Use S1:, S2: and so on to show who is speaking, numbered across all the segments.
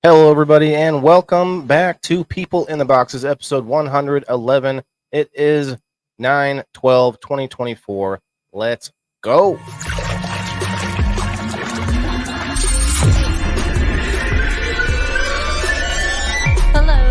S1: Hello, everybody, and welcome back to People in the Boxes, episode 111. It is 9/12/2024. Let's go.
S2: Hello.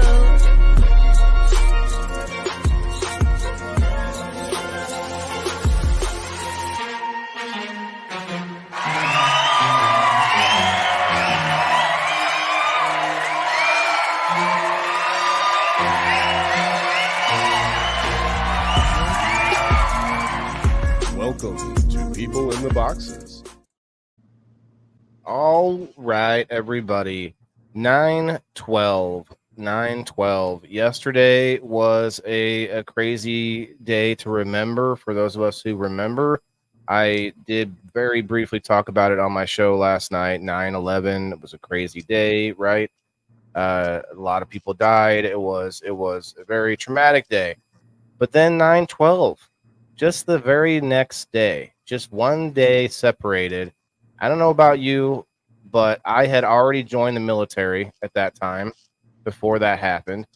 S1: Welcome to People in the Boxes. All right, everybody. 9/12. 9/12. Yesterday was a crazy day to remember for those of us who remember. I did very briefly talk about it on my show last night. 9/11. It was a crazy day, right? A lot of people died. It was a very traumatic day. But then 9/12, just the very next day, just one day separated. I don't know about you, but I had already joined the military at that time before that happened.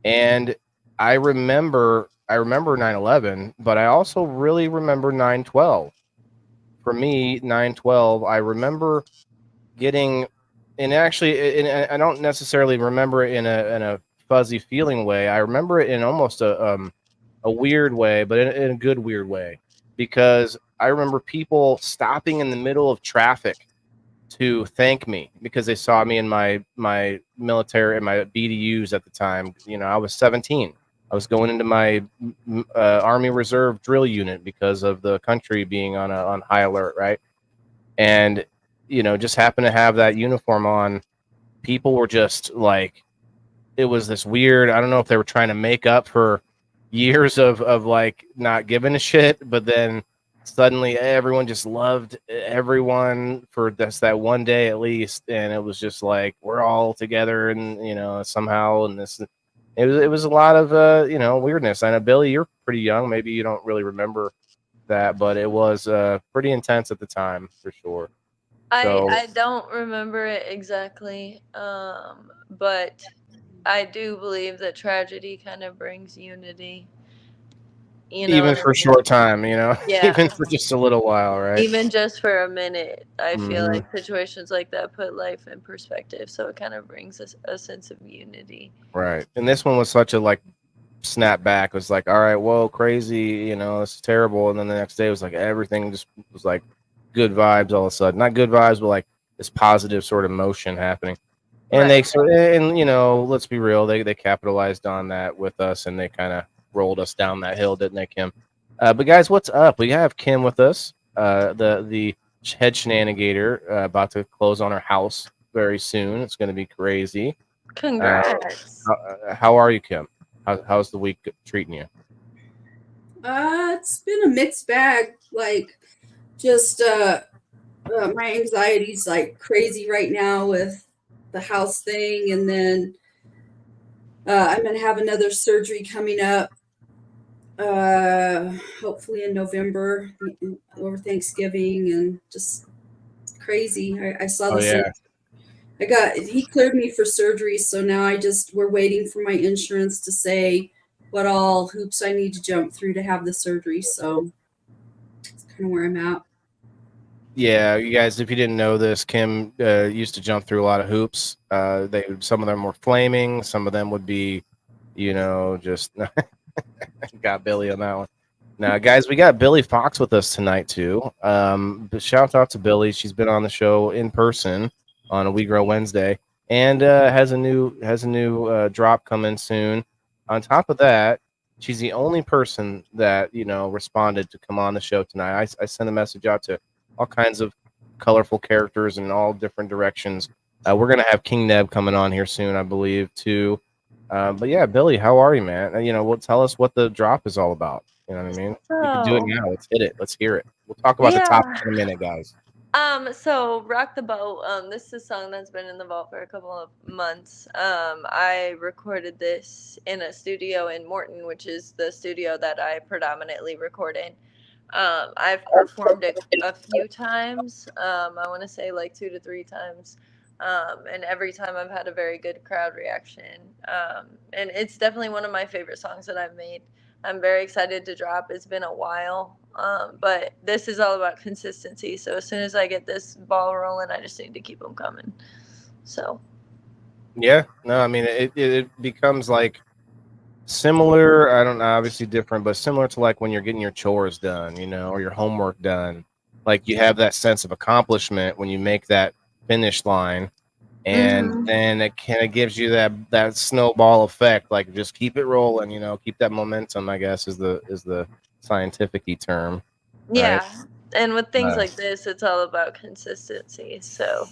S1: And I remember 9/11, but I also really remember 9/12. For me, 9/12, I remember getting, and actually, and I don't necessarily remember it in a fuzzy feeling way. I remember it in almost a weird way, but in a good weird way, because I remember people stopping in the middle of traffic to thank me because they saw me in my military and my BDUs at the time. You know, I was 17. I was going into my Army Reserve drill unit because of the country being on high alert, right? And just happened to have that uniform on. People were just like, it was this weird. I don't know if they were trying to make up for years of like not giving a shit, but then suddenly everyone just loved everyone for just that one day at least, and it was just like we're all together, and somehow, and this it was a lot of weirdness. I know, Billy, you're pretty young, maybe you don't really remember that, but it was pretty intense at the time for sure. So
S2: I don't remember it exactly, but I do believe that tragedy kind of brings unity. You know
S1: even
S2: what I
S1: for a
S2: mean?
S1: short time,
S2: Yeah.
S1: even for just a little while, right?
S2: Even just for a minute, I feel
S1: Hmm.
S2: like situations like that put life in perspective. So it kind of brings us a sense of unity.
S1: Right. And this one was such a like snap back. It was like, all right, whoa, crazy, this is terrible. And then the next day it was like everything just was like good vibes all of a sudden. Not good vibes, but like this positive sort of motion happening. And
S2: Right.
S1: let's be real, they capitalized on that with us, and they kind of rolled us down that hill, didn't they, Kim? But guys, what's up? We have Kim with us, the head shenanigator, about to close on her house very soon. It's going to be crazy. Uh,
S2: Congrats.
S1: how are you, Kim? How's the week treating you?
S3: It's been a mixed bag. Like, just my anxiety's like crazy right now with the house thing, and then I'm gonna have another surgery coming up. Hopefully in November over Thanksgiving, and just crazy. I saw
S1: Oh
S3: this.
S1: yeah,
S3: He cleared me for surgery, so now we're waiting for my insurance to say what all hoops I need to jump through to have the surgery. So that's kind of where I'm at.
S1: yeah. You guys, if you didn't know this, Kim used to jump through a lot of hoops. Some of them were flaming, some of them would be, just got Billy on that one. Now, guys, we got Billy Fox with us tonight too. But shout out to Billy. She's been on the show in person on a We Grow Wednesday, and has a new drop coming soon. On top of that, she's the only person that responded to come on the show tonight. I sent a message out to all kinds of colorful characters in all different directions. We're gonna have King Neb coming on here soon, I believe, too. But yeah, Billy, how are you, man? Well, tell us what the drop is all about. You know what I mean? You can do it
S2: So,
S1: now. Let's hit it. Let's hear it. We'll talk about the topic
S2: yeah.
S1: in a minute, guys.
S2: So Rock the Boat, this is a song that's been in the vault for a couple of months. I recorded this in a studio in Morton, which is the studio that I predominantly record in. I've performed it a few times. I want to say like 2 to 3 times. And every time I've had a very good crowd reaction. And it's definitely one of my favorite songs that I've made. I'm very excited to drop. It's been a while, but this is all about consistency. So as soon as I get this ball rolling, I just need to keep them coming. So
S1: Yeah, no, I mean it becomes like similar. I don't know, obviously different, but similar to like when you're getting your chores done, you know, or your homework done. Like you have that sense of accomplishment when you make that finish line, and
S2: mm-hmm.
S1: then it kind of gives you that snowball effect. Like just keep it rolling, you know, keep that momentum. I guess is the scientific term, right?
S2: Yeah, and with things
S1: Uh,
S2: like this, it's all about consistency. So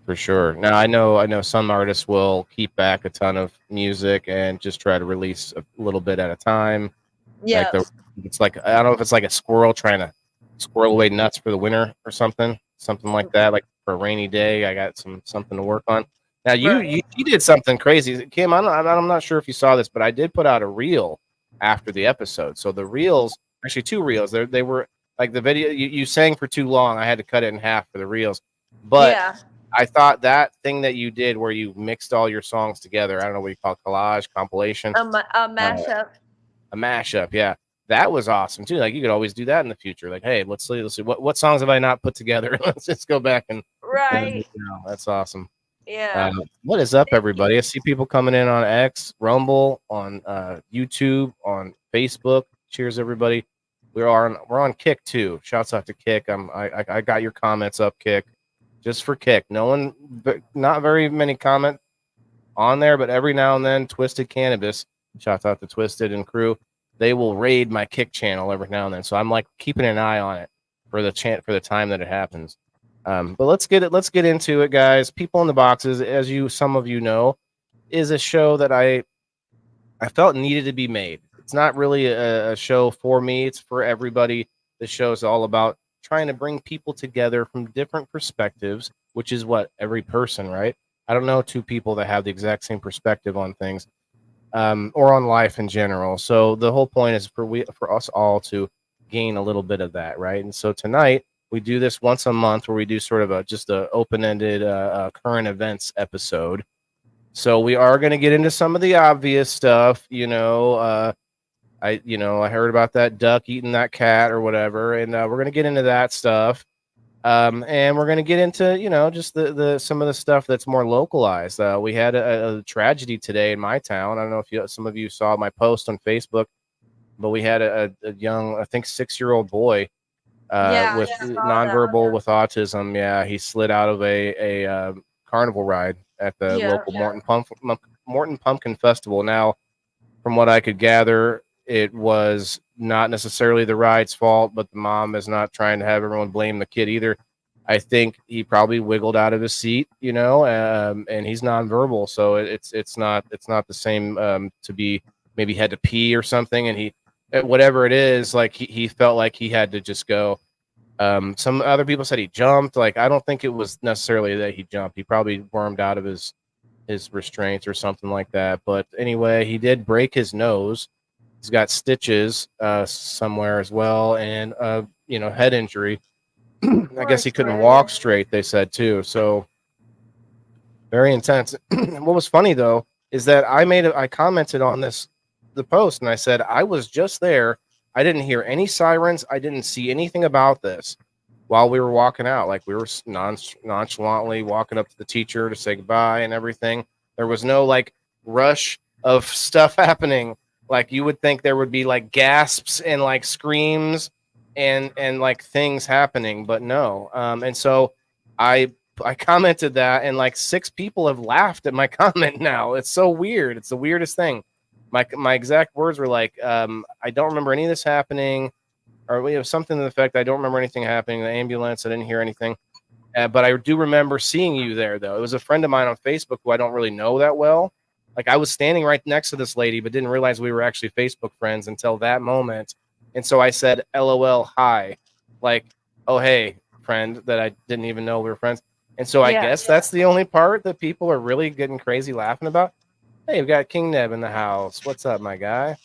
S1: For sure. Now I know some artists will keep back a ton of music and just try to release a little bit at a time. Like
S2: yeah,
S1: it's like I don't know if it's like a squirrel trying to squirrel away nuts for the winter or something like that. Like for a rainy day, I got something to work on. Now
S2: right.
S1: you did something crazy, Kim. I'm not sure if you saw this, but I did put out a reel after the episode. So the reels, actually two reels. They were like the video you sang for too long. I had to cut it in half for the reels, but
S2: Yeah,
S1: I thought that thing that you did where you mixed all your songs together, I don't know what you call it, collage, compilation,
S2: a
S1: uh,
S2: mashup.
S1: a mashup. Yeah, that was awesome too. Like you could always do that in the future. Like, hey, let's see what songs have I not put together? Let's just go back and
S2: Right.
S1: that's awesome. Uh,
S2: Yeah.
S1: what is up,
S2: Thank you.
S1: everybody? I see people coming in on X, Rumble, on YouTube, on Facebook. Cheers, everybody. We're on Kick too. Shouts out to Kick. I got your comments up, Kick, just for Kick. No one, not very many comment on there, but every now and then, Twisted Cannabis. Shouts out to Twisted and crew. They will raid my Kick channel every now and then, so I'm like keeping an eye on it for the time that it happens. But let's get into it, guys. People in the Boxes, as some of you know, is a show that I felt needed to be made. It's not really a show for me; it's for everybody. The show is all about trying to bring people together from different perspectives, which is what every person, right? I don't know two people that have the exact same perspective on things, or on life in general. So the whole point is for us all to gain a little bit of that, right? And so tonight we do this once a month where we do sort of just a open ended current events episode. So we are going to get into some of the obvious stuff, you know. I heard about that duck eating that cat or whatever, and we're going to get into that stuff. And we're going to get into, just the some of the stuff that's more localized. We had a tragedy today in my town. I don't know if some of you saw my post on Facebook, but we had a young, I think 6-year-old boy
S2: Yeah,
S1: with
S2: I saw that.
S1: nonverbal with autism. Yeah, he slid out of a carnival ride at the
S2: Yeah.
S1: local Morton Pumpkin Festival. Now, from what I could gather, it was not necessarily the ride's fault, but the mom is not trying to have everyone blame the kid either. I think he probably wiggled out of his seat, and he's nonverbal, so it's not the same to be maybe had to pee or something, and he whatever it is, like he felt like he had to just go. Some other people said he jumped. Like I don't think it was necessarily that he jumped. He probably wormed out of his restraints or something like that. But anyway, he did break his nose. He's got stitches somewhere as well, and head injury. I
S2: Poor
S1: guess he couldn't walk
S2: kid.
S1: straight. They said too. So very intense. What was funny though is that I commented on the post, and I said I was just there. I didn't hear any sirens. I didn't see anything about this while we were walking out. Like we were nonchalantly walking up to the teacher to say goodbye and everything. There was no like rush of stuff happening. Like you would think there would be like gasps and like screams and like things happening, but no. And so I I commented that, and like 6 people have laughed at my comment now. It's so weird. It's the weirdest thing. My exact words were like, I don't remember any of this happening, or we have something to the effect, I don't remember anything happening. The ambulance, I didn't hear anything. But I do remember seeing you there, though. It was a friend of mine on Facebook who I don't really know that well. Like I was standing right next to this lady, but didn't realize we were actually Facebook friends until that moment. And so I said, "LOL, hi," like, "Oh hey, friend," that I didn't even know we were friends. And so I
S2: Yeah.
S1: guess that's the only part that people are really getting crazy laughing about. Hey, we've got King Neb in the house. What's up, my guy?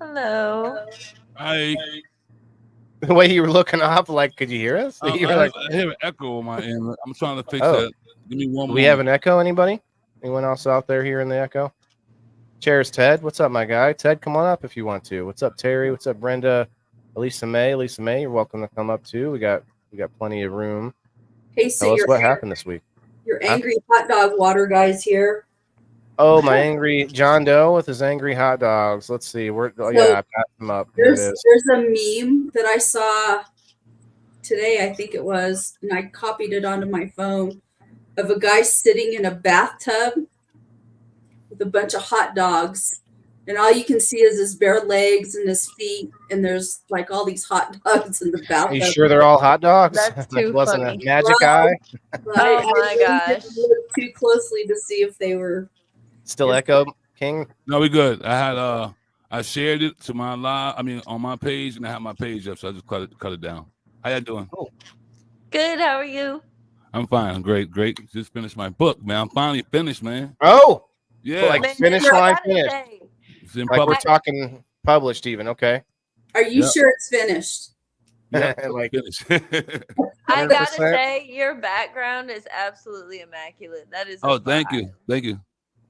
S2: Hello.
S4: Hi.
S1: The way you were looking up, like, could you hear us? You were like,
S4: I hear an echo on my end. I'm trying to fix
S1: oh,
S4: that. Give me one
S1: do
S4: moment.
S1: we have an echo? Anybody? Anyone else out there hearing the echo? Cheers, Ted. What's up, my guy? Ted, come on up if you want to. What's up, Terry? What's up, Brenda? Elisa May, you're welcome to come up too. We got plenty of room.
S3: Hey, so
S1: Tell us what happened this week.
S3: your angry hot dog water guy's here.
S1: Oh, my angry John Doe with his angry hot dogs. Let's see. I passed them up. Here it is.
S3: There's a meme that I saw today, I think it was, and I copied it onto my phone, of a guy sitting in a bathtub with a bunch of hot dogs, and all you can see is his bare legs and his feet, and there's like all these hot dogs in the bathtub.
S1: Are you sure they're all hot dogs?
S2: That's too
S1: wasn't
S2: funny.
S1: a magic eye.
S2: Oh my gosh.
S3: didn't look too closely to see if they were
S1: Still echo, King?
S4: No, we good. I shared it to my on my page, and I have my page up, so I just cut it down. How y'all doing?
S1: Cool.
S2: Good. How are you?
S4: I'm fine. Great. Just finished my book, man. I'm finally finished, man.
S1: Oh,
S4: Yeah.
S1: like
S2: Man,
S1: finish
S2: I
S1: line
S2: gotta
S1: finished.
S2: say,
S4: It's in
S1: Like we're
S4: public.
S1: talking published even. Okay.
S3: Are you
S4: Yep.
S3: sure it's finished?
S4: Yeah,
S1: Like
S4: finished.
S2: I gotta
S1: 100%?
S2: say, your background is absolutely immaculate. That is.
S4: Oh, thank you.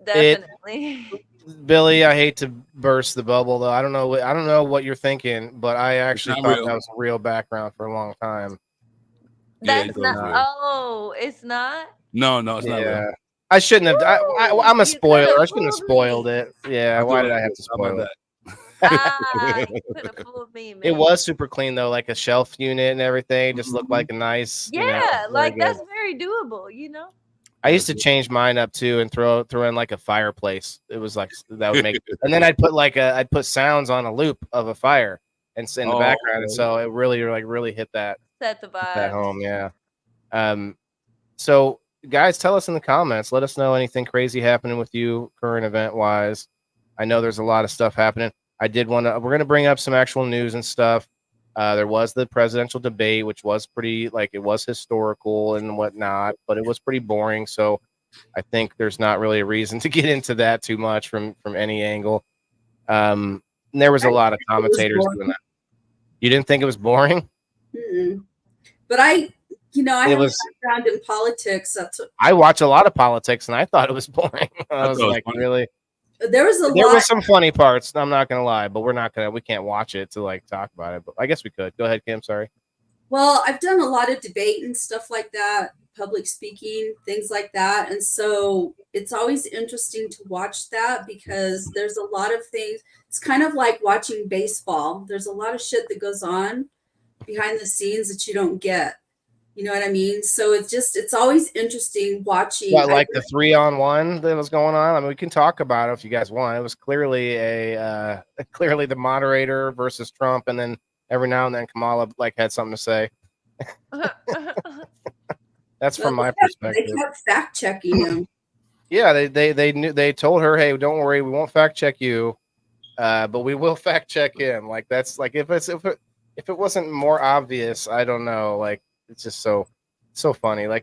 S2: Definitely.
S1: Billy, I hate to burst the bubble though. I don't know what you're thinking, but I actually
S4: not
S1: thought
S4: real.
S1: that was a real background for a long time.
S4: Yeah,
S2: That's
S4: it
S2: not.
S4: goes real.
S2: Oh, it's not.
S4: No, it's not
S1: Yeah.
S4: real.
S1: I shouldn't have. I'm
S2: You
S1: a spoiler.
S2: could've
S1: I shouldn't have
S2: fooled
S1: spoiled
S2: me.
S1: it. Yeah. Why did I have to spoil it?
S2: You could have fooled me, man.
S1: It was super clean though, like a shelf unit and everything. Just looked
S4: Mhm.
S1: like a nice.
S2: Yeah,
S1: very
S2: like
S1: good.
S2: that's very doable.
S1: I used to change mine up too and throw in like a fireplace. It was like that would make, and then I'd put sounds on a loop of a fire and in the background, and so it really hit that
S2: Set the
S1: that
S2: vibe.
S1: home. Yeah. So guys, tell us in the comments. Let us know anything crazy happening with you, current event wise. I know there's a lot of stuff happening. We're going to bring up some actual news and stuff. There was the presidential debate, which was pretty, it was historical and whatnot, but it was pretty boring. So I think there's not really a reason to get into that too much from any angle. And there was a lot of commentators doing that. You didn't think it was boring?
S3: Mm-mm. But I have a background in politics.
S1: I watch a lot of politics, and I thought it was boring. I was like, really?
S3: There was
S1: some funny parts. I'm not gonna lie, but we can't watch it to talk about it. But I guess we could. Go ahead, Kim. Sorry.
S3: Well, I've done a lot of debate and stuff like that, public speaking, things like that. And so it's always interesting to watch that because there's a lot of things. It's kind of like watching baseball. There's a lot of shit that goes on behind the scenes that you don't get. You know what I mean? So it's always interesting watching.
S1: What, like the 3-on-1 that was going on? I mean, we can talk about it if you guys want. It was clearly clearly the moderator versus Trump, and then every now and then Kamala had something to say. That's from my perspective.
S3: They kept fact checking him.
S1: Yeah, they told her, hey, don't worry, we won't fact check you, but we will fact check him. That's if it wasn't more obvious, I don't know. It's just so funny. Let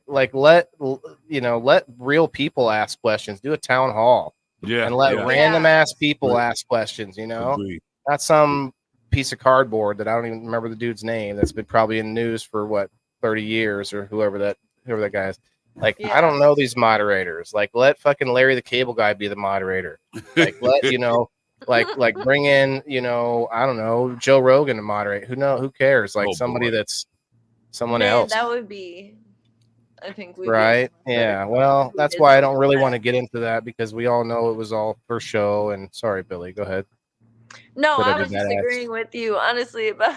S1: real people ask questions. Do a town hall.
S4: Yeah.
S1: And let random ass people ask questions,
S4: Agreed.
S1: Not some piece of cardboard that I don't even remember the dude's name that's been probably in news for 30 years or whoever that guy is. I don't know these moderators. Let fucking Larry the Cable Guy be the moderator. Let bring in, I don't know, Joe Rogan to moderate. Who cares? Somebody that's someone else.
S2: That would be, I think,
S1: right? Yeah. Well, that's why I don't really want to get into that because we all know it was all for show. And sorry, Billy, go ahead.
S2: No, I was just agreeing with you, honestly. But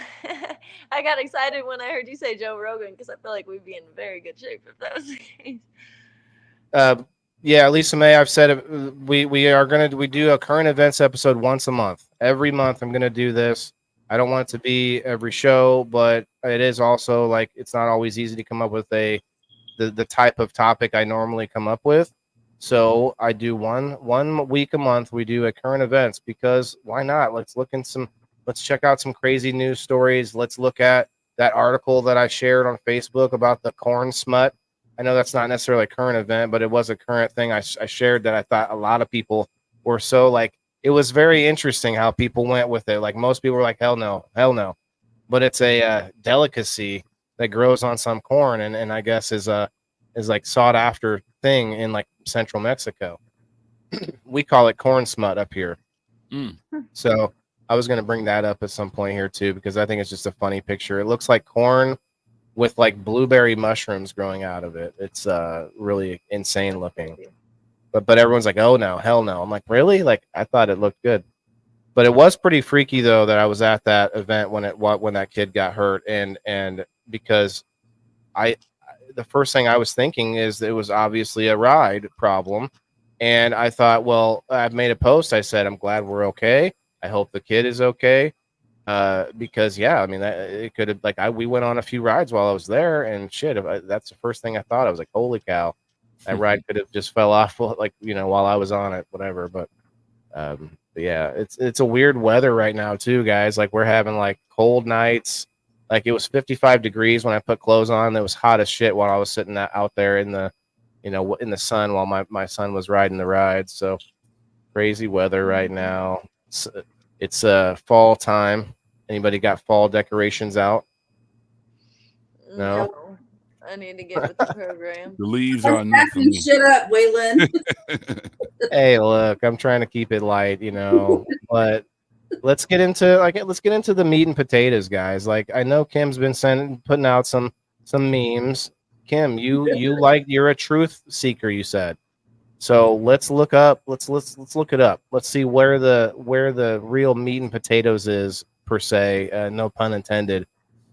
S2: I got excited when I heard you say Joe Rogan because I feel like we'd be in very good shape if that was the case.
S1: Yeah, Lisa May, I've said it. We do a current events episode once a month. Every month, I'm gonna do this. I don't want it to be every show, but it is also it's not always easy to come up with the type of topic I normally come up with. So I do one week a month. We do a current events because why not? Let's check out some crazy news stories. Let's look at that article that I shared on Facebook about the corn smut. I know that's not necessarily a current event, but it was a current thing I shared that I thought a lot of people were so it was very interesting how people went with it. Most people were like, hell no. but it's a delicacy that grows on some corn, and I guess is like sought after thing in like central Mexico. We call it corn smut up here.
S4: Mm.
S1: So I was going to bring that up at some point here too, because I think it's just a funny picture. It looks like corn with like blueberry mushrooms growing out of it. It's really insane looking. But everyone's like, oh no, hell no. I'm like, really? Like I thought it looked good. But it was pretty freaky though that I was at that event when that kid got hurt, and because I the first thing I was thinking is it was obviously a ride problem. And I thought, well, I've made a post. I said, I'm glad we're okay. I hope the kid is okay. Because yeah, I mean, it could have we went on a few rides while I was there, and shit, that's the first thing I thought. I was like, holy cow, that ride could have just fell off, like, while I was on it, whatever. But yeah, it's a weird weather right now too, guys. Like we're having like cold nights. Like it was 55 degrees when I put clothes on. It was hot as shit while I was sitting out there in the, in the sun while my son was riding the ride. So crazy weather right now. It's fall time. Anybody got fall decorations out? No.
S2: No, I need to get with the program.
S4: The leaves are enough for
S3: Backing
S4: me.
S3: shit up, Waylon.
S1: Hey, look, I'm trying to keep it light, but let's get into the meat and potatoes, guys. Like I know Kim's been putting out some memes. Kim, you're a truth seeker, you said. So let's look up. Let's look it up. Let's see where the real meat and potatoes is, per se. No pun intended.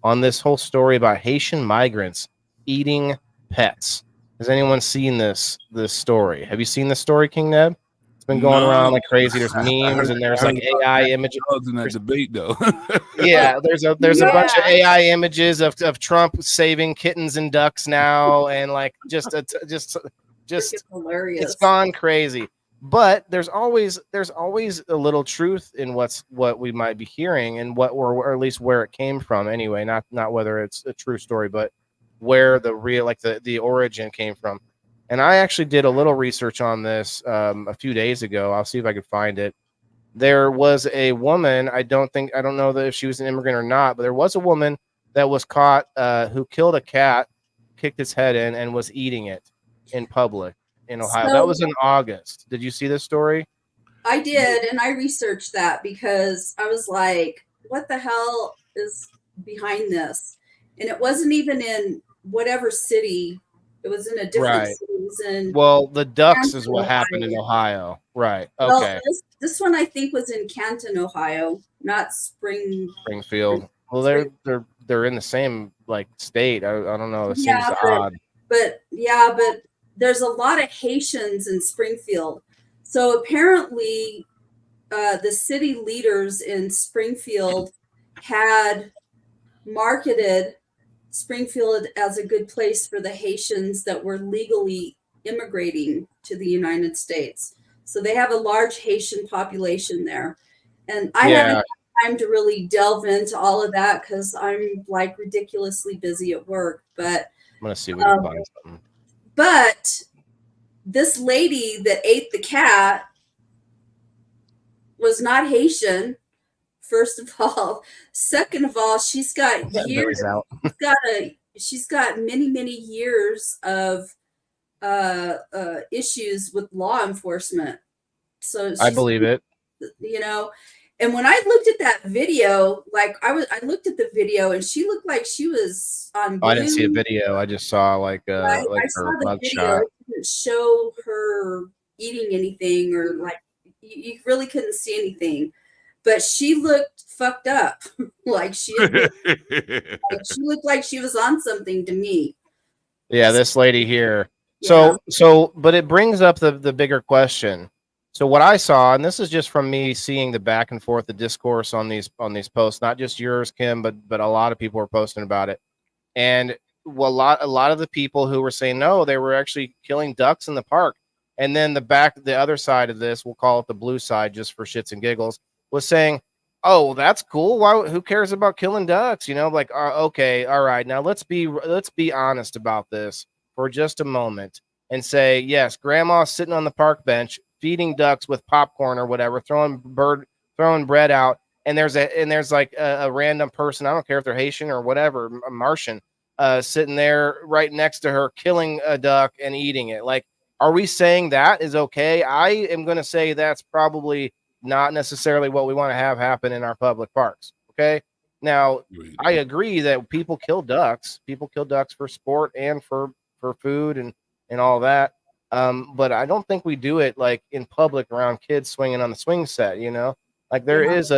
S1: On this whole story about Haitian migrants eating pets. Has anyone seen this story? Have you seen this story, King Neb? It's been going around like crazy. There's memes and there's like AI images.
S4: In that debate, though.
S1: Yeah, there's a bunch of AI images of Trump saving kittens and ducks now, and like just
S3: It's hilarious.
S1: it's gone crazy. But there's always a little truth in what we might be hearing, and or at least where it came from anyway. Not whether it's a true story, but where the real the origin came from. And I actually did a little research on this a few days ago. I'll see if I could find it. There was a woman. I don't know that if she was an immigrant or not, but there was a woman that was caught who killed a cat, kicked its head in, and was eating it in public in Ohio. That was in August. Did you see this story?
S3: I did, and I researched that because I was like, what the hell is behind this? And it wasn't even in whatever city. It was in a different city. It was in
S1: the ducks is what happened in Ohio. Right. Okay.
S3: Well, this one I think was in Canton, Ohio, not
S1: Springfield. Well, they're in the same like state. I don't know. It seems odd.
S3: But there's a lot of Haitians in Springfield. So apparently the city leaders in Springfield had marketed Springfield as a good place for the Haitians that were legally immigrating to the United States. So they have a large Haitian population there. And I haven't had time to really delve into all of that because I'm like ridiculously busy at work. But
S1: I'm going to see if we can find something.
S3: But this lady that ate the cat was not Haitian, first of all. Second of all, she's got years. She's got many years of issues with law enforcement. So
S1: I believe it.
S3: And when I looked at that video, I looked at the video and she looked like she was on.
S1: I didn't see a video. I just saw I saw
S3: her mugshot. It didn't show her eating anything, or like you really couldn't see anything. But she looked fucked up. She looked like she was on something to me.
S1: Yeah, this lady here. Yeah. But it brings up the bigger question. So what I saw, and this is just from me seeing the back and forth, the discourse on these posts, not just yours, Kim, but a lot of people were posting about it. And a lot of the people who were saying no, they were actually killing ducks in the park. And then the other side of this, we'll call it the blue side just for shits and giggles, was saying, oh, well, that's cool. Who cares about killing ducks? Okay, all right. Now let's be honest about this for just a moment and say, yes, grandma's sitting on the park bench feeding ducks with popcorn or whatever, throwing bread out, and there's like a random person, I don't care if they're Haitian or whatever, a Martian, sitting there right next to her, killing a duck and eating it. Like, are we saying that is okay? I am going to say that's probably not necessarily what we want to have happen in our public parks. Okay. Now, I agree that people kill ducks. People kill ducks for sport and for food and all that. But I don't think we do it like in public around kids swinging on the swing set. You know, like there
S3: Yeah.
S1: is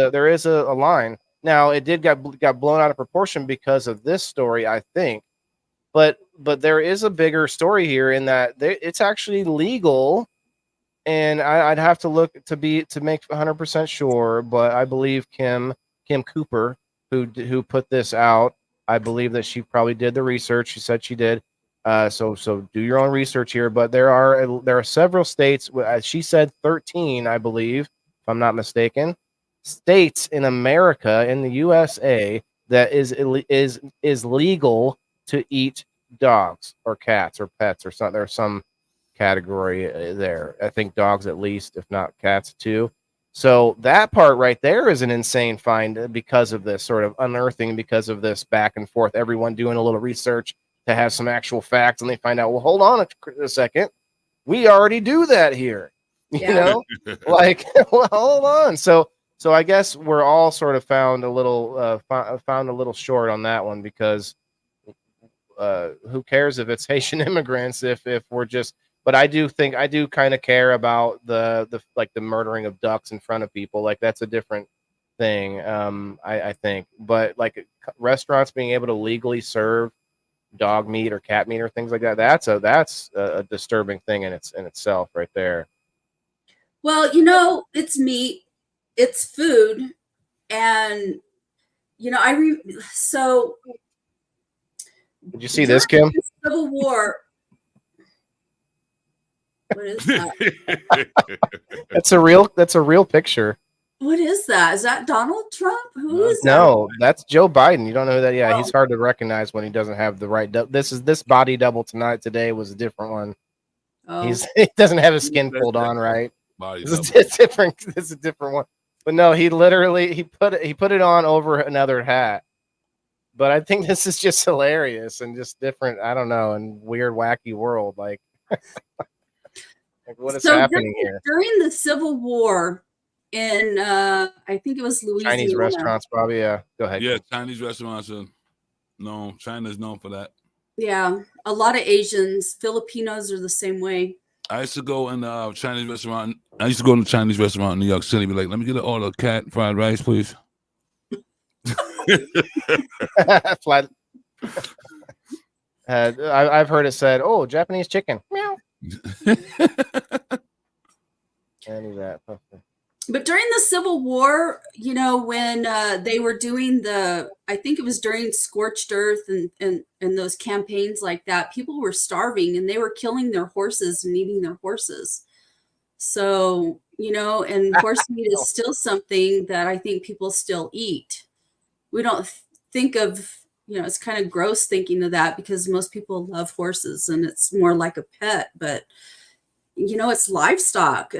S1: a line. Now it did got blown out of proportion because of this story, I think. But there is a bigger story here in that it's actually legal, and I'd have to look to make 100% sure, but I believe Kim Cooper, who put this out, I believe that she probably did the research. She said she did. So do your own research here. But there are several states. She said 13, I believe, if I'm not mistaken, states in America, in the USA, that is legal to eat dogs or cats or pets or something. There's some category there. I think dogs at least, if not cats too. So that part right there is an insane find because of this sort of unearthing, because of this back and forth, everyone doing a little research to have some actual facts, and they find out, well, hold on a second, we already do that here. You know, like, well, hold on. So I guess we're all sort of found a little found a little short on that one, because who cares if it's Haitian immigrants if we're just, but I do kind of care about the like the murdering of ducks in front of people. Like, that's a different thing. I think, but like restaurants being able to legally serve dog meat or cat meat or things like that, that's a disturbing thing in itself right there.
S3: Well, it's meat, it's food, and so
S1: Did you see this, Kim?
S3: the Civil War. What is that?
S1: That's a real picture.
S3: What is that? Is that Donald Trump? Who is that?
S1: No, that's Joe Biden. You don't know who that? Yeah,
S3: Oh.
S1: he's hard to recognize when he doesn't have the right. This body double today was a different one.
S3: Oh.
S1: He doesn't have his skin pulled on right. It's different. It's a different one. But no, he literally he put it on over another hat. But I think this is just hilarious and just different. I don't know, and weird, wacky world. Like, like what is happening here?
S3: During the Civil War in I think it was Louisiana.
S1: Chinese restaurants, probably. Yeah, go ahead.
S4: Yeah, Chinese restaurants are known. China's known for that.
S3: Yeah, a lot of Asians, Filipinos are the same way.
S4: I used to go in the Chinese restaurant. I used to go in the Chinese restaurant in New York City. Be like, let me get an order of cat fried rice, please.
S1: Flat. I've heard it said, "Oh, Japanese chicken." Meow. Any of that.
S3: But during the Civil War, when they were doing I think it was during Scorched Earth and those campaigns like that, people were starving and they were killing their horses and eating their horses. So, and horse meat is still something that I think people still eat. We don't think of, it's kind of gross thinking of that because most people love horses and it's more like a pet, but it's livestock.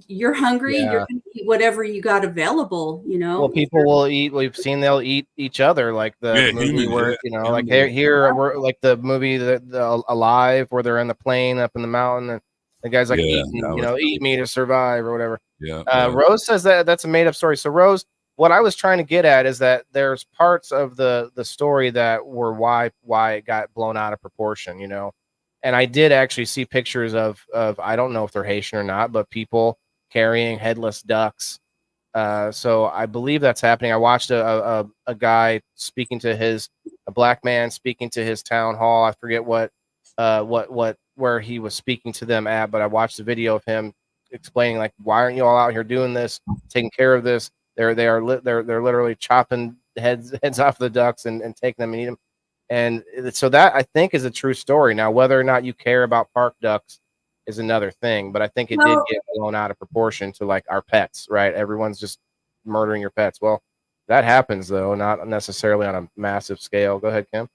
S3: You're hungry, you're going to eat whatever you got available,
S1: Well, people will eat. We've seen they'll eat each other, like the movie where like here we're like the movie the Alive, where they're in the plane up in the mountain, and the guy's like eat me to survive or whatever.
S4: Yeah.
S1: Rose says that's a made up story. So Rose, what I was trying to get at is that there's parts of the story that were why it got blown out of proportion, And I did actually see pictures of I don't know if they're Haitian or not, but people carrying headless ducks. So I believe that's happening. I watched a guy speaking to a black man speaking to his town hall. I forget where he was speaking to them at, but I watched the video of him explaining, like, why aren't you all out here doing this, taking care of this? They're literally chopping heads off the ducks and taking them and eat them. And so that, I think, is a true story. Now, whether or not you care about park ducks is another thing, but I think it did get blown out of proportion to like our pets, right? Everyone's just murdering your pets. Well, that happens though, not necessarily on a massive scale. Go ahead, Kim.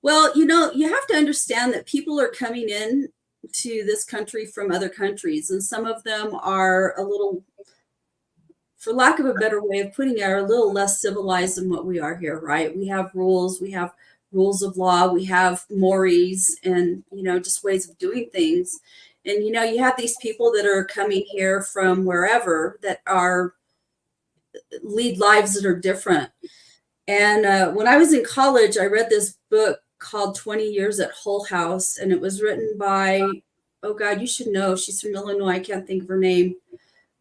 S3: Well, you have to understand that people are coming in to this country from other countries, and some of them are a little for lack of a better way of putting it, are a little less civilized than what we are here, right? We have rules, we have rules of law, we have mores, and just ways of doing things. And you have these people that are coming here from wherever that are lead lives that are different. And when I was in college, I read this book called 20 Years at Hull House, and it was written by, oh God, you should know, she's from Illinois. I can't think of her name.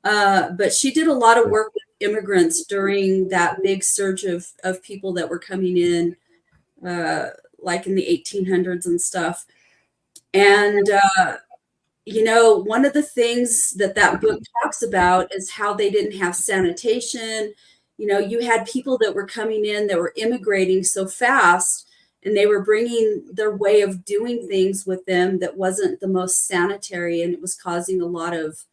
S3: But she did a lot of work with immigrants during that big surge of people that were coming in, like in the 1800s and stuff. And, one of the things that book talks about is how they didn't have sanitation. You had people that were coming in that were immigrating so fast, and they were bringing their way of doing things with them that wasn't the most sanitary, and it was causing a lot of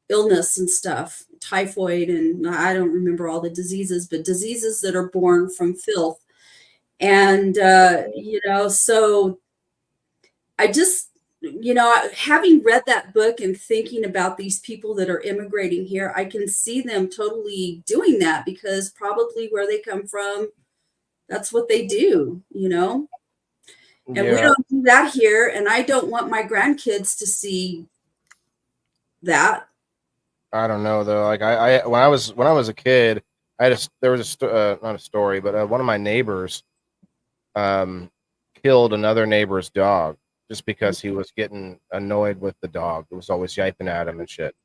S3: illness and stuff, typhoid, and I don't remember all the diseases, but diseases that are born from filth. And so I just having read that book and thinking about these people that are immigrating here, I can see them totally doing that, because probably where they come from, that's what they do, and we don't do that here. And I don't want my grandkids to see that.
S1: I don't know though. Like I when I was a kid, there was not a story, but one of my neighbors killed another neighbor's dog just because he was getting annoyed with the dog. It was always yiping at him and shit.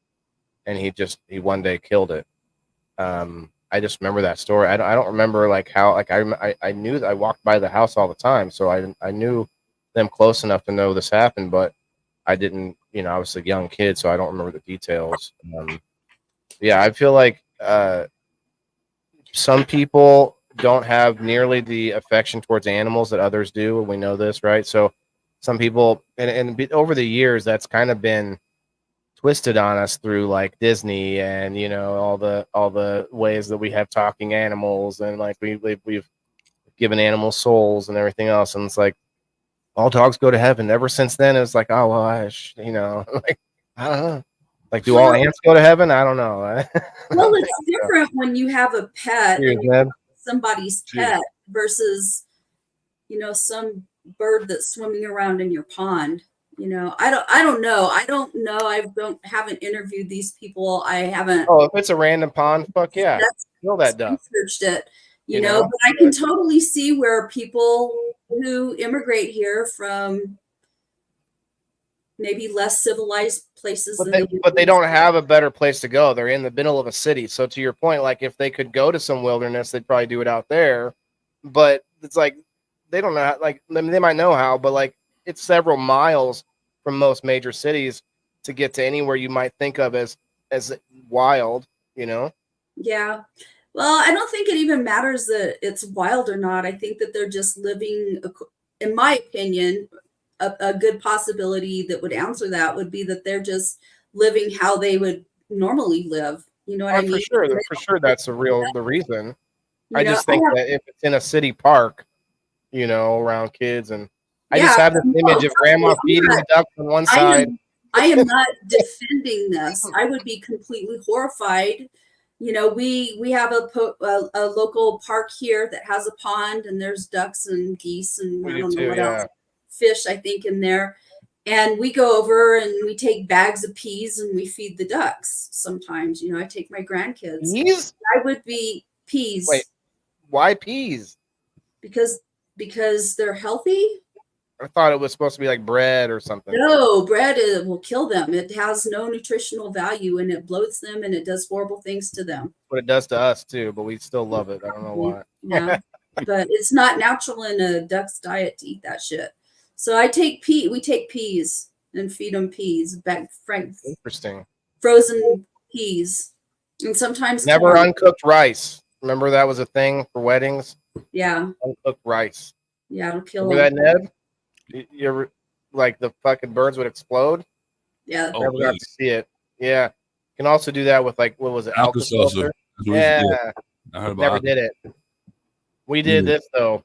S1: And he one day killed it. I just remember that story. I don't remember like how, like I knew that I walked by the house all the time, so I knew them close enough to know this happened, but I didn't, I was a young kid, so I don't remember the details. Yeah, I feel like some people don't have nearly the affection towards animals that others do, and we know this, right? So some people, and over the years, that's kind of been twisted on us through like Disney and all the ways that we have talking animals, and like we've given animals souls and everything else, and it's like all dogs go to heaven. Ever since then, it's like, oh well, like I don't know. Like, do all ants go to heaven? I don't know.
S3: Well, it's different when you have a pet,
S1: Cheers,
S3: somebody's pet versus, some bird that's swimming around in your pond. I don't know. I haven't interviewed these people. I haven't.
S1: Oh, if it's a random pond, fuck yeah. Kill that duck.
S3: Researched it, but I can totally see where people who immigrate here from maybe less civilized places,
S1: but they don't have a better place to go. They're in the middle of a city. So to your point, like if they could go to some wilderness, they'd probably do it out there. But it's like they don't know how, like I mean, they might know how, but like it's several miles from most major cities to get to anywhere you might think of as wild,
S3: Yeah. Well, I don't think it even matters that it's wild or not. I think that they're just living, in my opinion, a good possibility that would answer that would be that they're just living how they would normally live. You know what I mean?
S1: For sure, that's the reason. I just think that if it's in a city park, around kids, and I just have this image of grandma feeding the ducks on one side.
S3: I am not defending this. I would be completely horrified. We have a local park here that has a pond, and there's ducks and geese and I don't know what else. Fish, I think, in there. And we go over and we take bags of peas and we feed the ducks sometimes. I take my grandkids.
S1: Peas?
S3: I would be peas.
S1: Wait, why peas?
S3: Because they're healthy.
S1: I thought it was supposed to be like bread or something.
S3: No, bread will kill them. It has no nutritional value, and it bloats them, and it does horrible things to them.
S1: But it does to us too, but we still love it. I don't know why.
S3: Yeah, but it's not natural in a duck's diet to eat that shit. So we take peas and feed them peas,
S1: Interesting.
S3: Frozen peas, and sometimes
S1: never uncooked rice. Remember that was a thing for weddings?
S3: Yeah.
S1: Uncooked rice.
S3: Yeah, it'll kill
S1: them. That, Ned? You ever, like the fucking birds would explode?
S3: Yeah.
S1: Never got to see it. Yeah. You can also do that with like, what was it? Alka-Seltzer? Yeah.
S4: I heard about
S1: Never did it. We did this though.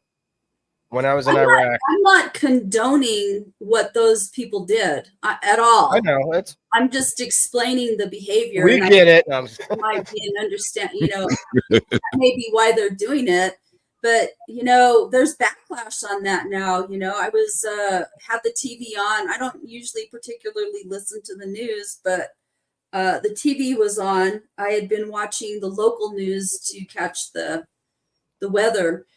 S1: when I was in Iraq.
S3: I'm not condoning what those people did at all.
S1: I know it's.
S3: I'm just explaining the behavior.
S1: We get it. No,
S3: might be an understand, that may be why they're doing it. But there's backlash on that now. I was had the TV on. I don't usually particularly listen to the news, but the TV was on. I had been watching the local news to catch the weather,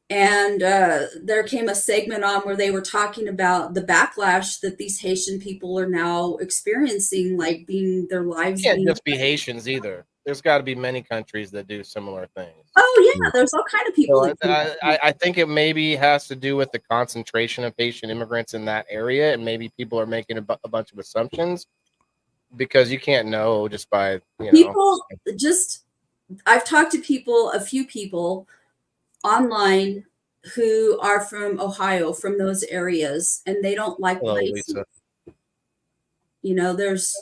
S3: and there came a segment on where they were talking about the backlash that these Haitian people are now experiencing, like their lives.
S1: It can't just be Haitians either. There's got to be many countries that do similar things.
S3: Oh yeah, there's all kind of people.
S1: So I think it maybe has to do with the concentration of Haitian immigrants in that area, and maybe people are making a bunch of assumptions because you can't know just by
S3: people. I've talked to a few people online who are from Ohio, from those areas, and they don't like
S1: Hello, Lisa.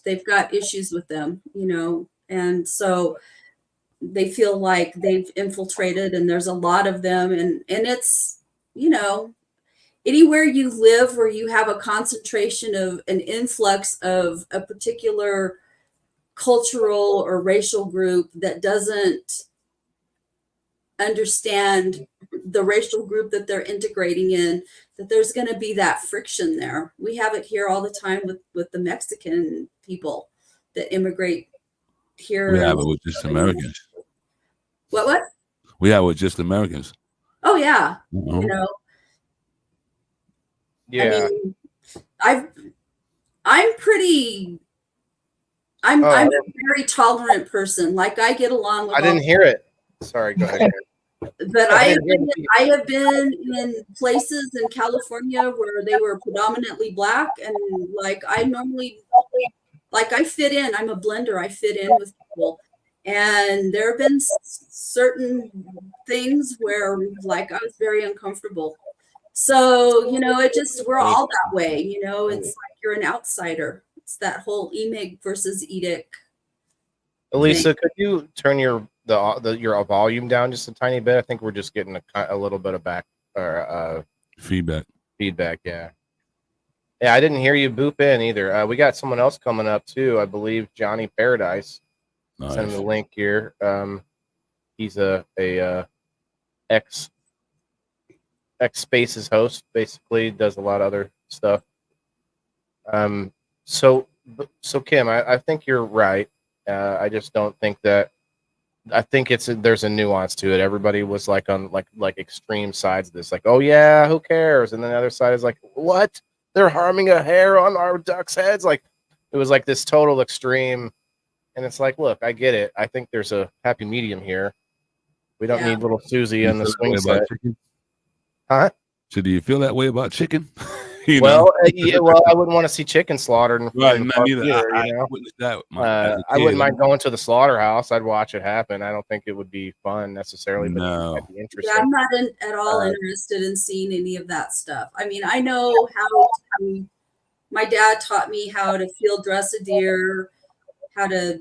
S3: They've got issues with them, and so they feel like they've infiltrated, and there's a lot of them, and it's anywhere you live where you have a concentration of an influx of a particular cultural or racial group that doesn't understand the racial group that they're integrating in, that there's going to be that friction there. We have it here all the time with the Mexican people that immigrate here.
S4: We have it with just Americans.
S3: What?
S4: We have it with just Americans.
S3: Oh yeah.
S1: Yeah.
S3: I mean, I'm a very tolerant person. Like I get along with.
S1: I didn't hear it. Sorry, go ahead.
S3: But I have been in places in California where they were predominantly Black, and like I normally, like I fit in. I'm a blender. I fit in with people, and there have been certain things where like I was very uncomfortable. So we're all that way. It's like you're an outsider. It's that whole EMIG versus edict.
S1: Elisa, could you turn your volume down just a tiny bit? I think we're just getting a little bit of
S4: feedback.
S1: Yeah. Yeah, I didn't hear you boop in either. We got someone else coming up too. I believe Johnny Paradise.
S4: Nice.
S1: Send him the link here. He's a ex Spaces host, basically does a lot of other stuff. So Kim, I think you're right. I just don't think that. I think there's a nuance to it. Everybody was like on like extreme sides of this, like, oh yeah, who cares? And then the other side is like, what? They're harming a hair on our ducks' heads. Like it was like this total extreme. And it's like, look, I get it. I think there's a happy medium here. We don't need little Susie on the swing set. Huh?
S4: So do you feel that way about chicken?
S1: Well, I wouldn't want to see chicken slaughtered in front of
S4: the
S1: I wouldn't mind going to the slaughterhouse. I'd watch it happen. I don't think it would be fun necessarily, but it might be interesting.
S3: Yeah, I'm not at all interested in seeing any of that stuff. I mean, I know how to. My dad taught me how to field dress a deer, how to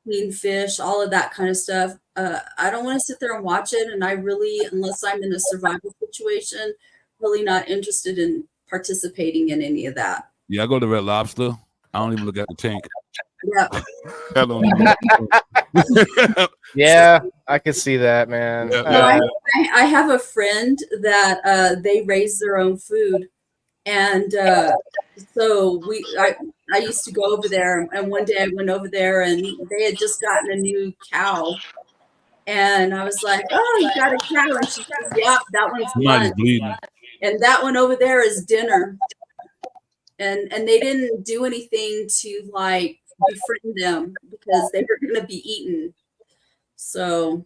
S3: clean fish, all of that kind of stuff. I don't want to sit there and watch it, and I really, unless I'm in a survival situation, really not interested in participating in any of that.
S4: Yeah, I go to Red Lobster. I don't even look at the tank.
S3: Yeah.
S4: I don't even
S1: yeah, I can see that, man.
S3: I have a friend that they raise their own food, and so I used to go over there, and one day I went over there, and they had just gotten a new cow. And I was like, oh, you got a cow? And she said, yeah, that one's lunch. And that one over there is dinner. And they didn't do anything to like befriend them because they were going to be eaten. So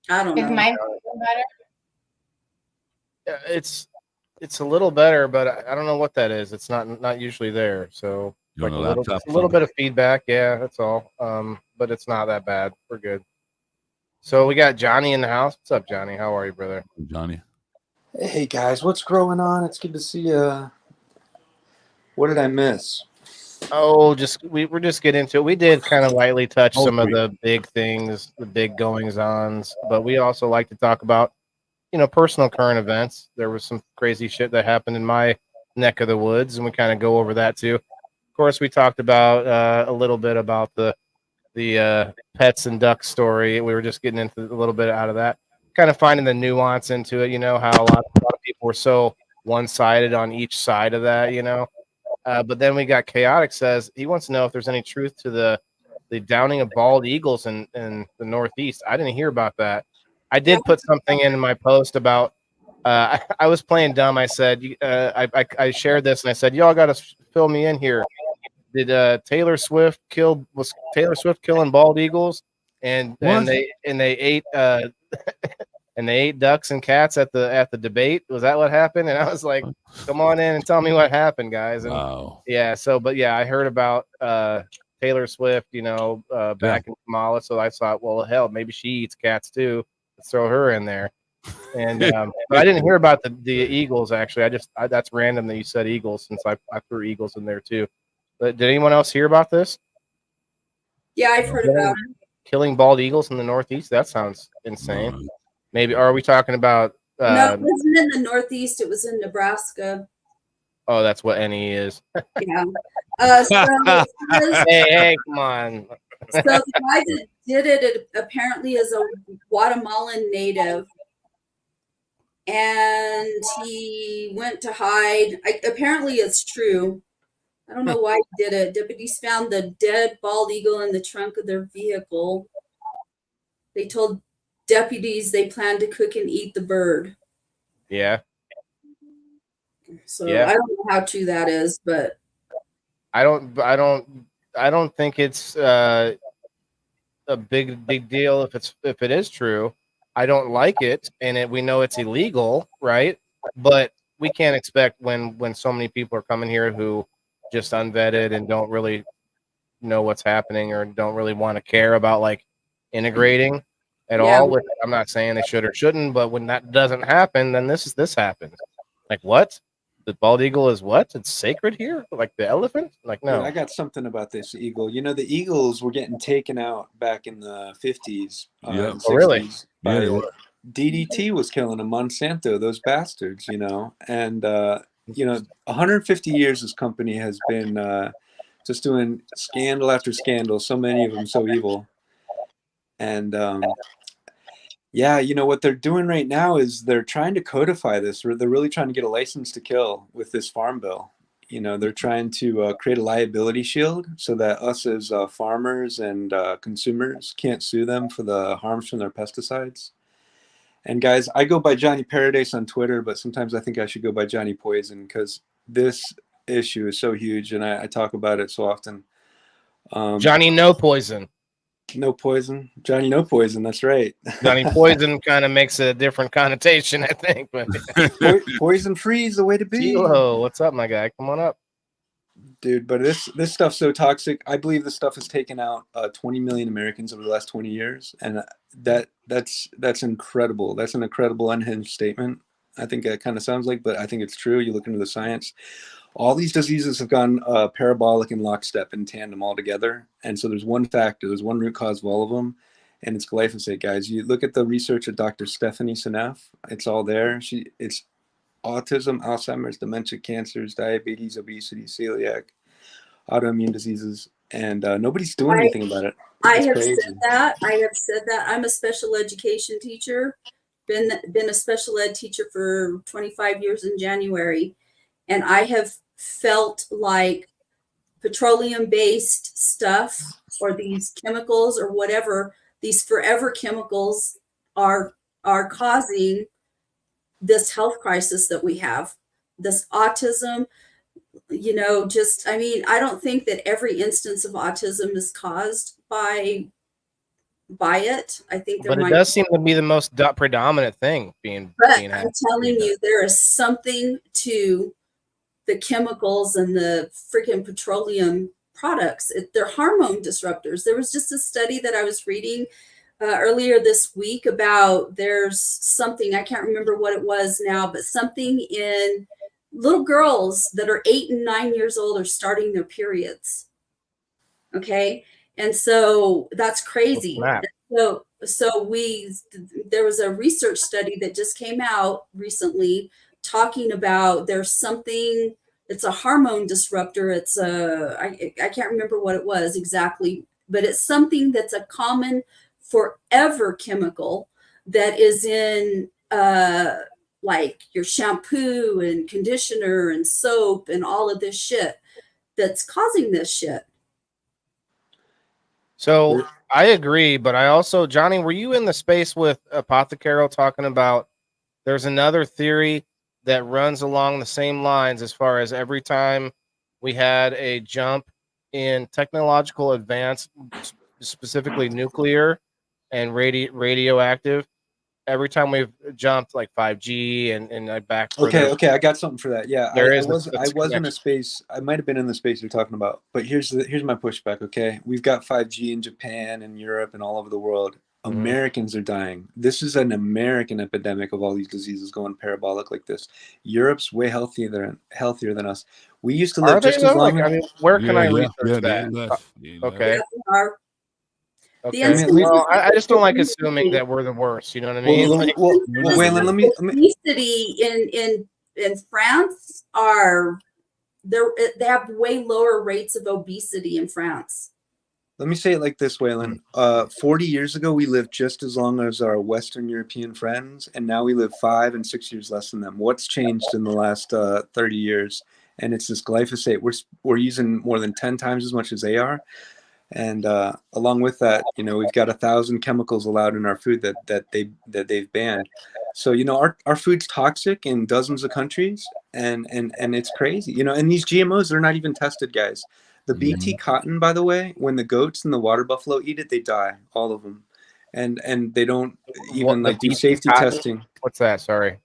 S3: I don't know.
S5: Is mine better?
S1: Yeah, it's a little better, but I don't know what that is. It's not usually there. So like a little bit of feedback. Yeah, that's all. But it's not that bad. We're good. So we got Johnny in the house. What's up, Johnny? How are you, brother?
S4: Johnny.
S6: Hey guys, what's going on? It's good to see you. What did I miss?
S1: Oh, we're just getting into it. We did kind of lightly touch some of the big things, the big goings-ons, but we also like to talk about personal current events. There was some crazy shit that happened in my neck of the woods, and we kind of go over that too. Of course, we talked about a little bit about the pets and ducks story. We were just getting into a little bit out of that, kind of finding the nuance into it. How a lot of people were so one sided on each side of that. But then we got Chaotic says he wants to know if there's any truth to the downing of bald eagles in the Northeast. I didn't hear about that. I did put something in my post about. I was playing dumb. I said I shared this and I said y'all got to fill me in here. Did was Taylor Swift killing bald eagles and
S4: What?
S1: they ate and they ate ducks and cats at the debate? Was that what happened? And I was like, come on in and tell me what happened, guys. And
S4: Wow.
S1: yeah, I heard about Taylor Swift, back in Kamala. So I thought, well, hell, maybe she eats cats too. Let's throw her in there. And but I didn't hear about the Eagles actually. That's random that you said Eagles since I threw Eagles in there too. But did anyone else hear about this?
S3: Yeah, I've heard about it.
S1: Killing bald eagles in the Northeast? That sounds insane.
S4: Wow.
S1: Maybe are we talking about?
S3: No, it wasn't in the Northeast. It was in Nebraska.
S1: Oh, that's what NE is.
S3: Yeah.
S1: Hey, come on.
S3: So the guy that did it apparently is a Guatemalan native. And he went to hide. Apparently, it's true. I don't know why he did it. Deputies found the dead bald eagle in the trunk of their vehicle. They told deputies they planned to cook and eat the bird.
S1: Yeah.
S3: So yeah. I don't know how true that is, but
S1: I don't think it's a big deal if it is true. I don't like it, and we know it's illegal, right? But we can't expect when so many people are coming here who just unvetted and don't really know what's happening or don't really want to care about like integrating at all. With I'm not saying they should or shouldn't, but when that doesn't happen, then this happens. Like what? The bald eagle is what? It's sacred here? Like the elephant? Like no.
S6: Dude, I got something about this eagle. The eagles were getting taken out back in the 50s, and 60s.
S1: Oh, really?
S6: By DDT was killing them, Monsanto, those bastards, And 150 years this company has been just doing scandal after scandal. So many of them so evil. And what they're doing right now is they're trying to codify this. They're really trying to get a license to kill with this farm bill. They're trying to create a liability shield so that us as farmers and consumers can't sue them for the harms from their pesticides. And guys, I go by Johnny Paradise on Twitter, but sometimes I think I should go by Johnny Poison because this issue is so huge and I talk about it so often.
S1: Johnny No Poison.
S6: No poison. Johnny No Poison, that's right.
S1: Johnny Poison kind of makes a different connotation, I think. But
S6: poison free is the way to be.
S1: Hello, what's up, my guy? Come on up.
S6: Dude, but this stuff's so toxic. I believe this stuff has taken out 20 million Americans over the last 20 years. And that's incredible. That's an incredible unhinged statement. I think that kind of sounds like, but I think it's true. You look into the science. All these diseases have gone parabolic in lockstep in tandem all together. And so there's one factor, there's one root cause of all of them. And it's glyphosate, guys. You look at the research of Dr. Stephanie Seneff. It's all there. It's autism, Alzheimer's, dementia, cancers, diabetes, obesity, celiac, autoimmune diseases, and nobody's doing anything about it.
S3: I have said that. I'm a special education teacher. Been a special ed teacher for 25 years in January, and I have felt like petroleum-based stuff or these chemicals or whatever, these forever chemicals are causing this health crisis that we have, this autism, I don't think that every instance of autism is caused by it. I think
S1: but it does seem to be the most predominant thing
S3: I'm telling you, there is something to the chemicals and the freaking petroleum products. They're hormone disruptors. There was just a study that I was reading earlier this week about there's something, I can't remember what it was now, but something in little girls that are 8 and 9 years old are starting their periods. Okay. And so that's crazy. there was a research study that just came out recently talking about there's something, it's a hormone disruptor. It's I can't remember what it was exactly, but it's something that's a common forever chemical that is in like your shampoo and conditioner and soap and all of this shit that's causing this shit.
S1: So I agree, but I also, Johnny, were you in the space with Apothecaro talking about there's another theory that runs along the same lines as far as every time we had a jump in technological advance, specifically nuclear and radioactive, every time we've jumped like 5G and back further.
S6: Okay, I got something for that. Yeah,
S1: There
S6: I
S1: is
S6: was in a space. I might have been in the space you're talking about, but here's my pushback. Okay, we've got 5G in Japan and Europe and all over the world.
S1: Mhm.
S6: Americans are dying. This is an American epidemic of all these diseases going parabolic like this. Europe's way healthier than us. We used to live
S1: Are they
S6: just
S1: though?
S6: as long.
S1: Like, I mean, where can I research
S4: They
S1: that?
S4: left. They left.
S1: Okay.
S3: Yeah, they are. The
S1: Okay.
S6: I mean,
S1: Well, I just don't like assuming that we're the worst. You know what I mean?
S6: well,
S1: Like,
S6: well,
S4: Well,
S6: Waylon, let me.
S3: Obesity in France they have way lower rates of obesity in France.
S6: Let me say it like this, Waylon. 40 years ago, we lived just as long as our Western European friends, and now we live 5 and 6 years less than them. What's changed in the last 30 years? And it's this glyphosate. We're using more than 10 times as much as they are. And along with that, we've got 1,000 chemicals allowed in our food that they've banned. So our food's toxic in dozens of countries, and it's crazy. And these GMOs, they're not even tested, guys. The BT cotton, by the way, when the goats and the water buffalo eat it, they die, all of them, and they don't even
S1: the
S6: do
S1: BT
S6: safety
S1: cotton?
S6: testing.
S1: What's that? Sorry.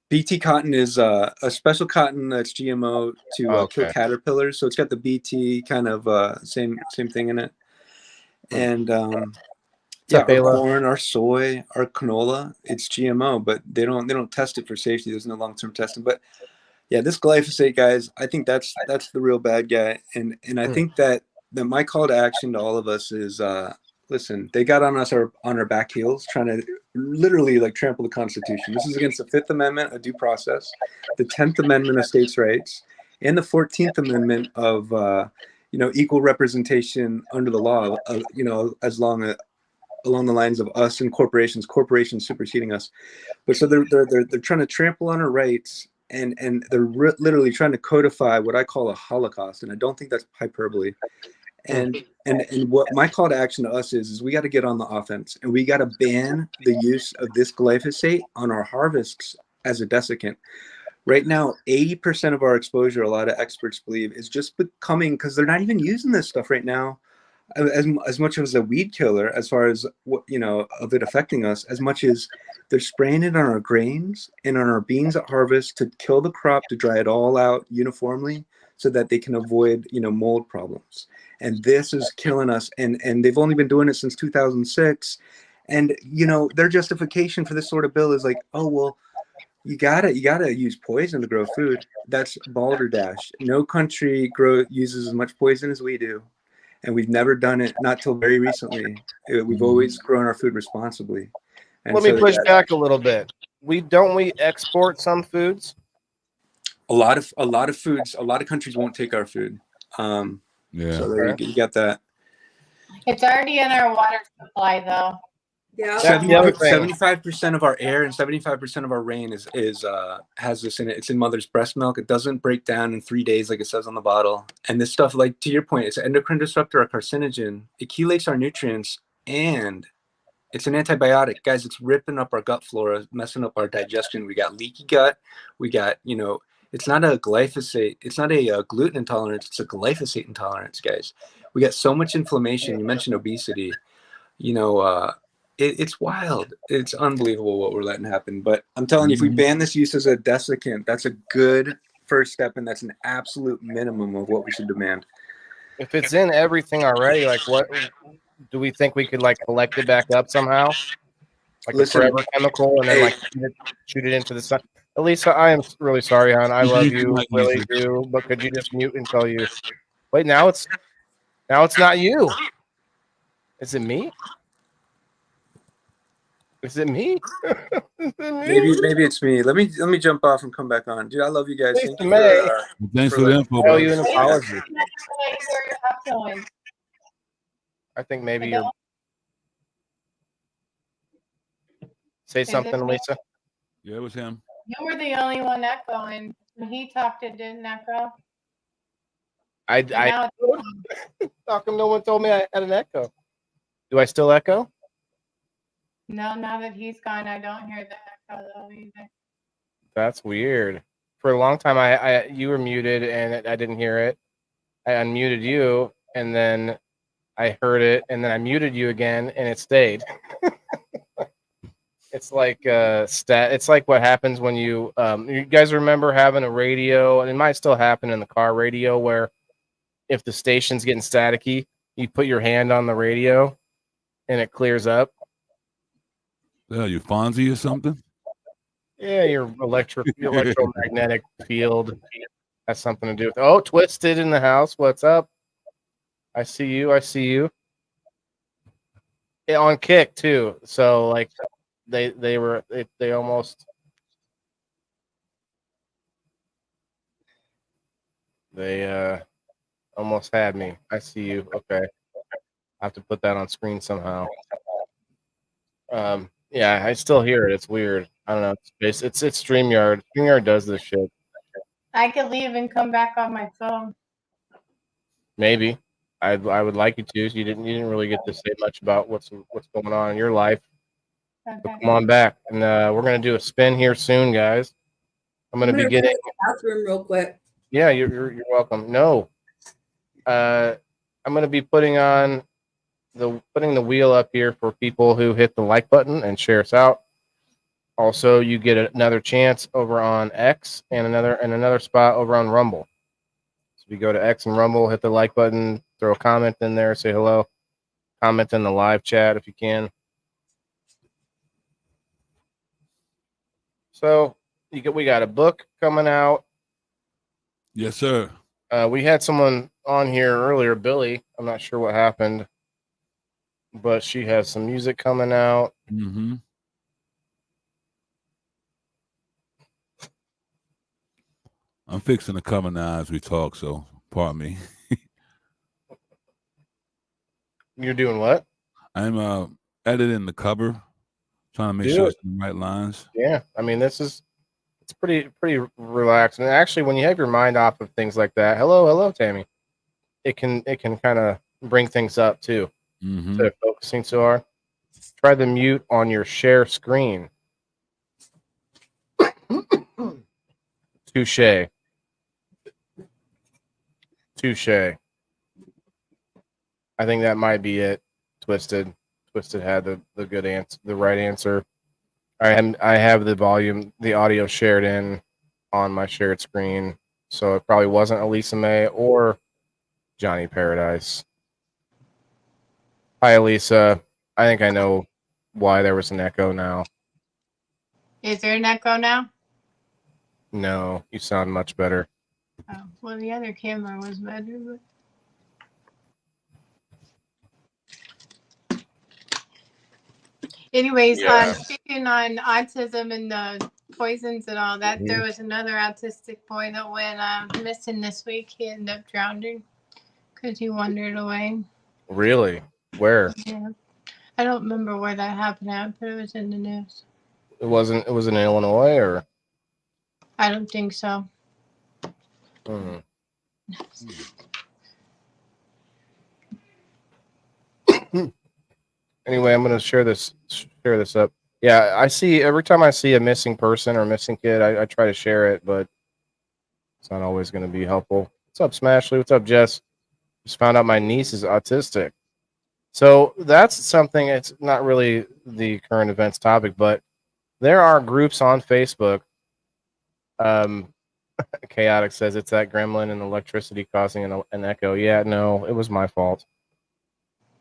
S6: BT cotton is a special cotton that's GMO to kill
S1: Okay.
S6: caterpillars. So it's got the BT kind of same thing in it. And our corn, our soy, our canola, it's GMO, but they don't test it for safety. There's no long-term testing. But yeah, this glyphosate, guys, I think that's the real bad guy. And I think that my call to action to all of us is listen, they got on our back heels trying to literally like trample the Constitution. This is against the 5th Amendment of due process, the 10th Amendment of states' rights, and the 14th Amendment of equal representation under the law, as long along the lines of us and corporations superseding us. But so they're trying to trample on our rights, and they're literally trying to codify what I call a Holocaust, and I don't think that's hyperbole. And what my call to action to us is we got to get on the offense, and we got to ban the use of this glyphosate on our harvests as a desiccant. Right now, 80% of our exposure, a lot of experts believe, is just becoming, because they're not even using this stuff right now as much as a weed killer, as far as what of it affecting us, as much as they're spraying it on our grains and on our beans at harvest to kill the crop, to dry it all out uniformly so that they can avoid mold problems. And this is killing us, and they've only been doing it since 2006. And their justification for this sort of bill is like, oh well, you gotta use poison to grow food. That's balderdash. No country uses as much poison as we do, and we've never done it, not till very recently. We've always grown our food responsibly. And
S1: Let me push back a little bit. We export some foods?
S6: A lot of foods, a lot of countries won't take our food. So there you got that.
S5: It's already in our water supply, though.
S3: Yeah.
S6: 75% of our air and 75% of our rain has this in it. It's in mother's breast milk. It doesn't break down in 3 days like it says on the bottle. And this stuff, like to your point, it's an endocrine disruptor, a carcinogen. It chelates our nutrients, and it's an antibiotic. Guys, it's ripping up our gut flora, messing up our digestion. We got leaky gut. We got, it's not a glyphosate. It's not a gluten intolerance. It's a glyphosate intolerance, guys. We got so much inflammation. You mentioned obesity. It's wild. It's unbelievable what we're letting happen. But I'm telling you, if we ban this use as a desiccant, that's a good first step, and that's an absolute minimum of what we should demand.
S1: If it's in everything already, like what do we think we could like collect it back up somehow? Like a forever chemical, and then like shoot it into the sun. Elisa, I am really sorry, hon. I love you, really do. But could you just mute until you wait? Now it's not you. Is it me? Is it me? Is it me?
S6: Maybe it's me. Let me jump off and come back on, dude. I love you guys. Thank you
S1: May.
S4: Thanks for the info,
S1: I owe
S4: bro.
S1: you an apology.
S5: Going.
S1: I think maybe
S5: I
S1: you're.
S5: don't-
S1: Say
S5: Is it
S1: something,
S5: me?
S1: Lisa.
S4: Yeah, it was him.
S5: You were the only one echoing. When he talked, it didn't echo.
S1: I
S5: Now
S1: how come no one told me I had an echo? Do I still echo?
S5: no, now that he's gone, I don't hear the echo though either.
S1: That's weird. For a long time, I you were muted and I didn't hear it. I unmuted you and then I heard it and then I muted you again and it stayed. It's like It's like what happens when you guys remember having a radio, and it might still happen in the car radio, where if the station's getting staticky, you put your hand on the radio and it clears up.
S4: Yeah, you Fonzie or something?
S1: Yeah, your electromagnetic field has something to do with. Oh, Twisted in the house. What's up? I see you. I see you. Yeah, on Kick too. So like they almost they almost had me. I see you. Okay. I have to put that on screen somehow. Yeah, I still hear it. It's weird. I don't know. It's StreamYard. StreamYard does this shit.
S5: I could leave and come back on my phone.
S1: Maybe. I would like you to. You didn't really get to say much about what's going on in your life.
S5: Okay.
S1: But come on back, and we're gonna do a spin here soon, guys. I'm gonna be
S3: run
S1: getting.
S3: to the bathroom real quick.
S1: Yeah, you're welcome. No, I'm gonna be putting the wheel up here for people who hit the like button and share us out. Also, you get another chance over on X and another spot over on Rumble. So if you go to X and Rumble, hit the like button, throw a comment in there, say hello, comment in the live chat if you can. So we got a book coming out.
S4: Yes, sir.
S1: We had someone on here earlier, Billy. I'm not sure what happened, but she has some music coming out.
S4: Mm-hmm. I'm fixing to come now as we talk, so pardon me.
S1: You're doing what?
S4: I'm editing the cover, trying to make
S1: Do
S4: sure
S1: it.
S4: it's the right lines.
S1: Yeah, I mean it's pretty relaxed, and actually, when you have your mind off of things like that, hello, Tammy, it can kind of bring things up too.
S4: Mm-hmm.
S1: Instead of focusing so hard, try the mute on your share screen. Touche. I think that might be it. Twisted had the good answer, the right answer. I have the audio shared in on my shared screen, so it probably wasn't Elisa May or Johnny Paradise. Hi, Elisa. I think I know why there was an echo now.
S5: Is there an echo now?
S1: No, you sound much better.
S5: Oh, well, the other camera was better, but. Anyways,
S1: Yeah.
S5: speaking on autism and the poisons and all that,
S1: Mhm.
S5: there was another autistic boy that went missing this week. He ended up drowning because he wandered away.
S1: Really? Where?
S5: Yeah, I don't remember where that happened at, but it was in the news.
S1: It was in Illinois or?
S5: I don't think so.
S1: Hmm. Anyway, I'm gonna share this up. Yeah, I see every time I see a missing person or missing kid, I try to share it, but it's not always gonna be helpful. What's up, Smashley? What's up, Jess? Just found out my niece is autistic. So that's something. It's not really the current events topic, but there are groups on Facebook. Chaotic says it's that gremlin and electricity causing an echo. Yeah, no, it was my fault.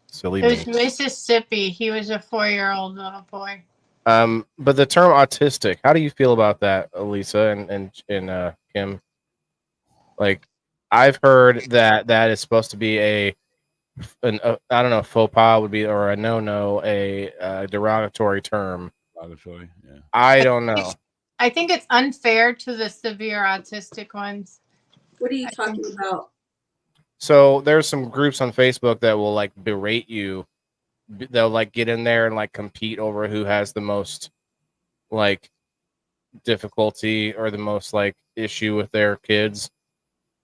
S1: Silly
S5: It was
S1: me.
S5: Mississippi. He was a 4-year-old little boy.
S1: But the term autistic, how do you feel about that, Elisa and Kim? Like, I've heard that is supposed to be a I don't know, faux pas would be, or a no, a derogatory term.
S4: Derogatory, yeah.
S1: I don't know.
S5: I think it's unfair to the severe autistic ones.
S3: What are you talking about?
S1: So there's some groups on Facebook that will like berate you. They'll like get in there and like compete over who has the most like difficulty or the most like issue with their kids.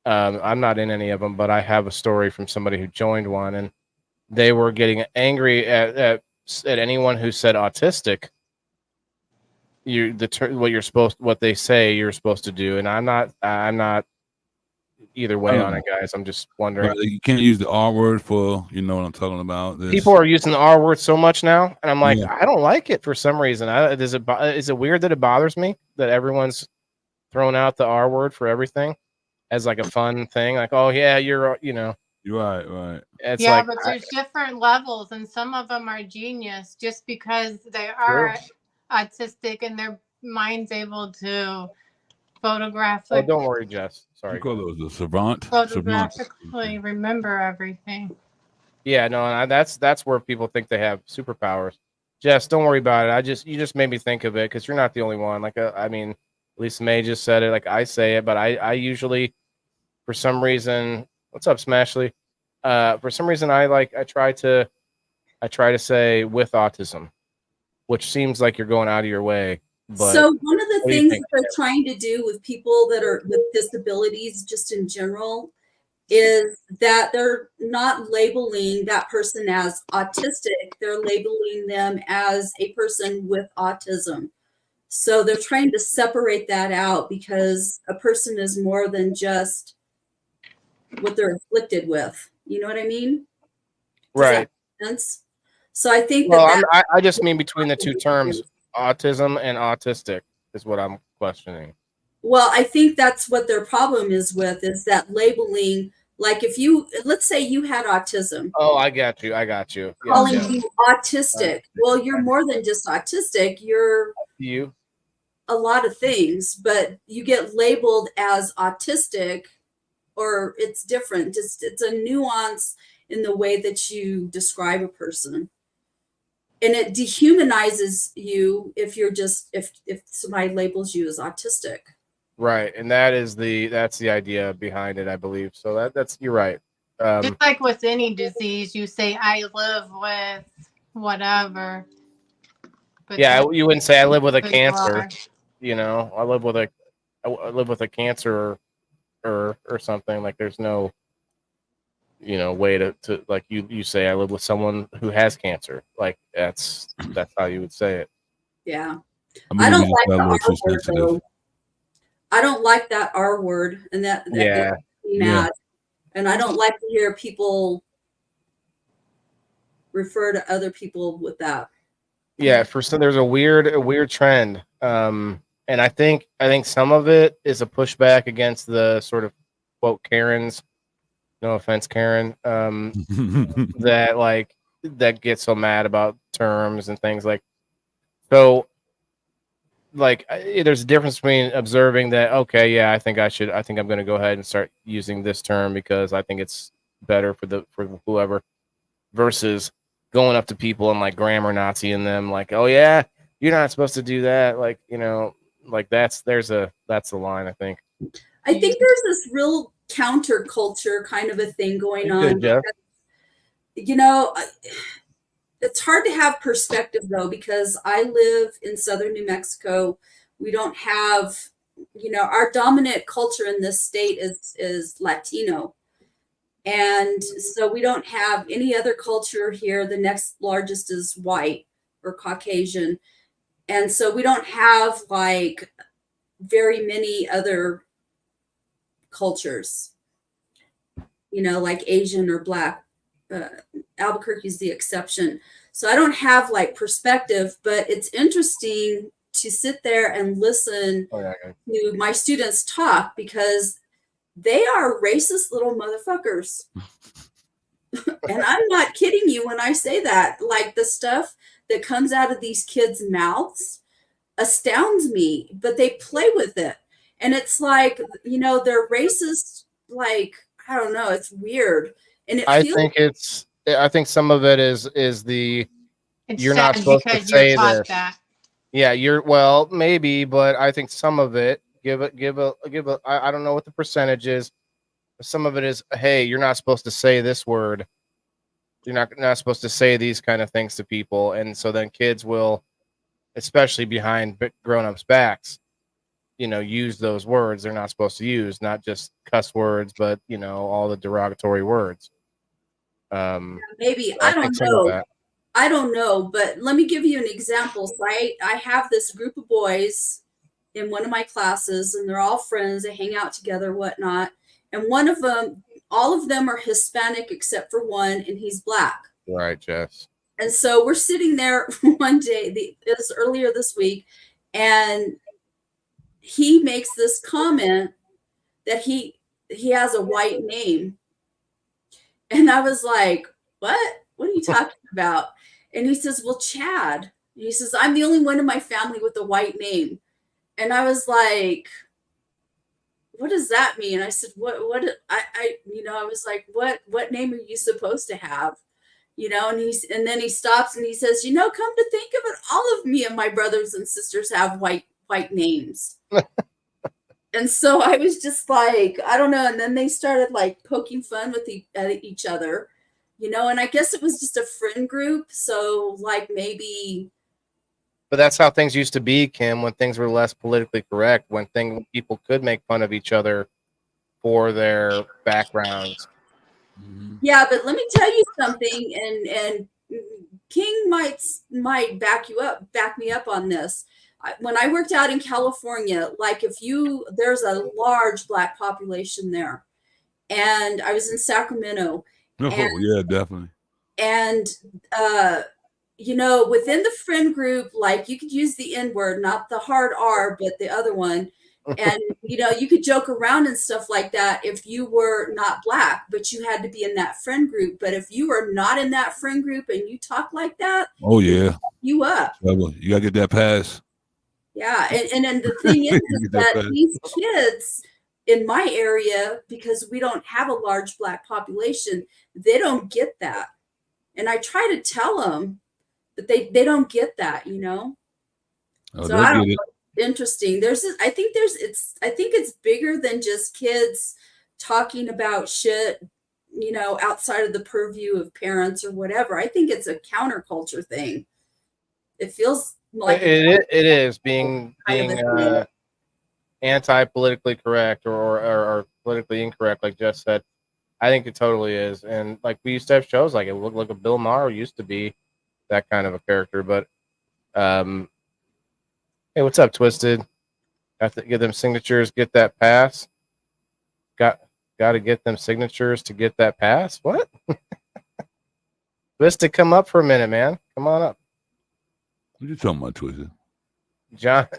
S1: I'm not in any of them, but I have a story from somebody who joined one, and they were getting angry at anyone who said autistic. What they say you're supposed to do, and I'm not either way on it, guys. I'm just wondering.
S4: Right, you can't use the R word for, you know what I'm talking about.
S1: People are using the R word so much now, and I'm like,
S4: Yeah.
S1: I don't like it for some reason. Is it weird that it bothers me that everyone's throwing out the R word for everything as like a fun thing? Like, oh yeah, you're.
S4: Right.
S1: It's
S5: Yeah,
S1: like,
S5: but there's different levels, and some of them are genius just because they are
S1: True.
S5: autistic and their mind's able to photograph.
S1: Oh, don't worry, Jess. Sorry.
S4: You call those the savant?
S5: Photographically remember everything.
S1: Yeah, no, and that's where people think they have superpowers. Jess, don't worry about it. You just made me think of it because you're not the only one. Like, I mean, Lisa May just said it. Like I say it, but I usually, for some reason, what's up, Smashley? For some reason, I try to say with autism, which seems like you're going out of your way. But
S3: So one of the
S1: what do you
S3: things
S1: think?
S3: that they're trying to do with people that are with disabilities, just in general, is that they're not labeling that person as autistic. They're labeling them as a person with autism. So they're trying to separate that out because a person is more than just what they're afflicted with. You know what I mean? Does
S1: Right.
S3: that make sense? So I think
S1: Well,
S3: that
S1: I just mean between the two terms, autism and autistic is what I'm questioning.
S3: well, I think that's what their problem is with, is that labeling. Like if you, let's say you had autism,
S1: Oh, I got you.
S3: calling
S1: Yes.
S3: you autistic. Well, you're more than just autistic. You're
S1: You.
S3: a lot of things, but you get labeled as autistic, or it's different. It's a nuance in the way that you describe a person. And it dehumanizes you if you're just if somebody labels you as autistic.
S1: Right, and that's the idea behind it, I believe. So that's you're right.
S5: Just like with any disease, you say, I live with whatever. But
S1: Yeah, you wouldn't say I live with a
S5: who you
S1: cancer.
S5: are.
S1: You know, I live with a cancer or something. Like there's no way to like you say I live with someone who has cancer. Like that's how you would say it.
S3: Yeah.
S4: I
S3: I
S4: mean,
S3: don't
S4: we just
S3: like
S4: got
S3: the
S4: a little too
S3: R word
S4: sensitive.
S3: though. I don't like that R word, and that
S1: Yeah.
S3: makes me mad. And I don't like to hear people refer to other people with that.
S1: Yeah, there's a weird trend. And I think some of it is a pushback against the sort of quote Karens, no offense, Karen, that get so mad about terms and things like so. Like, there's a difference between observing that, okay, yeah, I think I'm going to go ahead and start using this term because I think it's better for whoever, versus going up to people and like grammar Nazi in them, like, oh yeah, you're not supposed to do that, like, like that's the line, I think.
S3: I think there's this real counterculture kind of a thing going on.
S1: Jeff.
S3: It's hard to have perspective though, because I live in southern New Mexico. We don't have, our dominant culture in this state is Latino. And so we don't have any other culture here. The next largest is white or Caucasian. And so we don't have like very many other cultures, like Asian or Black. Albuquerque's the exception. So I don't have like perspective, but it's interesting to sit there and listen to my students talk, because they are racist little motherfuckers. And I'm not kidding you when I say that. Like, the stuff that comes out of these kids' mouths astounds me, but they play with it. And it's like, they're racist, like, I don't know, it's weird. And it
S1: I
S3: feels
S1: think some of it is the
S5: It's
S1: you're
S5: sad
S1: not supposed to
S5: because you're
S1: say
S5: taught
S1: this.
S5: that.
S1: Yeah, well, maybe, but I think some of it I don't know what the percentage is. Some of it is, hey, you're not supposed to say this word. You're not supposed to say these kind of things to people, and so then kids will, especially behind grown-ups' backs, use those words they're not supposed to use, not just cuss words, but all the derogatory words.
S3: maybe,
S1: I
S3: I
S1: think
S3: don't
S1: some of
S3: know.
S1: that.
S3: I don't know, but let me give you an example. So I have this group of boys in one of my classes, and they're all friends. They hang out together, whatnot. And one of them, all of them are Hispanic except for one, and he's black.
S1: Right, Jess.
S3: And so we're sitting there one day, it was earlier this week, and he makes this comment that he has a white name. And I was like, what? What are you talking about? And he says, well, Chad. And he says, I'm the only one in my family with a white name. And I was like, what does that mean? I said, what, I was like, what name are you supposed to have? And then he stops and he says, come to think of it, all of me and my brothers and sisters have white names. And so I was just like, I don't know. And then they started like poking fun with each other, and I guess it was just a friend group. So like maybe.
S1: But that's how things used to be, Kim, when things were less politically correct, when people could make fun of each other for their backgrounds.
S3: Yeah, but let me tell you something, and King might back me up on this. When I worked out in California, like there's a large Black population there, and I was in Sacramento.
S4: Oh, yeah, definitely.
S3: And within the friend group, like you could use the N word, not the hard R, but the other one. And you could joke around and stuff like that if you were not Black, but you had to be in that friend group. But if you were not in that friend group and you talk like that,
S4: Oh yeah,
S3: you up.
S4: you gotta get that pass.
S3: Yeah, and then the thing is that these kids in my area, because we don't have a large Black population, they don't get that. And I try to tell them, but they don't get that,
S4: Oh,
S3: so I don't know. Interesting. I think it's bigger than just kids talking about shit, outside of the purview of parents or whatever. I think it's a counterculture thing. It feels like
S1: it is being
S3: kind of a thing.
S1: anti-politically correct or politically incorrect, like Jess said. I think it totally is. And like we used to have shows like it. Looked like a Bill Maher used to be that kind of a character. But hey, what's up, Twisted? Have to get them signatures, get that pass. Got to get them signatures to get that pass. What? Twisted, come up for a minute, man. Come on up.
S4: What you talking about, Twisted?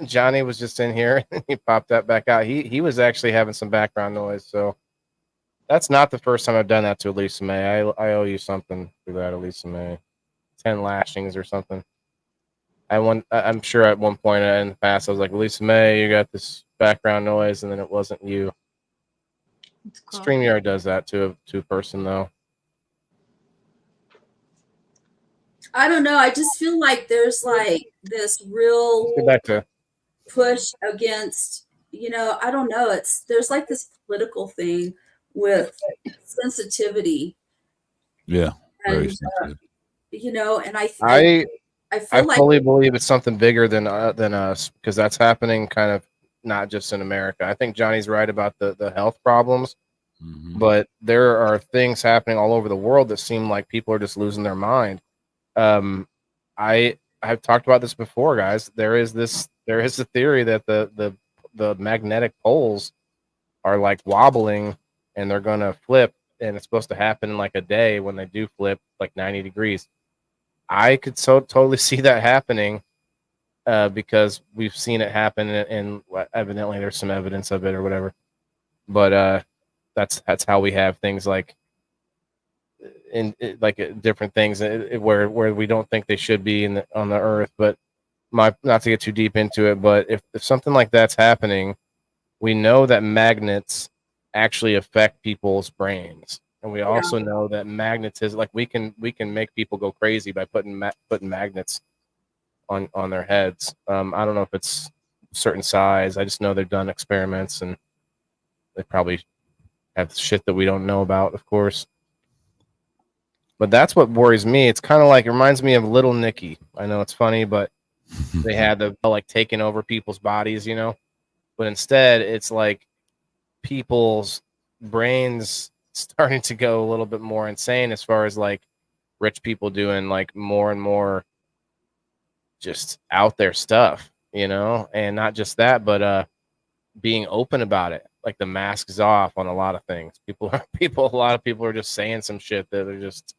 S1: Johnny was just in here and he popped that back out. He was actually having some background noise, so that's not the first time I've done that to Elisa May. I owe you something for that, Elisa May. 10 lashings or something. I'm sure at one point in the past I was like, Elisa May, you got this background noise, and then it wasn't you. Cool. StreamYard does that to a person though.
S3: I don't know. I just feel like there's like this real push against, I don't know. There's like this political thing with sensitivity.
S4: Yeah, very sensitive.
S3: And I
S1: feel like fully believe it's something bigger than us, because that's happening kind of not just in America. I think Johnny's right about the health problems, but there are things happening all over the world that seem like people are just losing their mind. I've talked about this before, guys. There is a theory that the magnetic poles are like wobbling and they're going to flip, and it's supposed to happen in like a day when they do flip like 90 degrees. I could totally see that happening because we've seen it happen, and evidently there's some evidence of it or whatever. But that's how we have things like different things where we don't think they should be on the earth. But not to get too deep into it, but if something like that's happening, we know that magnets actually affect people's brains. and we also know that magnetism, like we can make people go crazy by putting magnets on their heads. I don't know if it's a certain size. I just know they've done experiments, and they probably have shit that we don't know about, of course. But that's what worries me. It's kind of like, it reminds me of Little Nicky. I know it's funny, but they had the like taking over people's bodies, you know. But instead, it's like people's brains starting to go a little bit more insane, as far as like rich people doing like more and more just out there stuff, you know. And not just that, but being open about it. Like the mask is off on a lot of things. A lot of people are just saying some shit that are just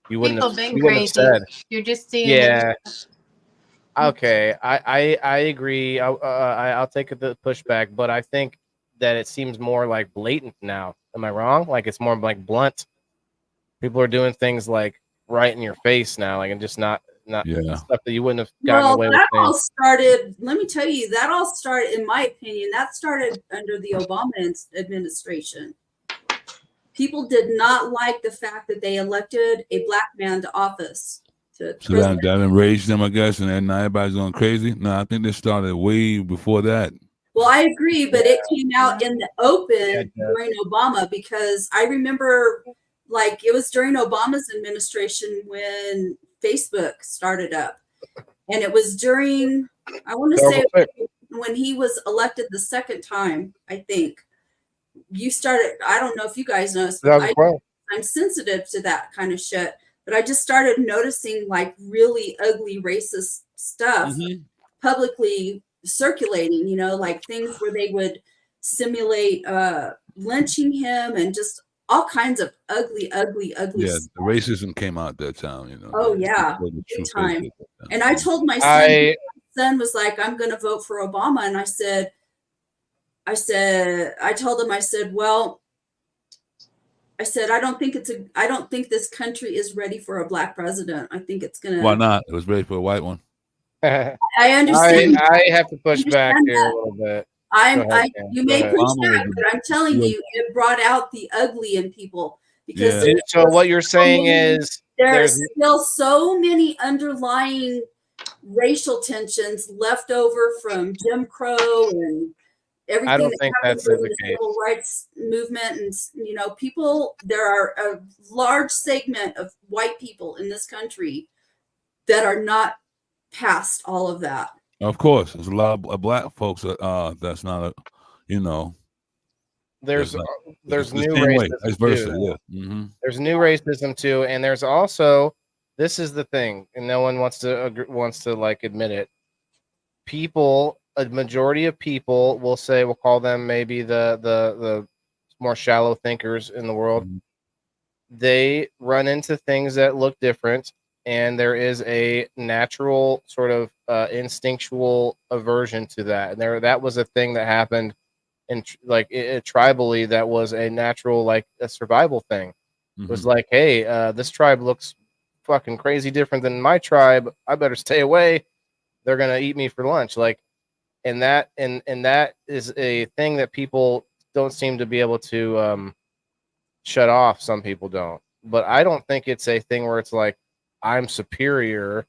S1: you wouldn't
S5: People
S1: have
S5: been crazy.
S1: said.
S5: You're just seeing
S1: Yeah.
S5: it.
S1: Okay, I agree. I'll take the pushback, but I think that it seems more like blatant now. Am I wrong? Like it's more like blunt. People are doing things like right in your face now, like, and just not
S4: Yeah.
S1: stuff that you wouldn't have gotten
S3: Well,
S1: away with
S3: that
S1: saying.
S3: all started, let me tell you, that all started, in my opinion, that started under the Obama administration. People did not like the fact that they elected a black man to office. To
S4: So that enraged them, I guess, and then now everybody's going crazy. No, I think they started way before that.
S3: Well, I agree, but it came out in the open during Obama, because I remember, like, it was during Obama's administration when Facebook started up. And it was during, I want to say, when he was elected the second time, I think. You started, I don't know if you guys know, I'm sensitive to that kind of shit, but I just started noticing like really ugly racist stuff publicly circulating, you know, like things where they would simulate lynching him and just all kinds of ugly
S4: Yeah,
S3: stuff.
S4: the racism came out that time, you know.
S3: Oh yeah, big time. And I told my son was like, I'm gonna vote for Obama, and I told him, I said, well, I said, I don't think this country is ready for a black president. I think it's gonna.
S4: Why not? It was ready for a white one.
S3: I understand.
S1: I have to push back here a little bit.
S3: You may push back, but I'm telling you, it brought out the ugly in people, because
S1: so what you're saying is
S3: there's still so many underlying racial tensions left over from Jim Crow and everything.
S1: I don't think that's the case.
S3: Civil rights movement, and you know, people. There are a large segment of white people in this country that are not past all of that.
S4: Of course, there's a lot of black folks that's not a, you know.
S1: There's new
S4: racism
S1: racism
S4: versa,
S1: too.
S4: yeah. Mm-hmm.
S1: There's new racism too, and there's also, this is the thing, and no one wants to like admit it. People, a majority of people will say, we'll call them maybe the more shallow thinkers in the world. Mm-hmm. They run into things that look different, and there is a natural sort of instinctual aversion to that. And that was a thing that happened in like tribally. That was a natural, like a survival thing. Mm-hmm. It was like, hey, this tribe looks fucking crazy different than my tribe. I better stay away. They're gonna eat me for lunch. Like, and that is a thing that people don't seem to be able to shut off. Some people don't, but I don't think it's a thing where it's like I'm superior.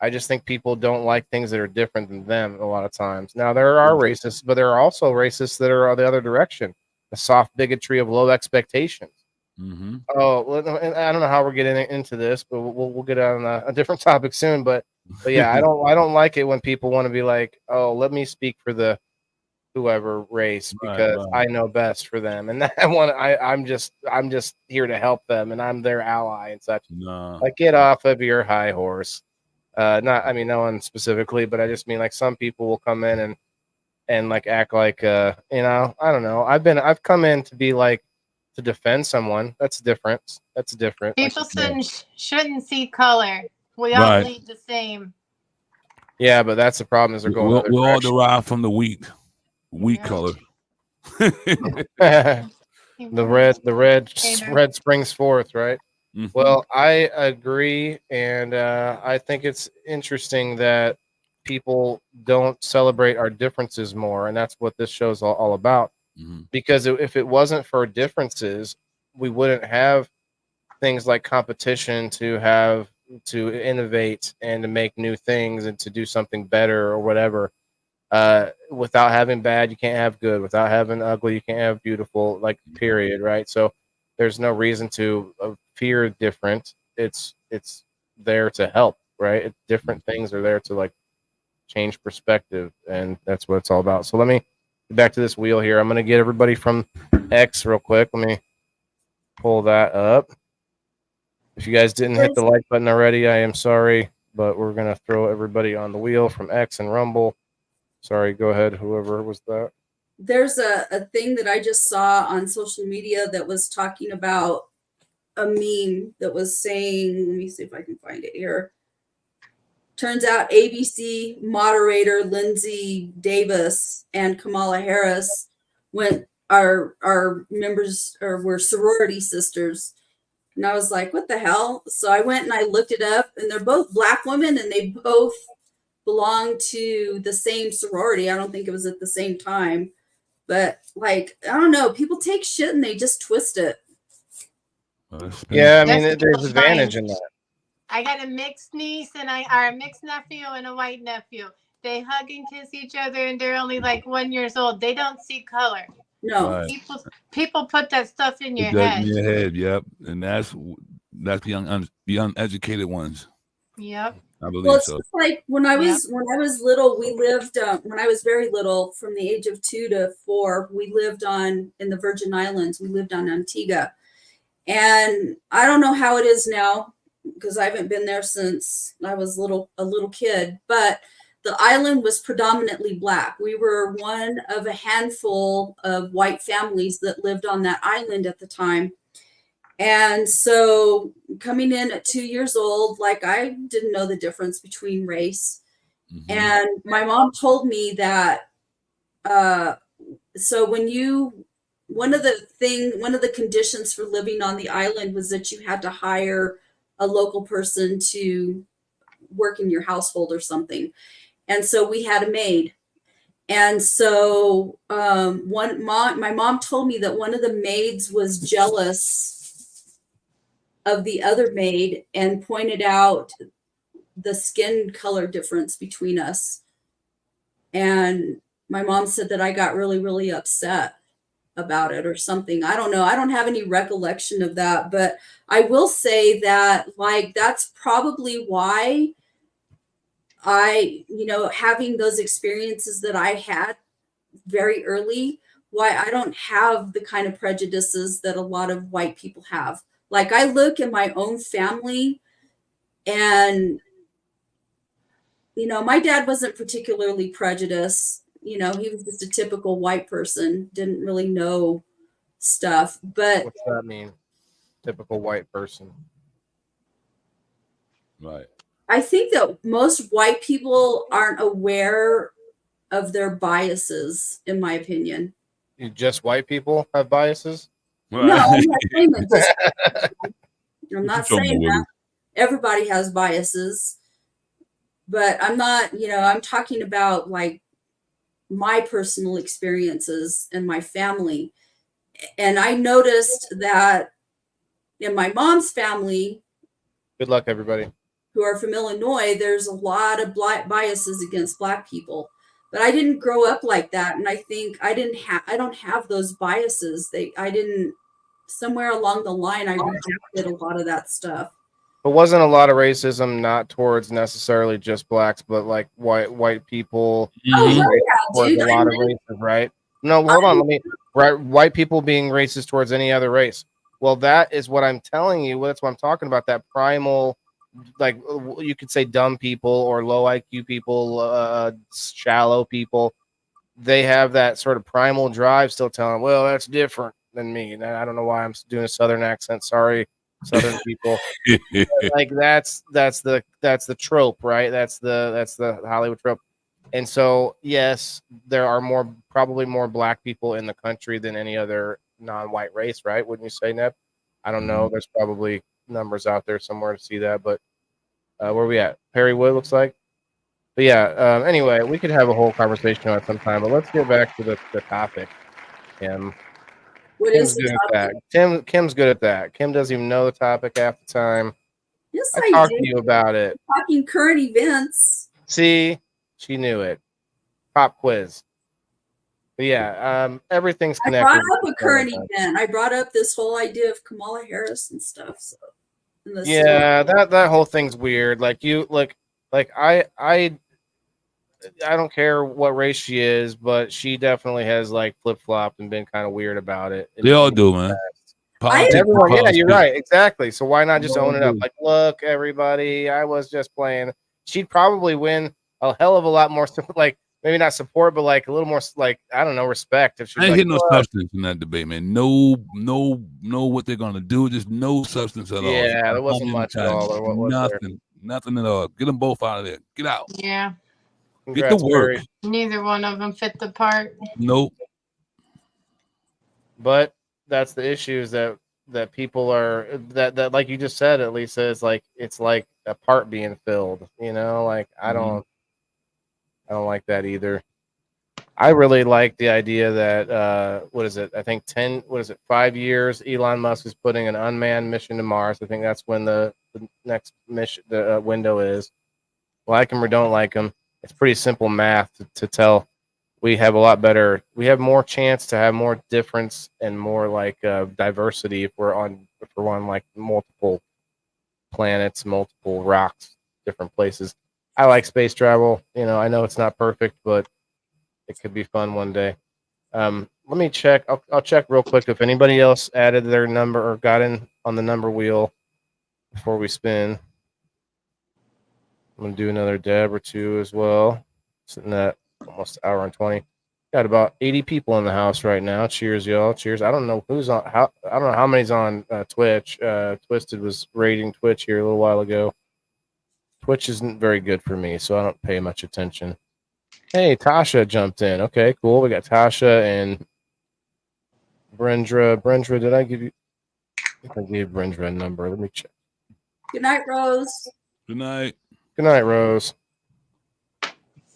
S1: I just think people don't like things that are different than them a lot of times. Now, there are racists, but there are also racists that are the other direction, the soft bigotry of low expectations. Mm-hmm. Oh, I don't know how we're getting into this, but we'll get on a different topic soon. But yeah, I don't like it when people want to be like, oh, let me speak for the whoever race because I know best for them, and I'm just here to help them, and I'm their ally and such. No. Like, get off of your high horse. No one specifically, but I just mean like some people will come in and like act like I don't know. I've come in to be like to defend someone. That's different.
S5: People shouldn't see color. We all bleed the same.
S1: Yeah, but that's the problem. Is they're going.
S4: We all derive from the wheat color.
S1: the red springs forth, right? Mm-hmm. Well, I agree, and I think it's interesting that people don't celebrate our differences more, and that's what this show's all about. Mm-hmm. Because if it wasn't for differences, we wouldn't have things like competition to innovate and to make new things and to do something better or whatever. Without having bad, you can't have good. Without having ugly, you can't have beautiful. Like, period, right? So there's no reason to fear different. It's there to help, right? Different things are there to like change perspective, and that's what it's all about. So let me get back to this wheel here. I'm gonna get everybody from X real quick. Let me pull that up. If you guys didn't hit the like button already, I am sorry, but we're gonna throw everybody on the wheel from X and Rumble. Sorry, go ahead, whoever was that.
S3: There's a thing that I just saw on social media that was talking about a meme that was saying, let me see if I can find it here. Turns out ABC moderator Lindsay Davis and Kamala Harris are members or were sorority sisters. And I was like, what the hell? So I went and I looked it up, and they're both Black women, and they both belong to the same sorority. I don't think it was at the same time, but like, I don't know. People take shit and they just twist it.
S1: Yeah, I mean,
S5: That's
S1: there's advantage in that.
S5: I got a mixed niece and a mixed nephew and a white nephew. They hug and kiss each other, and they're only like 1 year old. They don't see color.
S3: No,
S4: Right.
S5: People put that stuff in your
S4: It does
S5: head.
S4: in your head, yep. And that's the uneducated ones.
S5: Yep.
S4: I believe
S3: well, it's
S4: so.
S3: just like when I was little, we lived when I was very little, from the age of 2 to 4, we lived in the Virgin Islands. We lived on Antigua, and I don't know how it is now because I haven't been there since I was a little kid, but the island was predominantly Black. We were one of a handful of white families that lived on that island at the time. And so coming in at 2 years old, like, I didn't know the difference between race. Mm-hmm. And my mom told me that, so one of the conditions for living on the island was that you had to hire a local person to work in your household or something. And so we had a maid. And so my mom told me that one of the maids was jealous of the other maid and pointed out the skin color difference between us. And my mom said that I got really, really upset about it or something. I don't know. I don't have any recollection of that, but I will say that, like, that's probably why having those experiences that I had very early, why I don't have the kind of prejudices that a lot of white people have. Like, I look in my own family, and, my dad wasn't particularly prejudiced. He was just a typical white person, didn't really know stuff. But
S1: what's that mean? Typical white person.
S4: Right.
S3: I think that most white people aren't aware of their biases, in my opinion.
S1: Just white people have biases?
S4: Right.
S3: No, I'm not saying that. I'm not saying that. Everybody has biases, but I'm not, I'm talking about, like, my personal experiences and my family. And I noticed that in my mom's family,
S1: good luck, everybody,
S3: who are from Illinois, there's a lot of biases against Black people. But I didn't grow up like that, and I think I don't have those biases. Somewhere along the line, I rejected a lot of that stuff.
S1: But wasn't a lot of racism not towards necessarily just Blacks, but like white people?
S3: Oh, yeah, dude.
S1: A lot of races, right? No, hold on. White people being racist towards any other race. Well, that is what I'm telling you. That's what I'm talking about. That primal, like, you could say dumb people or low IQ people, shallow people. They have that sort of primal drive still telling, well, that's different than me. And I don't know why I'm doing a Southern accent. Sorry, Southern people. Like, that's the trope, right? That's the Hollywood trope. And so, yes, there are probably more Black people in the country than any other non-white race, right? Wouldn't you say, Neb? I don't know. There's probably numbers out there somewhere to see that, but where are we at? Perry Wood, looks like. But yeah, anyway, we could have a whole conversation on it sometime, but let's get back to the topic.
S3: What
S1: Kim's
S3: is the
S1: good at
S3: topic?
S1: that. Kim's good at that. Kim doesn't even know the topic half the time.
S3: Yes,
S1: I
S3: I
S1: talked to
S3: do.
S1: you about it.
S3: Talking current events.
S1: See, she knew it. Pop quiz. But yeah, everything's
S3: I
S1: connected.
S3: brought up a current event. I brought up this whole idea of Kamala Harris and stuff. So, and the
S1: Yeah, that whole thing's weird. Like you like I don't care what race she is, but she definitely has like flip flopped and been kind of weird about it.
S4: They all do, man. Politics,
S1: Everyone, yeah,
S4: politics.
S1: you're right, exactly. So why not just
S4: They all
S1: own it up?
S4: do.
S1: Like, look, everybody, I was just playing. She'd probably win a hell of a lot more, like maybe not support, but like a little more, like I don't know, respect. If she's
S4: I ain't
S1: like,
S4: hitting no
S1: "Look."
S4: substance in that debate, man. No, what they're gonna do. Just no substance at all.
S1: Yeah, there wasn't much at all, or what was there?
S4: Nothing at all. Get them both out of there. Get out.
S5: Yeah.
S4: Get to
S1: Congrats,
S4: work.
S1: Barry.
S5: Neither one of them fit the part.
S4: Nope.
S1: But that's the issue is that people are that like you just said, at least it's like a part being filled. You know, like I don't like that either. I really like the idea that what is it? I think 5 years Elon Musk is putting an unmanned mission to Mars. I think that's when the next mission window is. Like him or don't like him, it's pretty simple math to tell. We have more chance to have more difference and more like diversity if we're on like multiple planets, multiple rocks, different places. I like space travel. You know, I know it's not perfect, but it could be fun one day. Let me check. I'll check real quick if anybody else added their number or got in on the number wheel before we spin. I'm gonna do another dab or two as well. Sitting at almost an hour and 20. Got about 80 people in the house right now. Cheers, y'all. Cheers. I don't know who's on. I don't know how many's on Twitch. Twisted was rating Twitch here a little while ago. Twitch isn't very good for me, so I don't pay much attention. Hey, Tasha jumped in. Okay, cool. We got Tasha and Brendra. Brendra, did I give you? I think I gave Brendra a number. Let me check.
S3: Good night, Rose.
S4: Good night.
S1: Good night, Rose.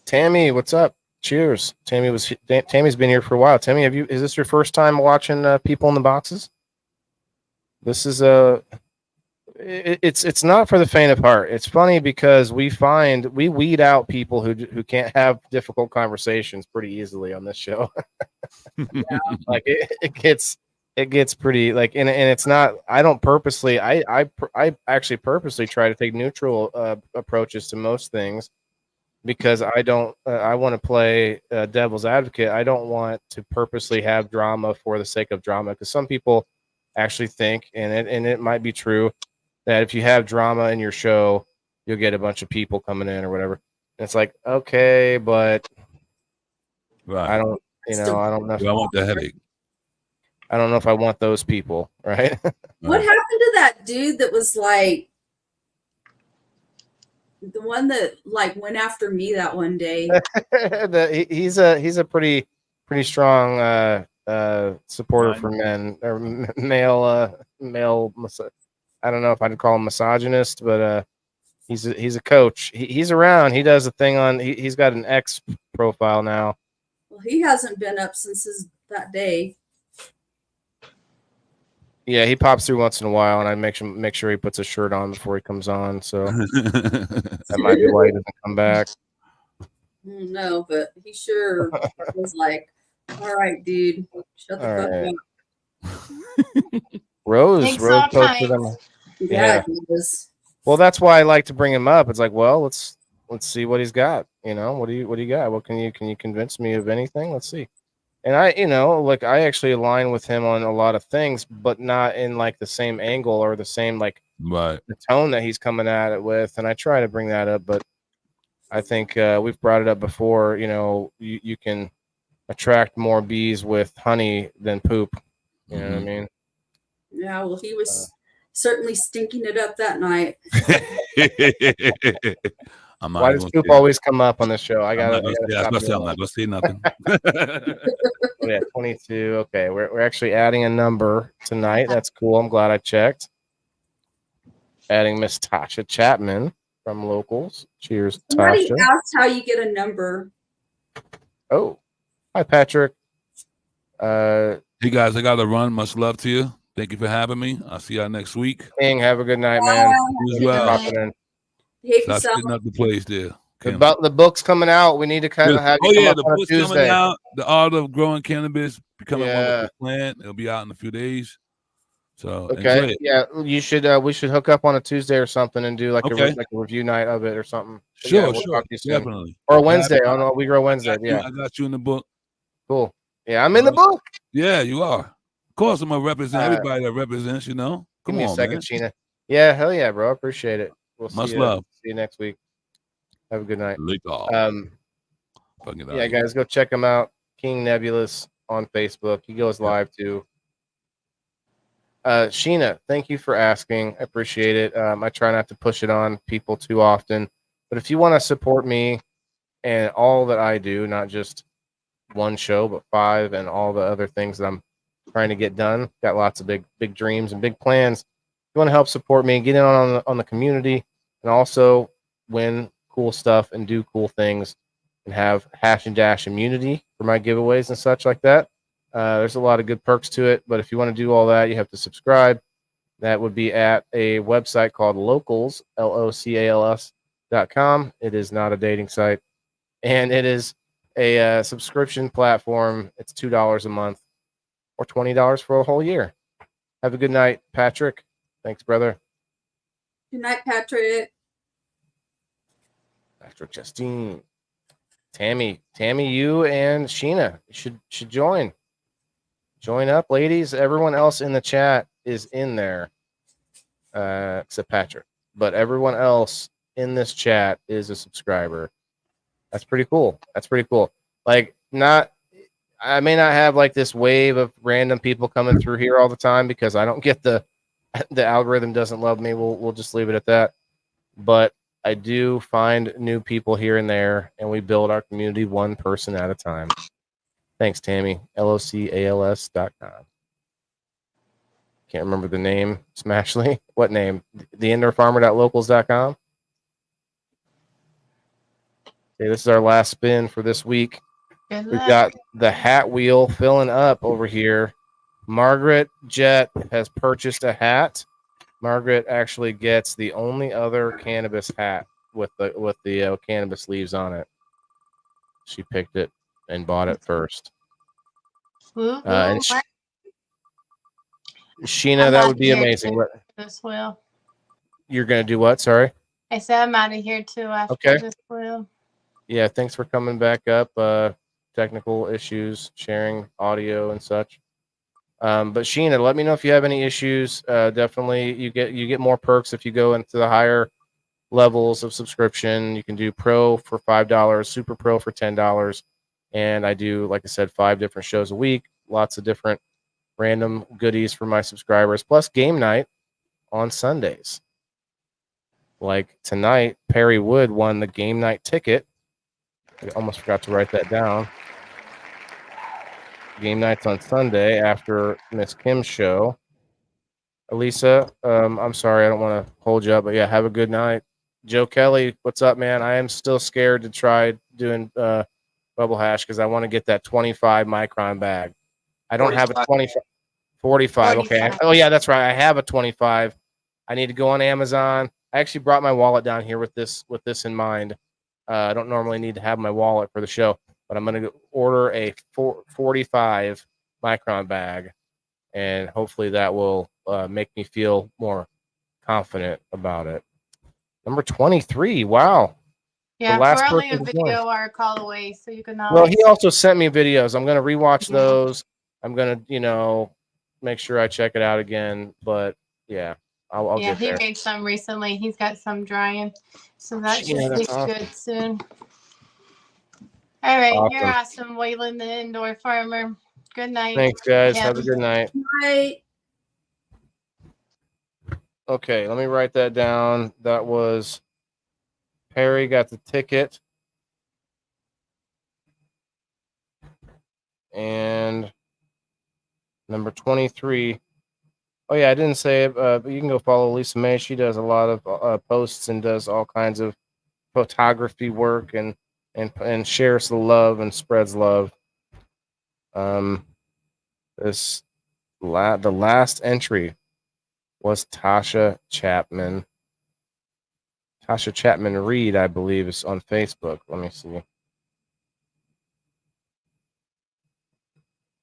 S1: Tammy, what's up? Cheers. Tammy's been here for a while. Tammy, is this your first time watching people in the boxes? This is it's not for the faint of heart. It's funny because we weed out people who can't have difficult conversations pretty easily on this show. Like it gets pretty like and it's not. I don't purposely. I actually purposely try to take neutral approaches to most things. Because I don't, I want to play devil's advocate. I don't want to purposely have drama for the sake of drama. Because some people actually think, and it might be true, that if you have drama in your show, you'll get a bunch of people coming in or whatever. And it's like, okay, but
S4: Right.
S1: I don't, I don't know.
S4: I want the headache.
S1: I don't know if I want those people, right?
S3: What happened to that dude that was like the one that like went after me that one day?
S1: He's a pretty strong supporter for men or male I don't know if I'd call him misogynist, but he's a coach. He's around. He does a thing on. He's got an X profile now.
S3: Well, he hasn't been up since that day.
S1: Yeah, he pops through once in a while, and I make sure he puts a shirt on before he comes on. So that might be why he doesn't come back.
S3: No, but he sure was like, "All right, dude, shut the fuck up."
S1: Rose posted him.
S3: Yeah, he was.
S1: Well, that's why I like to bring him up. It's like, well, let's see what he's got. You know, what do you got? What can you convince me of anything? Let's see. And I I actually align with him on a lot of things, but not in like the same angle or the same like the tone that he's coming at it with. And I try to bring that up, but I think we've brought it up before. You know, you can attract more bees with honey than poop. You know what I mean?
S3: Yeah, well, he was certainly stinking it up that night.
S1: Why does poop always come up on the show? I
S4: I'm
S1: gotta
S4: not gonna say nothing.
S1: Yeah, 22. Okay, we're actually adding a number tonight. That's cool. I'm glad I checked. Adding Miss Tasha Chapman from Locals. Cheers,
S3: Somebody
S1: Tasha.
S3: asked how you get a number.
S1: Oh, hi Patrick.
S4: Hey guys, I gotta run. Much love to you. Thank you for having me. I'll see y'all next week.
S1: King, have a good night, man.
S4: You as
S3: Good
S4: well.
S3: night.
S1: Popping in.
S3: Behave
S4: Stop
S3: yourself.
S4: shitting up the place there. Kim.
S1: About the book's coming out. We need to kind of have you
S4: Oh
S1: come
S4: yeah,
S1: up
S4: the
S1: on a
S4: book's coming
S1: Tuesday.
S4: out. The Art of Growing Cannabis, Becoming One with
S1: Yeah.
S4: the Plant. It'll be out in a few days. So enjoy
S1: Okay.
S4: it.
S1: Yeah, you should. We should hook up on a Tuesday or something and do like
S4: Okay.
S1: a review night of it or something. But
S4: Sure,
S1: yeah, we'll
S4: sure.
S1: talk to you soon.
S4: Definitely.
S1: Or a
S4: Yeah,
S1: Wednesday. Oh no, we grow Wednesday. Yeah,
S4: I got you in the book.
S1: cool. Yeah, I'm in the book.
S4: Yeah, you are. Of course, I'm gonna represent everybody that represents,
S1: Give
S4: Come
S1: me a
S4: on,
S1: second,
S4: man.
S1: Sheena. Yeah, hell yeah, bro. I appreciate it. We'll
S4: Much
S1: see
S4: love.
S1: you next week. Have a good night.
S4: Later.
S1: Yeah, guys, go check him out. King Nebulous on Facebook. He goes live too. Sheena, thank you for asking. I appreciate it. I try not to push it on people too often, but if you want to support me and all that I do, not just one show, but 5 and all the other things that I'm trying to get done, got lots of big dreams and big plans. If you want to help support me, get in on the community, and also win cool stuff and do cool things, and have Hash and Dash immunity for my giveaways and such like that. There's a lot of good perks to it, but if you want to do all that, you have to subscribe. That would be at a website called Locals, LOCALS.com. It is not a dating site, and it is a subscription platform. It's $2 a month or $20 for a whole year. Have a good night, Patrick. Thanks, brother.
S3: Good night, Patrick.
S1: Patrick, Justine, Tammy, you and Sheena should join. Join up, ladies. Everyone else in the chat is in there, except Patrick. But everyone else in this chat is a subscriber. That's pretty cool. Like, I may not have like this wave of random people coming through here all the time because I don't get the algorithm doesn't love me. We'll just leave it at that. But I do find new people here and there, and we build our community one person at a time. Thanks, Tammy. LOCALS.com. Can't remember the name. Smashly. What name? TheIndoorFarmer.locals.com. Okay, this is our last spin for this week.
S5: Good
S1: We've
S5: luck.
S1: got the hat wheel filling up over here. Margaret Jet has purchased a hat. Margaret actually gets the only other cannabis hat with the cannabis leaves on it. She picked it and bought it first.
S5: Woo,
S1: And
S5: woo.
S1: Sheena,
S5: I'm
S1: that
S5: out
S1: would
S5: of
S1: be
S5: here
S1: amazing.
S5: too,
S1: What
S5: this will.
S1: you're gonna do? What? Sorry.
S5: I said I'm out of here too after
S1: Okay.
S5: this will.
S1: Yeah, thanks for coming back up. Technical issues, sharing audio and such. But Sheena, let me know if you have any issues. Definitely, you get more perks if you go into the higher levels of subscription. You can do Pro for $5, Super Pro for $10, and I do, like I said, 5 different shows a week. Lots of different random goodies for my subscribers, plus game night on Sundays. Like tonight, Perry Wood won the game night ticket. I almost forgot to write that down. Game night's on Sunday after Miss Kim's show. Elisa, I'm sorry, I don't want to hold you up, but yeah, have a good night. Joe Kelly, what's up, man? I am still scared to try doing bubble hash because I want to get that 25 micron bag. I don't 45. Have a 25, 45. Okay. Oh yeah, that's right. I have a 25. I need to go on Amazon. I actually brought my wallet down here with this in mind. I don't normally need to have my wallet for the show, but I'm going to order a 45 micron bag, and hopefully that will make me feel more confident about it. Number 23. Wow.
S5: Yeah,
S1: the last
S5: we're only a
S1: person to join.
S5: video or a call away, so you can
S1: Well,
S5: always.
S1: he also sent me videos. I'm going to rewatch those. I'm going to, make sure I check it out again. But yeah, I'll get there.
S5: He made some recently. He's got some drying, so that should
S1: Yeah,
S5: be
S1: that's awesome.
S5: good soon. All right,
S1: Awesome.
S5: you're awesome, Waylon, the indoor farmer. Good night.
S1: Thanks, guys.
S5: Yeah.
S1: Have a good night.
S3: Night.
S1: Okay, let me write that down. That was Perry got the ticket. And number 23. Oh, yeah, I didn't say it, but you can go follow Lisa May. She does a lot of posts and does all kinds of photography work and shares the love and spreads love. The last entry was Tasha Chapman. Tasha Chapman Reed, I believe, is on Facebook. Let me see.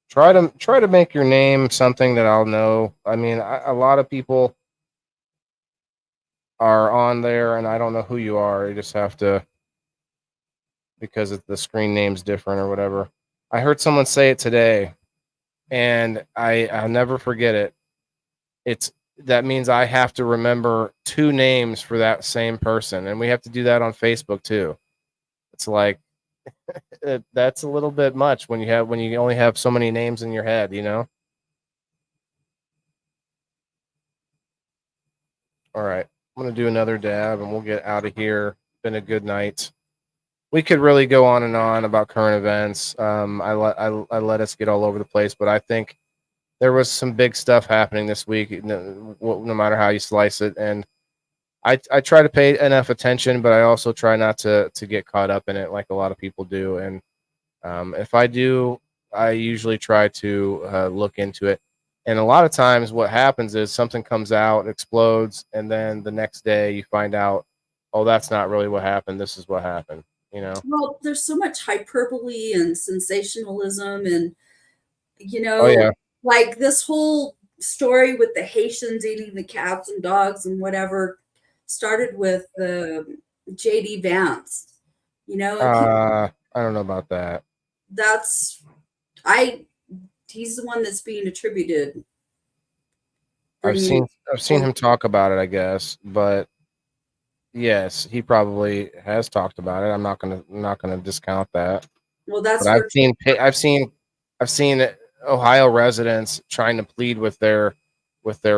S1: Try to make your name something that I'll know. I mean, a lot of people are on there, and I don't know who you are. You just have to, because the screen name's different or whatever. I heard someone say it today, and I'll never forget it. That means I have to remember 2 names for that same person, and we have to do that on Facebook too. It's like that's a little bit much when you only have so many names in your head, you know. All right, I'm gonna do another dab, and we'll get out of here. Been a good night. We could really go on and on about current events. I let us get all over the place, but I think there was some big stuff happening this week, no matter how you slice it. And I try to pay enough attention, but I also try not to get caught up in it like a lot of people do. And if I do, I usually try to look into it. And a lot of times what happens is something comes out, explodes, and then the next day you find out, oh, that's not really what happened. This is what happened, you know?
S3: Well, there's so much hyperbole and sensationalism, and
S1: Oh, yeah.
S3: like this whole story with the Haitians eating the cats and dogs and whatever started with JD Vance, and
S1: I don't know about that.
S3: that's he's the one that's being attributed.
S1: I've seen him talk about it, I guess, but yes, he probably has talked about it. I'm not gonna discount that.
S3: Well, that's
S1: But
S3: where
S1: I've seen Ohio residents trying to plead with their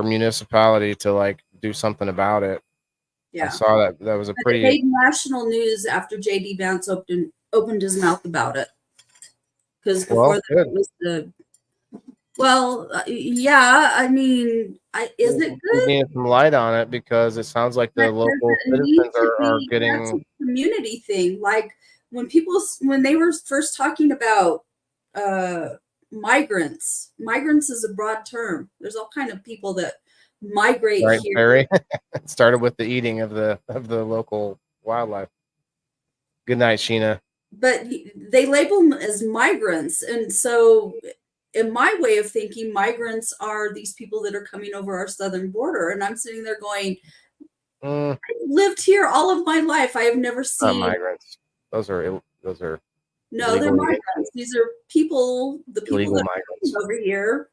S1: municipality to like do something about it. I
S3: yeah.
S1: saw that. That was a
S3: But it
S1: pretty.
S3: made national news after JD Vance opened his mouth about it. Because before
S1: Well,
S3: that
S1: good.
S3: it was yeah, I mean, isn't it
S1: We
S3: good?
S1: need some light on it because it sounds like the
S3: But
S1: local
S3: does it need
S1: citizens
S3: to
S1: are
S3: be? That's
S1: getting.
S3: a community thing. Like when they were first talking about migrants is a broad term. There's all kind of people that migrate
S1: Right,
S3: here.
S1: Barry. It started with the eating of the local wildlife. Good night, Sheena.
S3: But they label them as migrants, and so in my way of thinking, migrants are these people that are coming over our southern border. And I'm sitting there going, I lived here all of my life. I have never seen
S1: migrants. Those are
S3: no, they're
S1: illegal
S3: migrants. These are people, the people
S1: illegal
S3: that are
S1: migrants.
S3: coming over here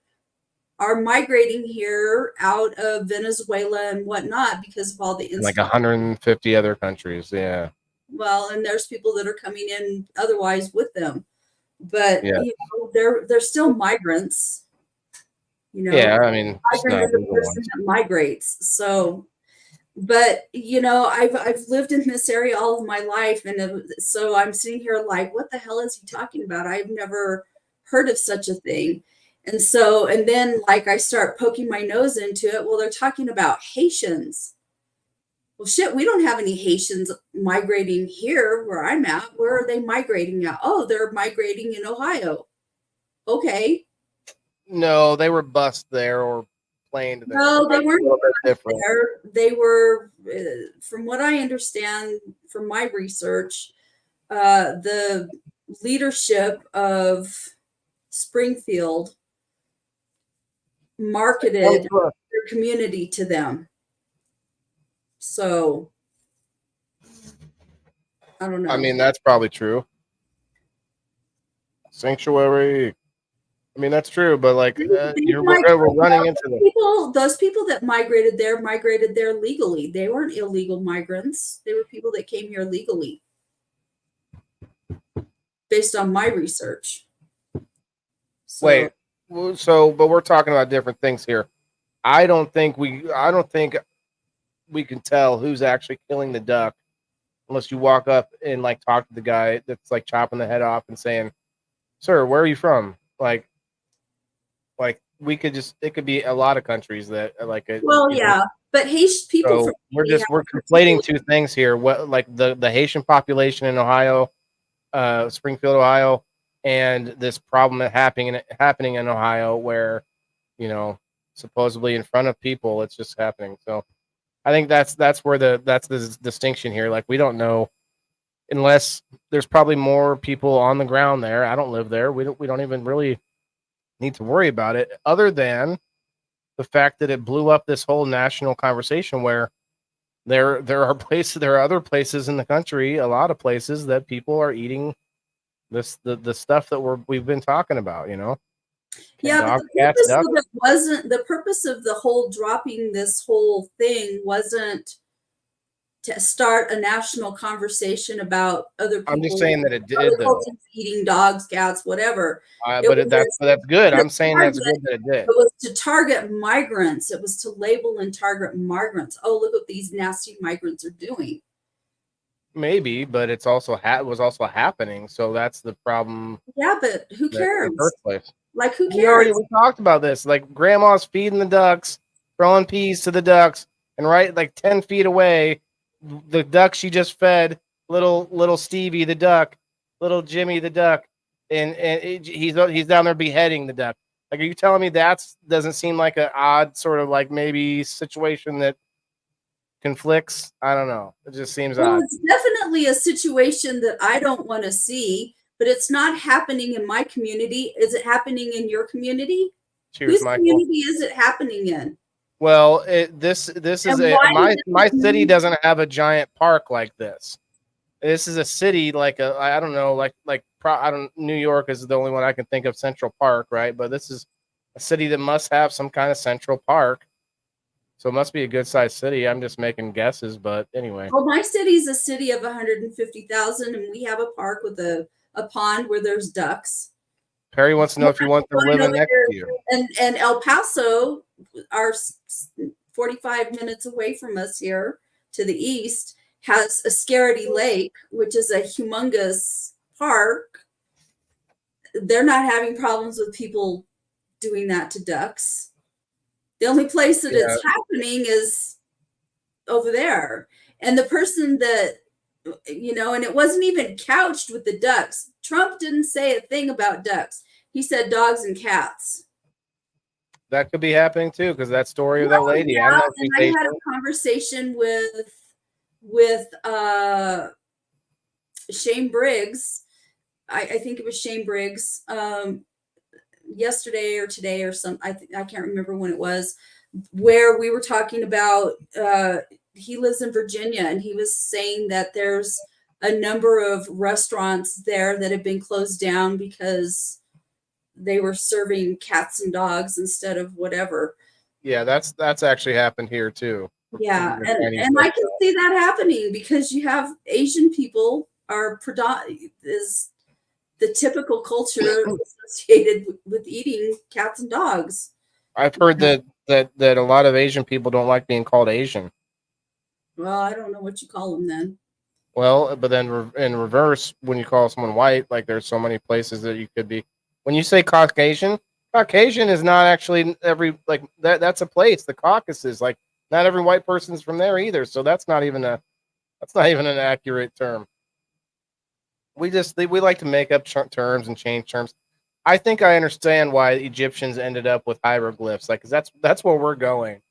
S3: are migrating here out of Venezuela and whatnot because of all the
S1: Like 150 other countries. Yeah.
S3: well, and there's people that are coming in otherwise with them. But
S1: Yeah.
S3: they're still migrants.
S1: Yeah, I mean, it's
S3: migrant
S1: not
S3: is a
S1: legal
S3: person
S1: ones.
S3: that migrates. So, but I've lived in this area all of my life, and so I'm sitting here like, what the hell is he talking about? I've never heard of such a thing. And so, and then like I start poking my nose into it. Well, they're talking about Haitians. Well, shit, we don't have any Haitians migrating here where I'm at. Where are they migrating at? Oh, they're migrating in Ohio. Okay.
S1: No, they were bused there or planed there.
S3: No, they weren't
S1: a little bit different.
S3: there. They were, from what I understand from my research, the leadership of Springfield marketed their community to them. So I don't know.
S1: I mean, that's probably true. Sanctuary. I mean, that's true, but like we're running into
S3: those people that migrated there legally. They weren't illegal migrants. They were people that came here legally, based on my research. So,
S1: Wait, but we're talking about different things here. I don't think we can tell who's actually killing the duck unless you walk up and like talk to the guy that's like chopping the head off and saying, "Sir, where are you from?" Like we could it could be a lot of countries that like
S3: but Haitian people.
S1: So we're conflating two things here. What like the Haitian population in Ohio, Springfield, Ohio, and this problem happening in Ohio, where, you know, supposedly in front of people, it's just happening. So I think that's where that's the distinction here. Like, we don't know unless there's probably more people on the ground there. I don't live there. We don't even really need to worry about it, other than the fact that it blew up this whole national conversation where there are other places in the country, a lot of places, that people are eating the stuff that we've been talking about, you know.
S3: Yeah, but
S1: Dog,
S3: the
S1: cats,
S3: purpose
S1: ducks.
S3: of it wasn't, the purpose of the whole dropping this whole thing wasn't to start a national conversation about other
S1: I'm just
S3: people,
S1: saying that it
S3: other
S1: did, though.
S3: cultures eating dogs, cats, whatever. It
S1: But
S3: was
S1: that's good. I'm saying that's good that it did.
S3: It was to target migrants. It was to label and target migrants. Oh, look what these nasty migrants are doing.
S1: Maybe, but it's also was also happening. So that's the problem.
S3: Yeah, but who
S1: In the
S3: cares?
S1: first place.
S3: Like, who
S1: We
S3: cares?
S1: talked about this. Like, grandma's feeding the ducks, throwing peas to the ducks, and right like 10 feet away, the duck she just fed, little Stevie the duck, little Jimmy the duck, and he's down there beheading the duck. Like, are you telling me doesn't seem like an odd sort of like maybe situation that conflicts? I don't know. It just seems
S3: Well,
S1: odd.
S3: it's definitely a situation that I don't want to see, but it's not happening in my community. Is it happening in your community?
S1: Cheers,
S3: Whose
S1: Michael.
S3: community is it happening in?
S1: Well, this is
S3: And why
S1: my
S3: does it
S1: city
S3: mean-
S1: doesn't have a giant park like this. This is a city like I don't know, New York is the only one I can think of, Central Park, right? But this is a city that must have some kind of central park. So it must be a good sized city. I'm just making guesses, but anyway.
S3: Well, my city's a city of 150,000, and we have a park with a pond where there's ducks.
S1: Perry wants to know if you want them living next to you.
S3: And El Paso, our 45 minutes away from us here to the east, has a Scarcity Lake, which is a humongous park. They're not having problems with people doing that to ducks. The only place that it's happening is over there. And the person that, you know, and it wasn't even couched with the ducks. Trump didn't say a thing about ducks. He said dogs and cats.
S1: That could be happening too, because that story of that lady.
S3: Yeah,
S1: I don't know if
S3: and
S1: she's
S3: I had
S1: Asian.
S3: a conversation with Shane Briggs. I think it was Shane Briggs yesterday or today or some. I can't remember when it was, where we were talking about. He lives in Virginia, and he was saying that there's a number of restaurants there that have been closed down because they were serving cats and dogs instead of whatever.
S1: Yeah, that's actually happened here too.
S3: Yeah, and I can see that happening because you have Asian people is the typical culture associated with eating cats and dogs.
S1: I've heard that a lot of Asian people don't like being called Asian.
S3: Well, I don't know what you call them then.
S1: Well, but then in reverse, when you call someone white, like there's so many places that you could be. When you say Caucasian is not actually every like that. That's a place. The Caucasus, like not every white person's from there either. So that's not even an accurate term. We like to make up terms and change terms. I think I understand why the Egyptians ended up with hieroglyphs, like, 'cause that's where we're going.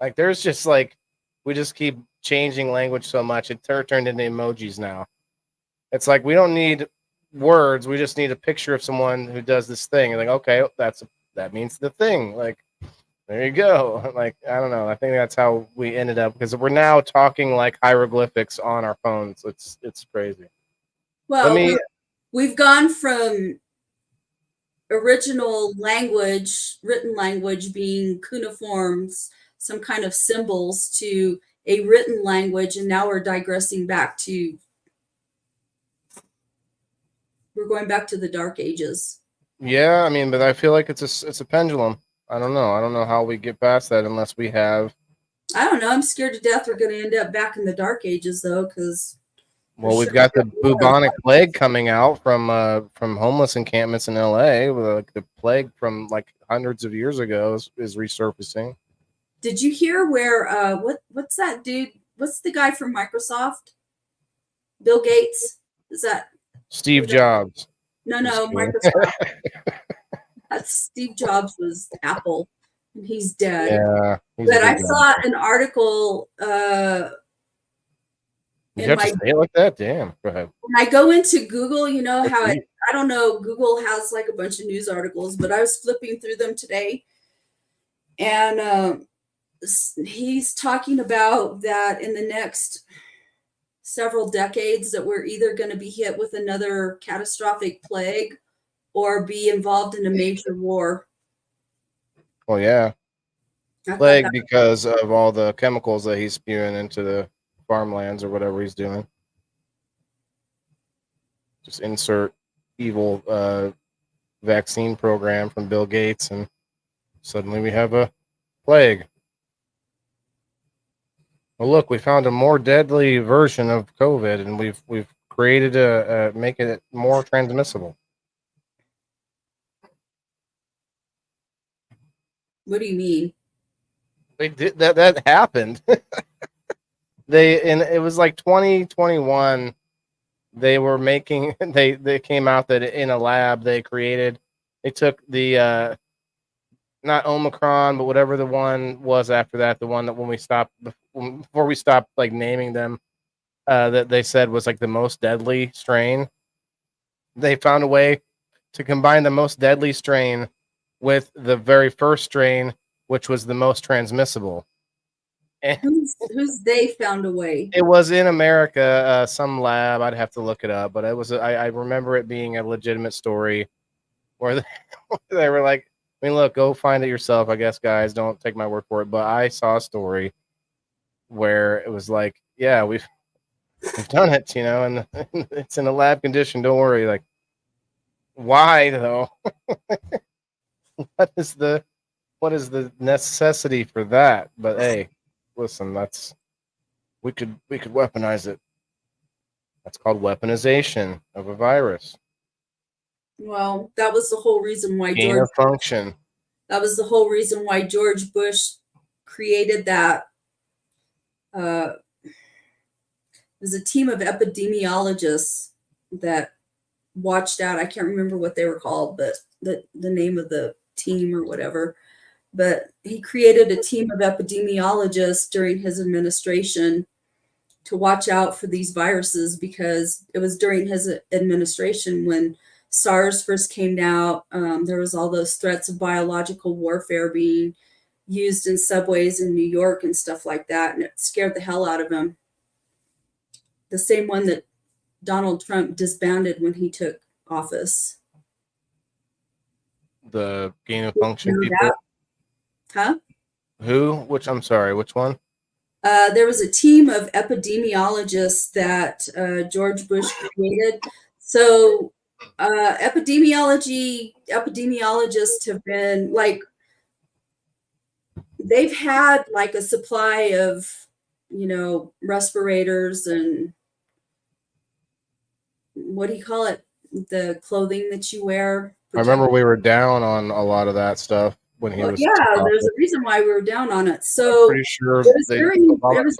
S1: Like, there's just like we just keep changing language so much it turned into emojis now. It's like we don't need words, we just need a picture of someone who does this thing. And like, okay, that means the thing. Like, there you go. Like, I don't know. I think that's how we ended up, because we're now talking like hieroglyphics on our phones. It's crazy.
S3: Well, we've gone from original language, written language being cuneiforms, some kind of symbols, to a written language, and now we're digressing back to, we're going back to the Dark Ages.
S1: Yeah, I mean, but I feel like it's a pendulum. I don't know how we get past that unless we have.
S3: I don't know. I'm scared to death we're going to end up back in the Dark Ages, though, because.
S1: Well, we've got the bubonic plague coming out from homeless encampments in L.A. Like the plague from like hundreds of years ago is resurfacing.
S3: Did you hear where what's that dude? What's the guy from Microsoft? Bill Gates? Is that
S1: Steve Jobs?
S3: No,
S1: Just
S3: no,
S1: kidding.
S3: Microsoft. That's Steve Jobs was Apple, and he's dead.
S1: Yeah, he's a
S3: But
S1: good
S3: I
S1: guy.
S3: saw an article
S1: You
S3: in
S1: have to
S3: my
S1: say it like that? Damn. Go ahead.
S3: when I go into Google, you know how
S1: Deep.
S3: I don't know, Google has like a bunch of news articles, but I was flipping through them today, and he's talking about that in the next several decades that we're either going to be hit with another catastrophic plague or be involved in a major war.
S1: Well, yeah.
S3: I thought
S1: Plague
S3: that
S1: because of all the chemicals that he's spewing into the farmlands or whatever he's doing. Just insert evil vaccine program from Bill Gates, and suddenly we have a plague. Well, look, we found a more deadly version of COVID, and we've created a making it more transmissible.
S3: what do you mean?
S1: They did that. That happened. And it was like 2021. They were making they came out that in a lab they took the not Omicron, but whatever the one was after that, the one that when we stopped before we stopped like naming them, that they said was like the most deadly strain. They found a way to combine the most deadly strain with the very first strain, which was the most transmissible. And
S3: Who's they found a way?
S1: it was in America, some lab. I'd have to look it up, but it was. I remember it being a legitimate story where they were like, I mean, look, go find it yourself. I guess, guys, don't take my word for it. But I saw a story where it was like, yeah, we've done it, and it's in a lab condition. Don't worry. Like, why though? What is the necessity for that? But hey, listen, we could weaponize it. That's called weaponization of a virus.
S3: Well, that was the whole reason why
S1: Gain of function.
S3: That was the whole reason why George Bush created that. It was a team of epidemiologists that watched out. I can't remember what they were called, but the name of the team or whatever. But he created a team of epidemiologists during his administration to watch out for these viruses, because it was during his administration when SARS first came out. There was all those threats of biological warfare being used in subways in New York and stuff like that, and it scared the hell out of him. The same one that Donald Trump disbanded when he took office.
S1: The gain of function
S3: You know
S1: people.
S3: that? Huh?
S1: Who? Which? I'm sorry. Which one?
S3: There was a team of epidemiologists that George Bush created. So epidemiologists have been like, they've had like a supply of, respirators and what do you call it? The clothing that you wear.
S1: I remember we were down on a lot of that stuff when he was.
S3: Yeah, there's a reason why we were down on it.
S1: I'm
S3: So
S1: pretty sure
S3: it was
S1: they
S3: during
S1: Obama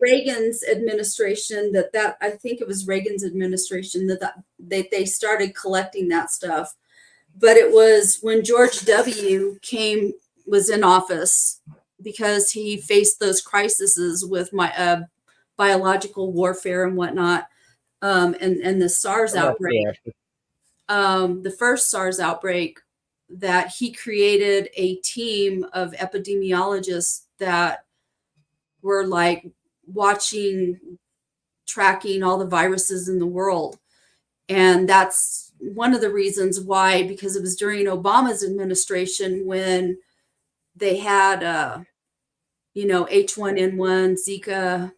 S3: Reagan's administration that I think it was Reagan's administration that they started collecting that stuff. But it was when George W. was in office, because he faced those crises with my biological warfare and whatnot, and the SARS outbreak. The first SARS outbreak, that he created a team of epidemiologists that were like tracking all the viruses in the world. And that's one of the reasons why, because it was during Obama's administration when they had, H1N1, Zika,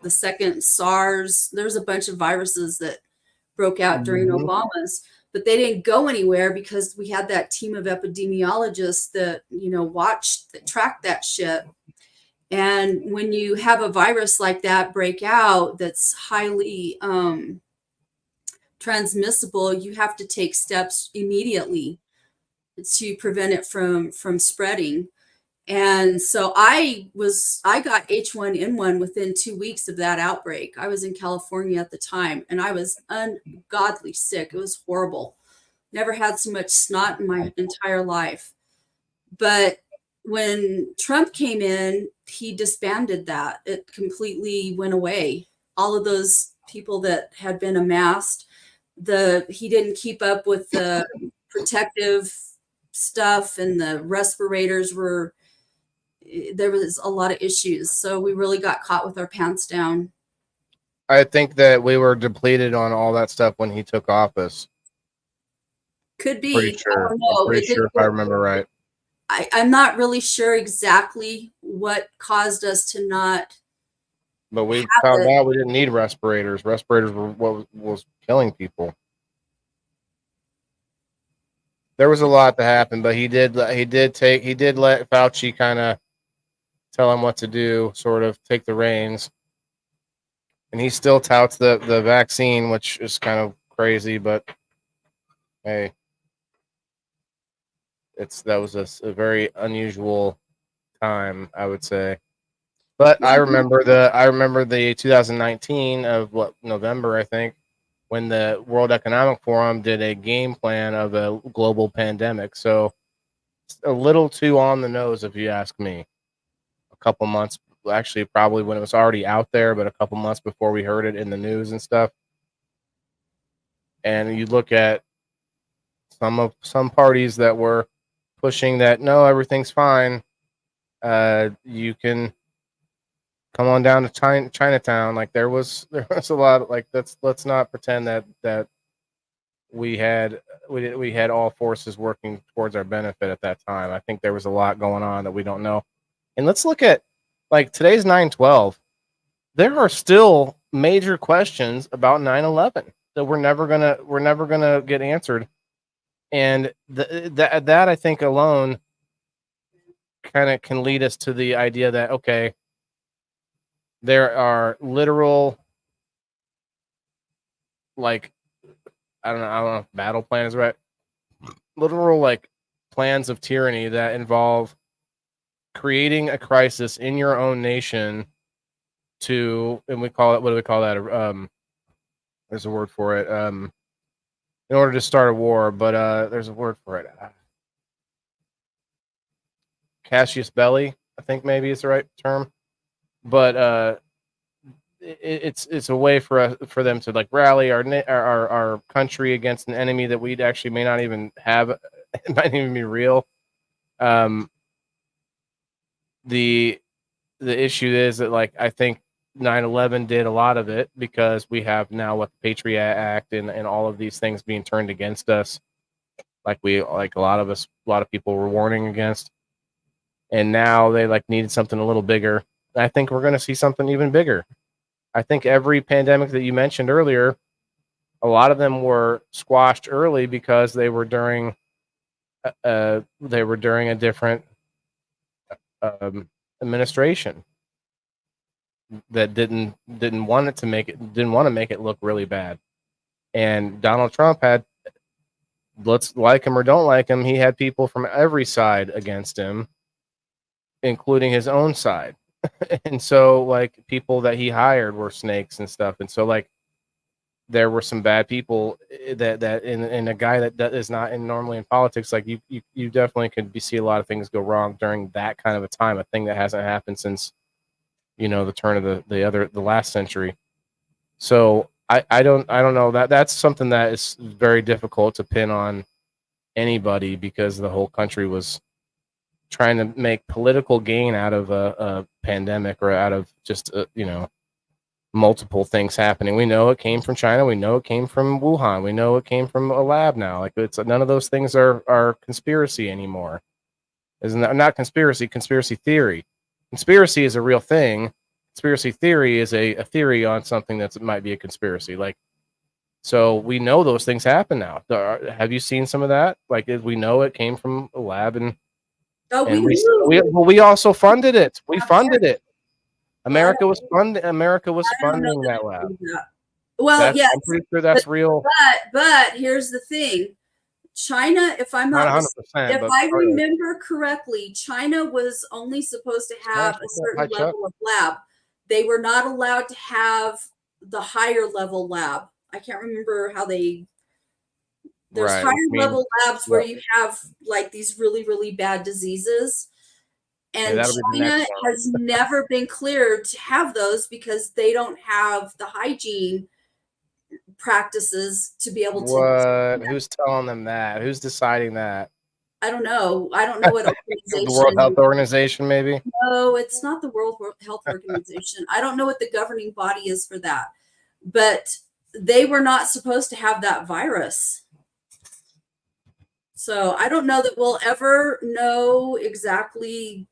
S3: the second SARS. There's a bunch of viruses that broke out during Obama's, but they didn't go anywhere because we had that team of epidemiologists that, tracked that shit. And when you have a virus like that break out that's highly transmissible, you have to take steps immediately to prevent it from spreading. And so I got H1N1 within 2 weeks of that outbreak. I was in California at the time, and I was ungodly sick. It was horrible. Never had so much snot in my entire life. But when Trump came in, he disbanded that. It completely went away. All of those people that had been amassed, he didn't keep up with the protective stuff, and the respirators were, there was a lot of issues. So we really got caught with our pants down.
S1: I think that we were depleted on all that stuff when he took office.
S3: Could be.
S1: Pretty sure.
S3: I don't know.
S1: I'm pretty sure if I remember right.
S3: I'm not really sure exactly what caused us to not.
S1: But we found out we didn't need respirators. Respirators were what was killing people. There was a lot that happened, but he did let Fauci kind of tell him what to do, sort of take the reins. And he still touts the vaccine, which is kind of crazy, but hey, that was a very unusual time, I would say. But I remember the 2019 of November, I think, when the World Economic Forum did a game plan of a global pandemic. So a little too on the nose, if you ask me. A couple months, actually, probably when it was already out there, but a couple months before we heard it in the news and stuff. And you look at some parties that were pushing that no, everything's fine. You can come on down to Chinatown. Like there was a lot of, like, let's not pretend that we had all forces working towards our benefit at that time. I think there was a lot going on that we don't know. And let's look at, like, today's 9/12. There are still major questions about 9/11 that we're never gonna get answered. And that I think alone kind of can lead us to the idea that, okay, there are literal, like, I don't know if battle plan is right. Literal, like, plans of tyranny that involve creating a crisis in your own nation and we call it, what do we call that? There's a word for it. In order to start a war, but there's a word for it. Cassius belli, I think maybe is the right term. But it's a way for them to, like, rally our country against an enemy that we actually may not even have. It might even be real. The issue is that, like, I think 9/11 did a lot of it because we have now what the Patriot Act and all of these things being turned against us, like a lot of people were warning against, and now they, like, needed something a little bigger. I think we're going to see something even bigger. I think every pandemic that you mentioned earlier, a lot of them were squashed early because they were during a different administration that didn't want to make it look really bad. And Donald Trump had, let's like him or don't like him, he had people from every side against him, including his own side. And so, like, people that he hired were snakes and stuff. And so, like, there were some bad people that in a guy that is not normally in politics, like, you definitely could see a lot of things go wrong during that kind of a time, a thing that hasn't happened since, the turn of the last century. So I don't know, that's something that is very difficult to pin on anybody, because the whole country was trying to make political gain out of a pandemic, or out of just multiple things happening. We know it came from China. We know it came from Wuhan. We know it came from a lab now. Like, it's none of those things are conspiracy anymore. Isn't that not conspiracy? Conspiracy theory. Conspiracy is a real thing. Conspiracy theory is a theory on something that might be a conspiracy. Like, so we know those things happen now. Have you seen some of that? Like, we know it came from a lab, and we also funded it. We funded it. America was funding that lab.
S3: Well, yes,
S1: I'm pretty sure that's real.
S3: But here's the thing. China, if I'm not
S1: 100%,
S3: if I remember correctly, China was only supposed to have a certain level of lab. They were not allowed to have the higher level lab. I can't remember how they There's
S1: Right,
S3: higher
S1: which means
S3: level labs where
S1: yeah.
S3: you have like these really, really bad diseases.
S1: Yeah,
S3: And
S1: that'll be the
S3: China
S1: next one.
S3: has never been cleared to have those because they don't have the hygiene practices to be able to.
S1: What? Who's telling them that? Who's deciding that?
S3: I don't know. I don't know what
S1: The World Health
S3: organization.
S1: Organization, maybe?
S3: No, it's not the World Health Organization. I don't know what the governing body is for that. But they were not supposed to have that virus. So I don't know that we'll ever know exactly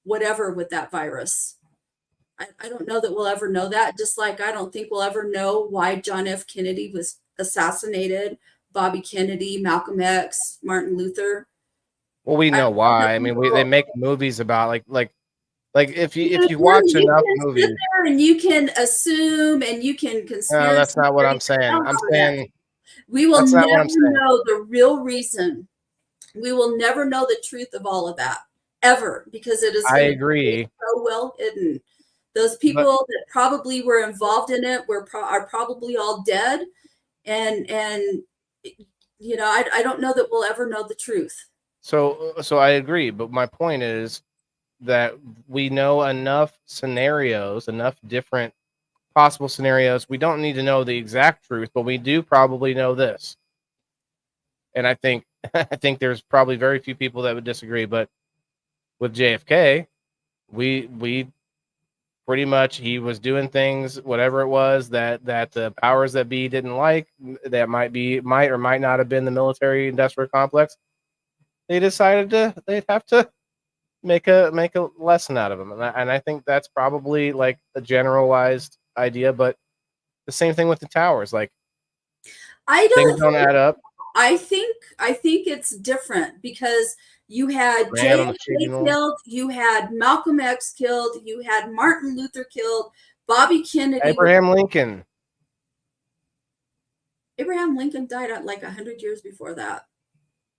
S3: whatever with that virus. I don't know that we'll ever know that, just like I don't think we'll ever know why John F. Kennedy was assassinated, Bobby Kennedy, Malcolm X, Martin Luther.
S1: Well, we
S3: I
S1: know
S3: don't know that
S1: why. I mean, they
S3: we'll,
S1: make movies about like if
S3: you
S1: you watch
S3: you
S1: enough
S3: can
S1: movies.
S3: sit there and you can assume and you can
S1: No, that's
S3: conspiracy
S1: not what
S3: theory
S1: I'm
S3: the hell
S1: saying. I'm
S3: out of that.
S1: saying
S3: We will
S1: that's not what
S3: never
S1: I'm saying.
S3: know the real reason. We will never know the truth of all of that ever because it is
S1: I
S3: going to be
S1: agree.
S3: so well hidden. Those
S1: But
S3: people that probably were involved in it are probably all dead, and you know I don't know that we'll ever know the truth.
S1: so I agree, but my point is that we know enough scenarios, enough different possible scenarios. We don't need to know the exact truth, but we do probably know this. And I think I think there's probably very few people that would disagree, but with JFK, we pretty much he was doing things whatever it was that the powers that be didn't like, that might or might not have been the military industrial complex. They decided they'd have to make a lesson out of him, and I think that's probably like a generalized idea, but the same thing with the towers, like
S3: I
S1: things
S3: don't.
S1: don't add up.
S3: I think it's different because you had
S1: Man on the
S3: JFK
S1: tribunal.
S3: killed, you had Malcolm X killed, you had Martin Luther killed, Bobby Kennedy.
S1: Abraham Lincoln.
S3: Abraham Lincoln died at like 100 years before that.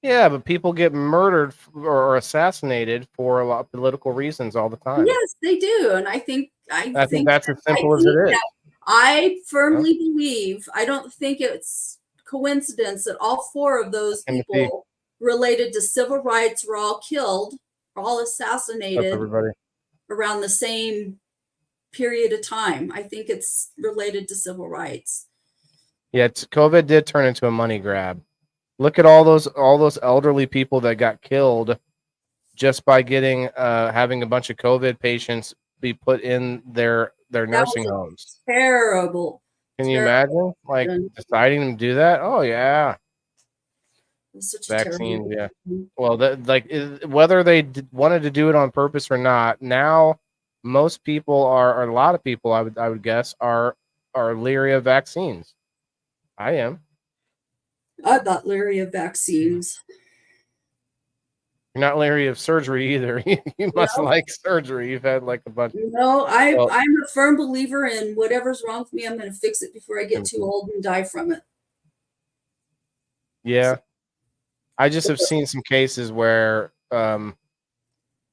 S1: Yeah, but people get murdered or assassinated for a lot of political reasons all the time.
S3: Yes, they do, and I think
S1: that's as simple as it is.
S3: I firmly believe. I don't think it's coincidence that all four of those people related to civil rights were all killed, all assassinated around the same period of time. I think it's related to civil rights.
S1: Yeah, COVID did turn into a money grab. Look at all those elderly people that got killed just by getting having a bunch of COVID patients be put in their nursing homes.
S3: Terrible.
S1: Can you imagine like deciding to do that? Oh yeah. Vaccines, yeah. Well, whether they wanted to do it on purpose or not, now most people or a lot of people, I would guess, are leery of vaccines. I am.
S3: I'm not leery of vaccines.
S1: You're not leery of surgery either. You must like surgery. You've had like a bunch.
S3: No, I'm a firm believer in whatever's wrong with me, I'm going to fix it before I get too old and die from it.
S1: Yeah. I just have seen some cases where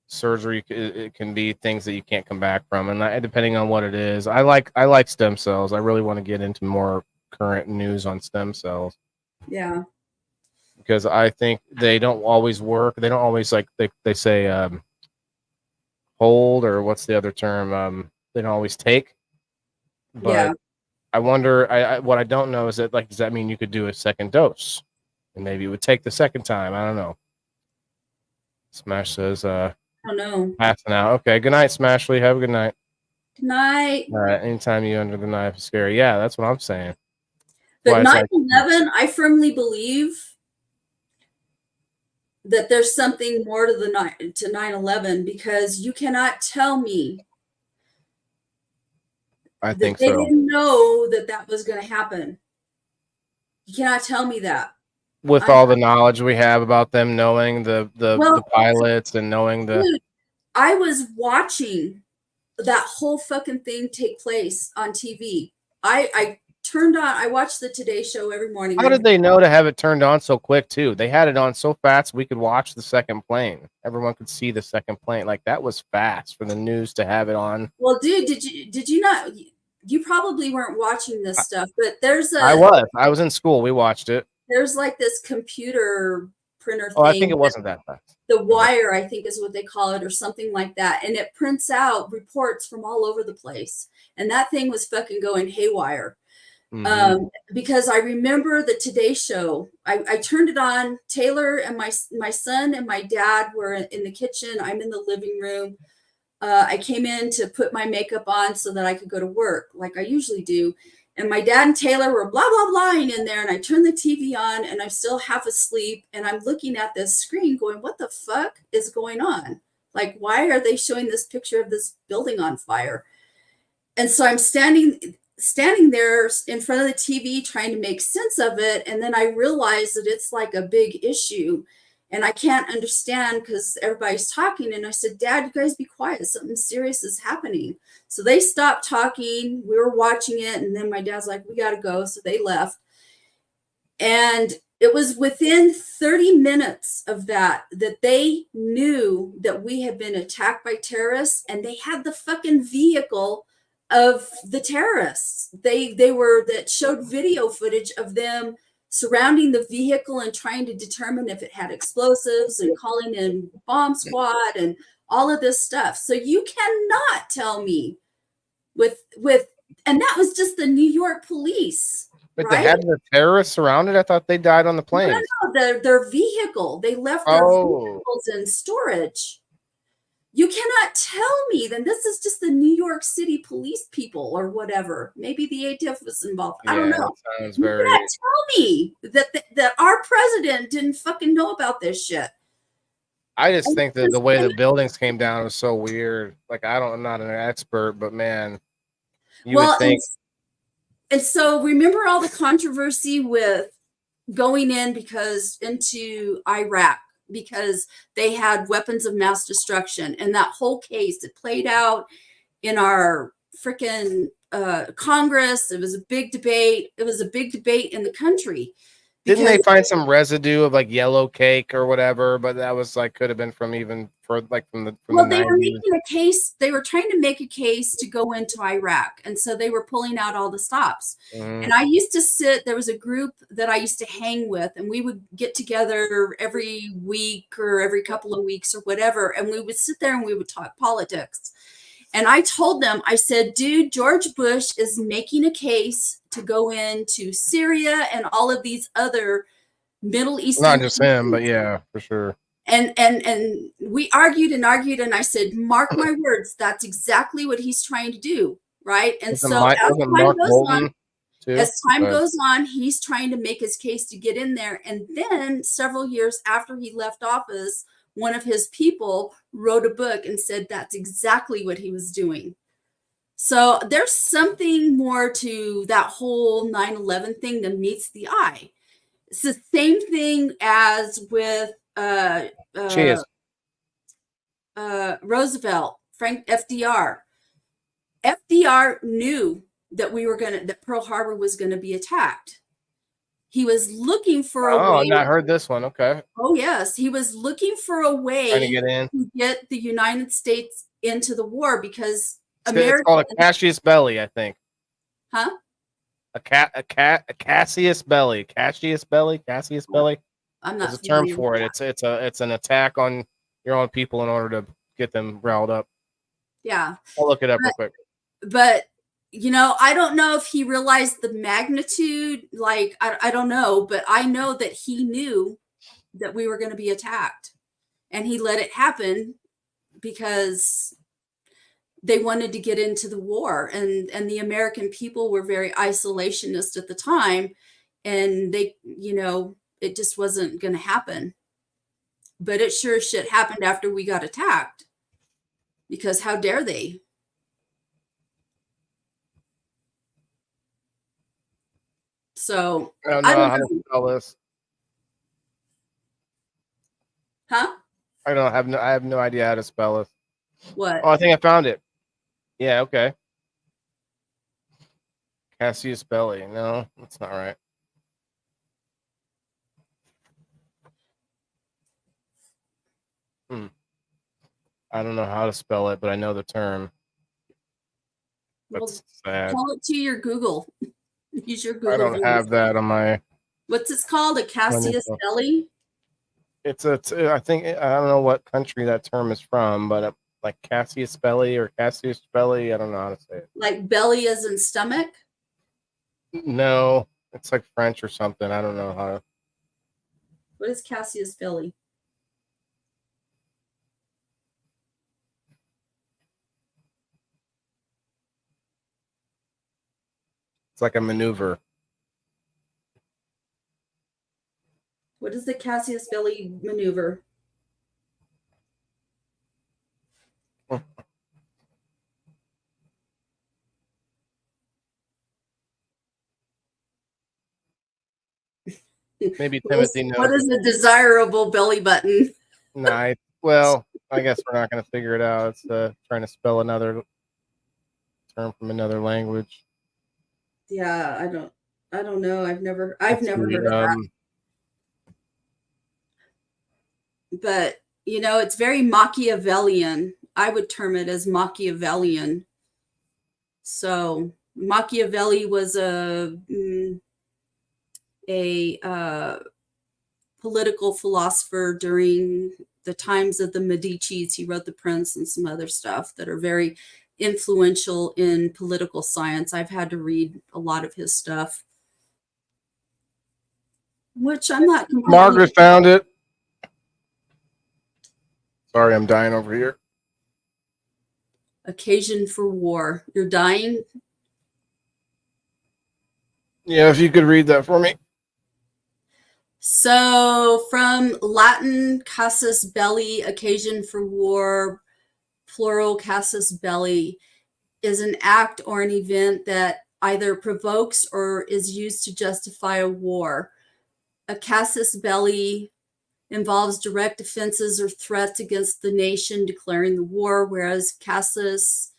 S1: surgery it can be things that you can't come back from, and depending on what it is. I like stem cells. I really want to get into more current news on stem cells.
S3: Yeah.
S1: Because I think they don't always work. They don't always like they say hold, or what's the other term? They don't always take. But yeah. I wonder. What I don't know is that does that mean you could do a second dose, and maybe it would take the second time? I don't know. Smash says,
S3: I don't know.
S1: Passing out. Okay. Good night, Smashley. Have a good night.
S3: Good night.
S1: All right. Anytime you under the knife is scary. Yeah, that's what I'm saying.
S3: But 9/11, I firmly believe that there's something more to 9/11 because you cannot tell me
S1: I think
S3: they didn't know that was going to happen. You cannot tell me that.
S1: With all the knowledge we have about them, knowing the pilots and knowing the.
S3: Dude, I was watching that whole fucking thing take place on TV. I turned on. I watched the Today Show every morning.
S1: How did they know to have it turned on so quick too? They had it on so fast we could watch the second plane. Everyone could see the second plane. Like that was fast for the news to have it on.
S3: Well, dude, did you not? you probably weren't watching this stuff, but there's
S1: I was in school. We watched it.
S3: there's like this computer printer
S1: Oh, I think
S3: thing.
S1: it wasn't that fast.
S3: The Wire, I think is what they call it, or something like that. And it prints out reports from all over the place. And that thing was fucking going haywire. Because I remember the Today Show. I turned it on. Taylor and my son and my dad were in the kitchen. I'm in the living room. I came in to put my makeup on so that I could go to work like I usually do. And my dad and Taylor were blah, blah, blahing in there. And I turned the TV on and I'm still half asleep. And I'm looking at this screen going, what the fuck is going on? Like, why are they showing this picture of this building on fire? And so I'm standing there in front of the TV trying to make sense of it. And then I realized that it's like a big issue. And I can't understand because everybody's talking. And I said, Dad, you guys be quiet. Something serious is happening. So they stopped talking. We were watching it. And then my dad's like, we got to go. So they left. And it was within 30 minutes of that they knew that we had been attacked by terrorists, and they had the fucking vehicle of the terrorists. They that showed video footage of them surrounding the vehicle and trying to determine if it had explosives and calling in bomb squad and all of this stuff. So you cannot tell me and that was just the New York police.
S1: But
S3: right?
S1: they had the terrorists surrounded. I thought they died on the plane.
S3: No, their vehicle. They left their vehicles in storage. You cannot tell me then this is just the New York City police people or whatever. Maybe the ATF was involved. I don't know.
S1: Sounds
S3: You
S1: very...
S3: cannot tell me that our president didn't fucking know about this shit.
S1: I just think that the way the buildings came down was so weird. Like, I'm not an expert, but man, you would think.
S3: And so remember all the controversy with going into Iraq because they had weapons of mass destruction, and that whole case, it played out in our freaking Congress. It was a big debate. It was a big debate in the country.
S1: Didn't they find some residue of like yellow cake or whatever? But that was like could have been from the
S3: they were making a case. They were trying to make a case to go into Iraq, and so they were pulling out all the stops. And I used to there was a group that I used to hang with, and we would get together every week or every couple of weeks or whatever, and we would sit there and we would talk politics. And I told them, I said, dude, George Bush is making a case to go into Syria and all of these other Middle Eastern.
S1: Not just him, but yeah, for sure.
S3: And we argued, and I said, mark my words, that's exactly what he's trying to do, right? And so as time goes on, he's trying to make his case to get in there. And then several years after he left office, one of his people wrote a book and said that's exactly what he was doing. So there's something more to that whole 9/11 thing than meets the eye. It's the same thing as with Roosevelt, FDR. FDR knew that Pearl Harbor was going to be attacked. He was looking for a way.
S1: Oh, I heard this one. Okay.
S3: Oh, yes. He was looking for a way
S1: to
S3: get the United States into the war because
S1: It's called a Cassius Belli, I think.
S3: Huh?
S1: A Cassius Belli. Cassius Belli?
S3: I'm not.
S1: There's a term for it. It's an attack on your own people in order to get them riled up.
S3: Yeah.
S1: I'll look it up real quick.
S3: But I don't know if he realized the magnitude. Like, I don't know, but I know that he knew that we were going to be attacked, and he let it happen because they wanted to get into the war, and the American people were very isolationist at the time, and they, it just wasn't going to happen. But it sure as shit happened after we got attacked, because how dare they? So
S1: I don't know how to spell this.
S3: Huh?
S1: I have no idea how to spell this.
S3: What?
S1: Oh, I think I found it. Yeah, okay. Cassius Belli. No, that's not right. I don't know how to spell it, but I know the term. That's sad.
S3: Tell it to your Google. Use your Google.
S1: I don't have that on my.
S3: What's this called? A Cassius belly?
S1: It's I think I don't know what country that term is from, but like Cassius belly or Cassius belly. I don't know how to say it.
S3: Like belly as in stomach?
S1: No, it's like French or something. I don't know how to.
S3: What is Cassius belly?
S1: It's like a maneuver.
S3: What is the Cassius belly maneuver?
S1: Maybe Timothy knows.
S3: What is a desirable belly button?
S1: Nah, well, I guess we're not going to figure it out. It's trying to spell another term from another language.
S3: Yeah, I don't know. I've never heard of that. But you know, it's very Machiavellian. I would term it as Machiavellian. So Machiavelli was a political philosopher during the times of the Medicis. He wrote The Prince and some other stuff that are very influential in political science. I've had to read a lot of his stuff, which I'm not completely.
S1: Margaret found it. Sorry, I'm dying over here.
S3: Occasion for war. You're dying?
S1: Yeah, if you could read that for me.
S3: So from Latin, casus belli, occasion for war, plural casus belli, is an act or an event that either provokes or is used to justify a war. A casus belli involves direct offenses or threats against the nation declaring the war, whereas casus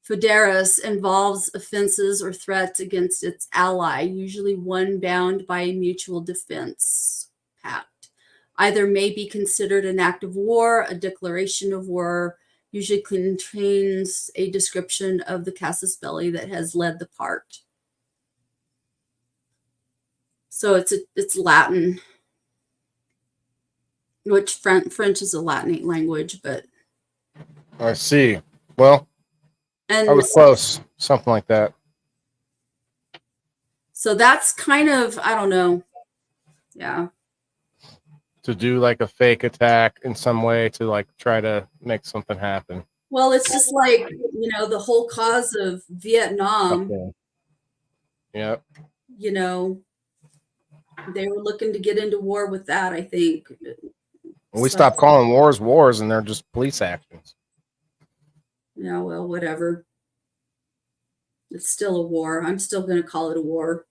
S3: foederis involves offenses or threats against its ally, usually one bound by a mutual defense pact. Either may be considered an act of war. A declaration of war usually contains a description of the casus belli that has led the part. So it's Latin, which French is a Latinate language, but
S1: I see. Well,
S3: and
S1: I was close, something like that.
S3: So that's kind of, I don't know. Yeah.
S1: To do like a fake attack in some way to like try to make something happen.
S3: Well, it's just like, you know, the whole cause of Vietnam.
S1: Okay. Yep.
S3: You know, they were looking to get into war with that, I think.
S1: We stopped calling wars, and they're just police actions.
S3: Yeah, well, whatever. It's still a war. I'm still going to call it a war.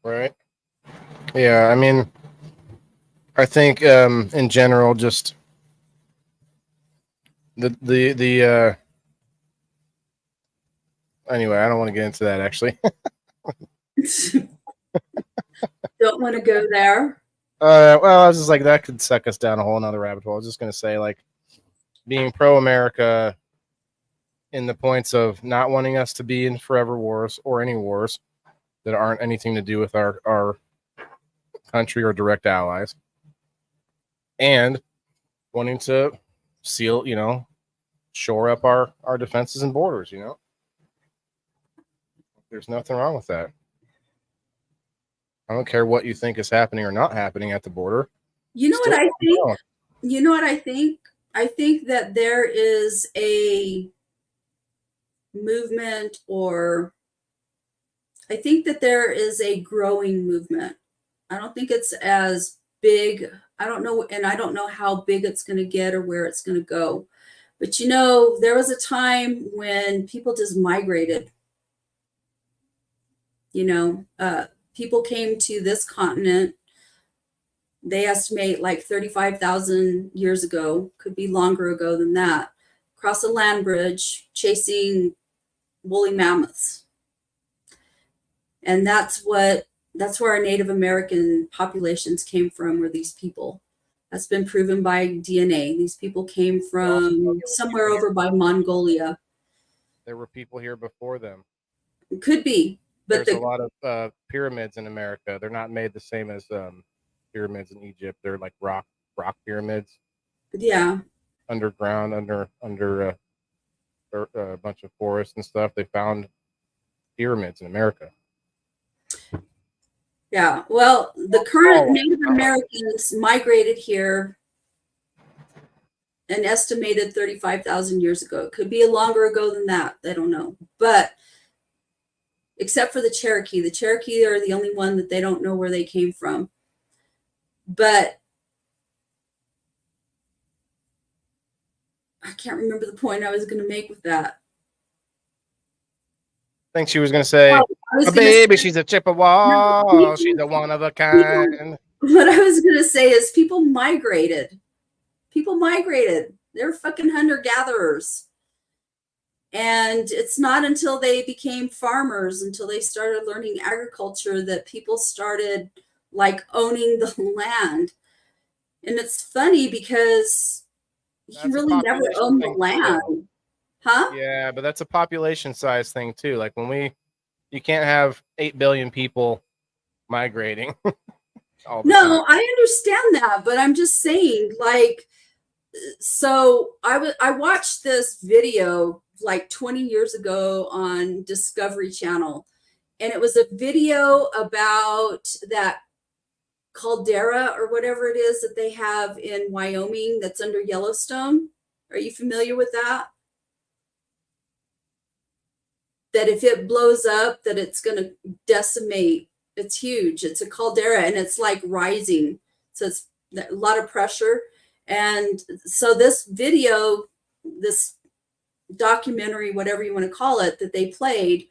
S1: Right. Yeah, I mean, I think in general, just the anyway, I don't want to get into that actually.
S3: Don't want to go there.
S1: Well, I was just like, that could suck us down a whole nother rabbit hole. I was just going to say, like, being pro-America in the points of not wanting us to be in forever wars or any wars that aren't anything to do with our country or direct allies, and wanting to seal, you know, shore up our defenses and borders, you know. There's nothing wrong with that. I don't care what you think is happening or not happening at the border.
S3: You know what I think? You know what I think? I think that there is a movement, or I think that there is a growing movement. I don't think it's as big. I don't know, and I don't know how big it's going to get or where it's going to go. But you know, there was a time when people just migrated. You know, people came to this continent. They estimate like 35,000 years ago, could be longer ago than that, across a land bridge chasing woolly mammoths. And that's where our Native American populations came from, were these people. That's been proven by DNA. These people came from somewhere over by Mongolia.
S1: There were people here before them.
S3: It could be, but
S1: There's a lot of pyramids in America. They're not made the same as pyramids in Egypt. They're like rock pyramids
S3: yeah,
S1: underground under a bunch of forests and stuff. They found pyramids in America.
S3: yeah. Well, the current Native Americans migrated here an estimated 35,000 years ago. It could be longer ago than that. I don't know. But except for the Cherokee are the only one that they don't know where they came from. But I can't remember the point I was going to make with that.
S1: I think she was going to say, a baby, she's a Chippewa. She's a one of a kind.
S3: What I was going to say is people migrated. They're fucking hunter-gatherers. And it's not until they became farmers, until they started learning agriculture, that people started like owning the land. And it's funny because you really never own the land. Huh?
S1: Yeah, but that's a population size thing too. Like you can't have 8 billion people migrating.
S3: No, I understand that, but I'm just saying, like, so I watched this video like 20 years ago on Discovery Channel, and it was a video about that caldera or whatever it is that they have in Wyoming that's under Yellowstone. Are you familiar with that? That if it blows up, that it's going to decimate. It's huge. It's a caldera, and it's like rising. So it's a lot of pressure. And so this video, this documentary, whatever you want to call it, that they played,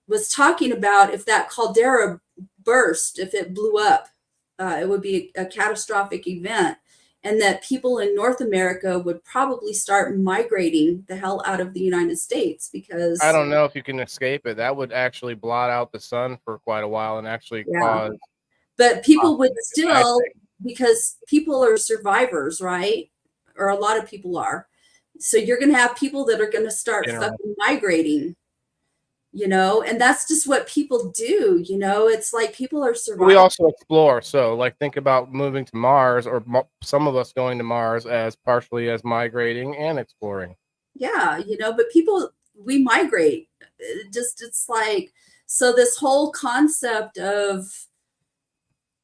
S3: was talking about if that caldera burst, if it blew up, it would be a catastrophic event. And that people in North America would probably start migrating the hell out of the United States, because
S1: I don't know if you can escape it. That would actually blot out the sun for quite a while and actually cause.
S3: But people would still, because people are survivors, right? Or a lot of people are. So you're going to have people that are going to start fucking migrating, and that's just what people do. It's like people are surviving.
S1: We also explore. So like think about moving to Mars, or some of us going to Mars as partially as migrating and exploring.
S3: Yeah, but people, we migrate. It's like, so this whole concept of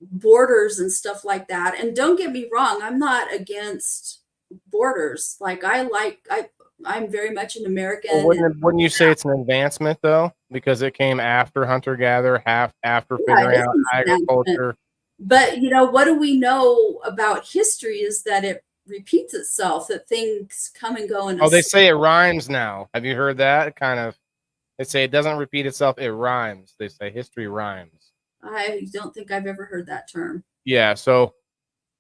S3: borders and stuff like that. And don't get me wrong, I'm not against borders. Like I'm very much an American.
S1: Well, wouldn't you say it's an advancement though? Because it came after hunter-gatherer, after figuring out agriculture.
S3: But what do we know about history is that it repeats itself, that things come and go.
S1: They say it rhymes now. Have you heard that? They say it doesn't repeat itself, it rhymes. They say history rhymes.
S3: I don't think I've ever heard that term.
S1: Yeah, so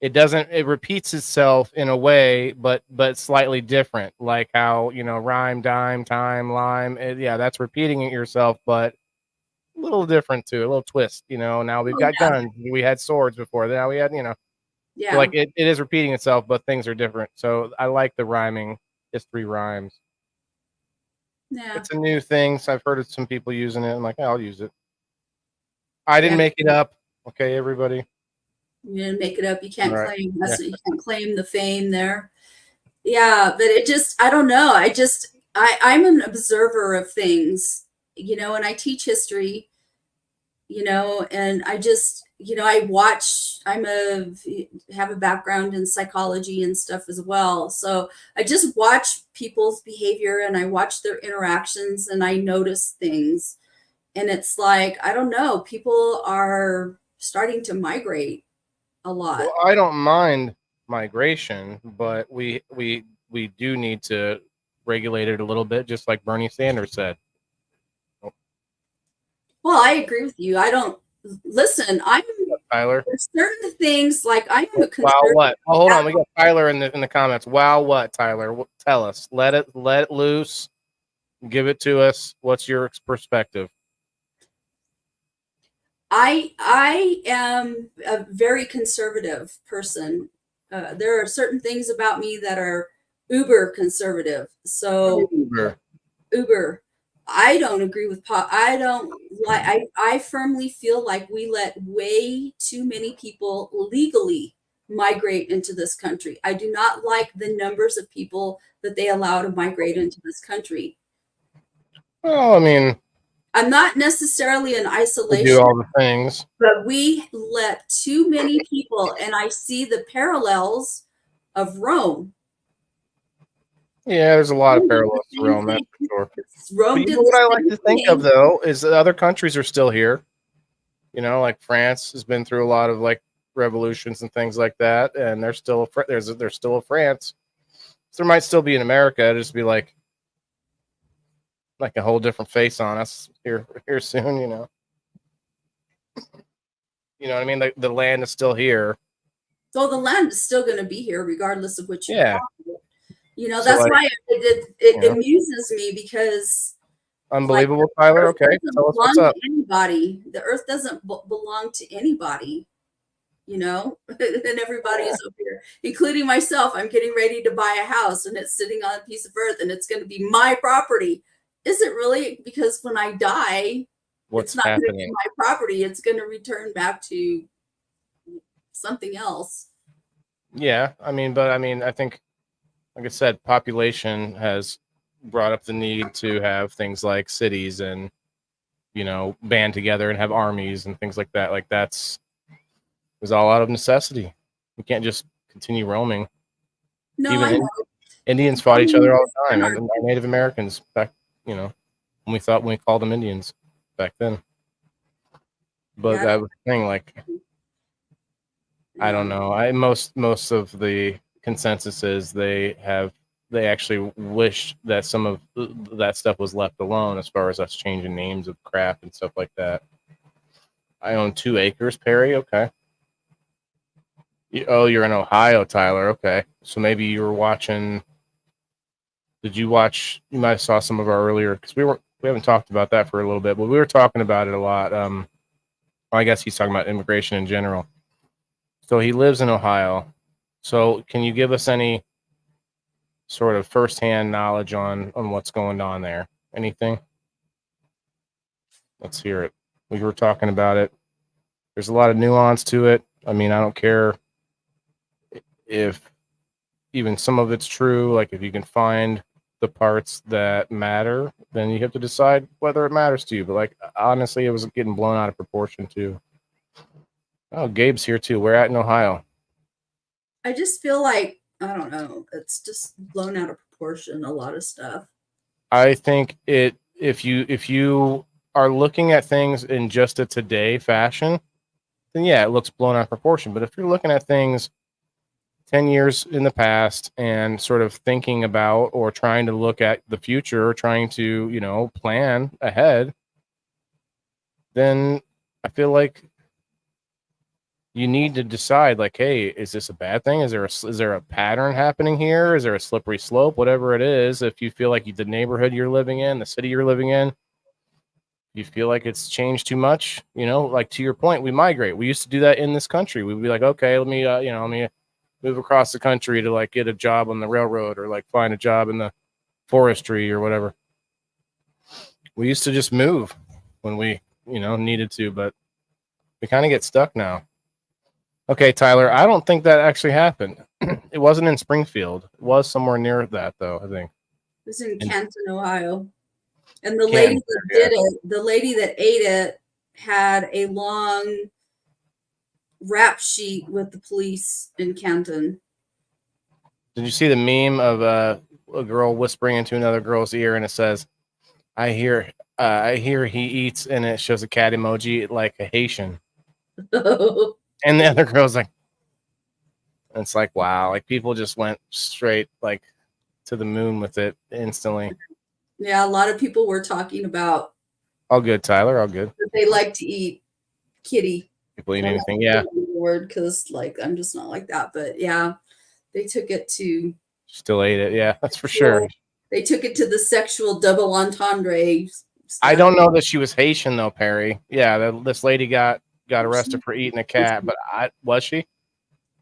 S1: it repeats itself in a way, but slightly different. Like how, rhyme, dime, time, lime. That's repeating it yourself, but a little different too, a little twist. Now we've got guns. We had swords before. Now we had,
S3: Yeah.
S1: So like it is repeating itself, but things are different. So I like the rhyming. History rhymes.
S3: Yeah.
S1: It's a new thing. So I've heard of some people using it. I'm like, I'll use it. I didn't make it up. Okay, everybody.
S3: You didn't make it up. You can't claim. You can't claim the fame there. Yeah, but it just, I don't know. I'm an observer of things, and I teach history, and I just, I watch. Have a background in psychology and stuff as well. So I just watch people's behavior, and I watch their interactions, and I notice things. And it's like, I don't know, people are starting to migrate a lot.
S1: Well, I don't mind migration, but we do need to regulate it a little bit, just like Bernie Sanders said.
S3: Well, I agree with you. I don't listen.
S1: Tyler.
S3: There's certain things like I am a conservative.
S1: Wow, what? Oh, hold on, we got Tyler in the comments. Wow, what, Tyler? Tell us. Let it loose. Give it to us. What's your perspective?
S3: I am a very conservative person. There are certain things about me that are uber conservative. So
S1: Uber.
S3: Uber. I don't agree with I don't like. I firmly feel like we let way too many people legally migrate into this country. I do not like the numbers of people that they allow to migrate into this country.
S1: Well, I mean,
S3: I'm not necessarily in
S1: we do
S3: isolation,
S1: all the things.
S3: but we let too many people, and I see the parallels of Rome.
S1: Yeah, there's a lot of
S3: Rome did the
S1: parallels to
S3: same
S1: Rome, that's
S3: thing.
S1: for sure.
S3: Rome
S1: But you
S3: did
S1: know
S3: the
S1: what I like
S3: same
S1: to think of
S3: thing.
S1: though is that other countries are still here. You know, like France has been through a lot of like revolutions and things like that, and there's still there's still a France. So there might still be in America. It'd just be like a whole different face on us here soon. You know what I mean? The land is still here.
S3: So the land is still going to be here regardless of what you
S1: Yeah.
S3: call it. You know,
S1: So,
S3: that's
S1: like,
S3: why it
S1: you know,
S3: amuses me because like
S1: unbelievable,
S3: the
S1: Tyler.
S3: earth
S1: Okay,
S3: doesn't
S1: tell us what's
S3: belong
S1: up.
S3: to anybody. The earth doesn't belong to anybody, you know, and everybody is over here, including myself. I'm getting ready to buy a house and it's sitting on a piece of earth and it's going to be my property. Is it really? Because when I die,
S1: What's
S3: it's not going to be
S1: happening?
S3: my property. It's going to return back to something else.
S1: Yeah, I mean, but I mean, I think, like I said, population has brought up the need to have things like cities and band together and have armies and things like that. Like that's it was all out of necessity. We can't just continue roaming.
S3: No,
S1: Even
S3: I know.
S1: Indians fought each other all the time, and
S3: Anarchy.
S1: our Native Americans back, when we called them Indians back then. But
S3: Yeah,
S1: that was the thing. Like I don't know. Most of the consensus is they actually wish that some of that stuff was left alone, as far as us changing names of crap and stuff like that. I own 2 acres, Perry. Okay. Oh, you're in Ohio, Tyler. Okay. So maybe you were watching. Did you watch? You might have saw some of our earlier, because we haven't talked about that for a little bit, but we were talking about it a lot. Well, I guess he's talking about immigration in general. So he lives in Ohio. So can you give us any sort of firsthand knowledge on what's going on there? Anything? Let's hear it. We were talking about it. There's a lot of nuance to it. I mean, I don't care if even some of it's true. Like if you can find the parts that matter, then you have to decide whether it matters to you. But like honestly, it was getting blown out of proportion too. Oh, Gabe's here too. We're at in Ohio.
S3: I just feel like I don't know. It's just blown out of proportion. A lot of stuff.
S1: I think if you are looking at things in just a today fashion, then yeah, it looks blown out of proportion. But if you're looking at things 10 years in the past and sort of thinking about or trying to look at the future or trying to, plan ahead, then I feel like you need to decide like, hey, is this a bad thing? Is there a pattern happening here? Is there a slippery slope? Whatever it is, if you feel like the neighborhood you're living in, the city you're living in, you feel like it's changed too much, like to your point, we migrate. We used to do that in this country. We'd be like, okay, let me move across the country to like get a job on the railroad or like find a job in the forestry or whatever. We used to just move when we, needed to, but we kind of get stuck now. Okay, Tyler, I don't think that actually happened. It wasn't in Springfield. It was somewhere near that though, I think.
S3: It was in
S1: In
S3: Canton, Ohio. And the lady
S1: Canton,
S3: that
S1: yeah.
S3: did it, the lady that ate it had a long rap sheet with the police in Canton.
S1: Did you see the meme of a girl whispering into another girl's ear and it says, I hear he eats, and it shows a cat emoji like a Haitian. And the other girl's like, it's like, wow, like people just went straight like to the moon with it instantly.
S3: Yeah, a lot of people were talking about
S1: All good, Tyler. All good.
S3: that they like to eat kitty.
S1: People eat
S3: And I'm
S1: anything.
S3: not
S1: Yeah.
S3: using the word because like I'm just not like that. But yeah, they took it to
S1: Still ate it. Yeah, that's for sure.
S3: They took it to the sexual double entendre.
S1: I don't know that she was Haitian though, Perry. Yeah, this lady got arrested for eating a cat, but was she?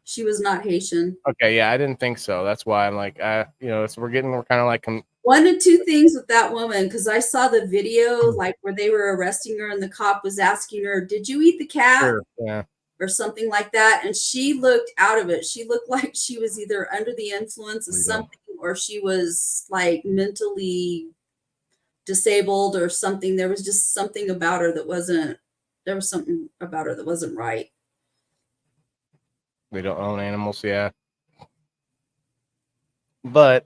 S3: She was not Haitian.
S1: Okay, yeah, I didn't think so. That's why I'm like, we're kind of like
S3: one of two things with that woman, because I saw the video like where they were arresting her and the cop was asking her, "Did you eat the cat?"
S1: Sure. Yeah.
S3: or something like that, and she looked out of it. She looked like she was either under the influence of something or she was like mentally disabled or something. There was just something about her that wasn't. There was something about her that wasn't right.
S1: They don't own animals, yeah. But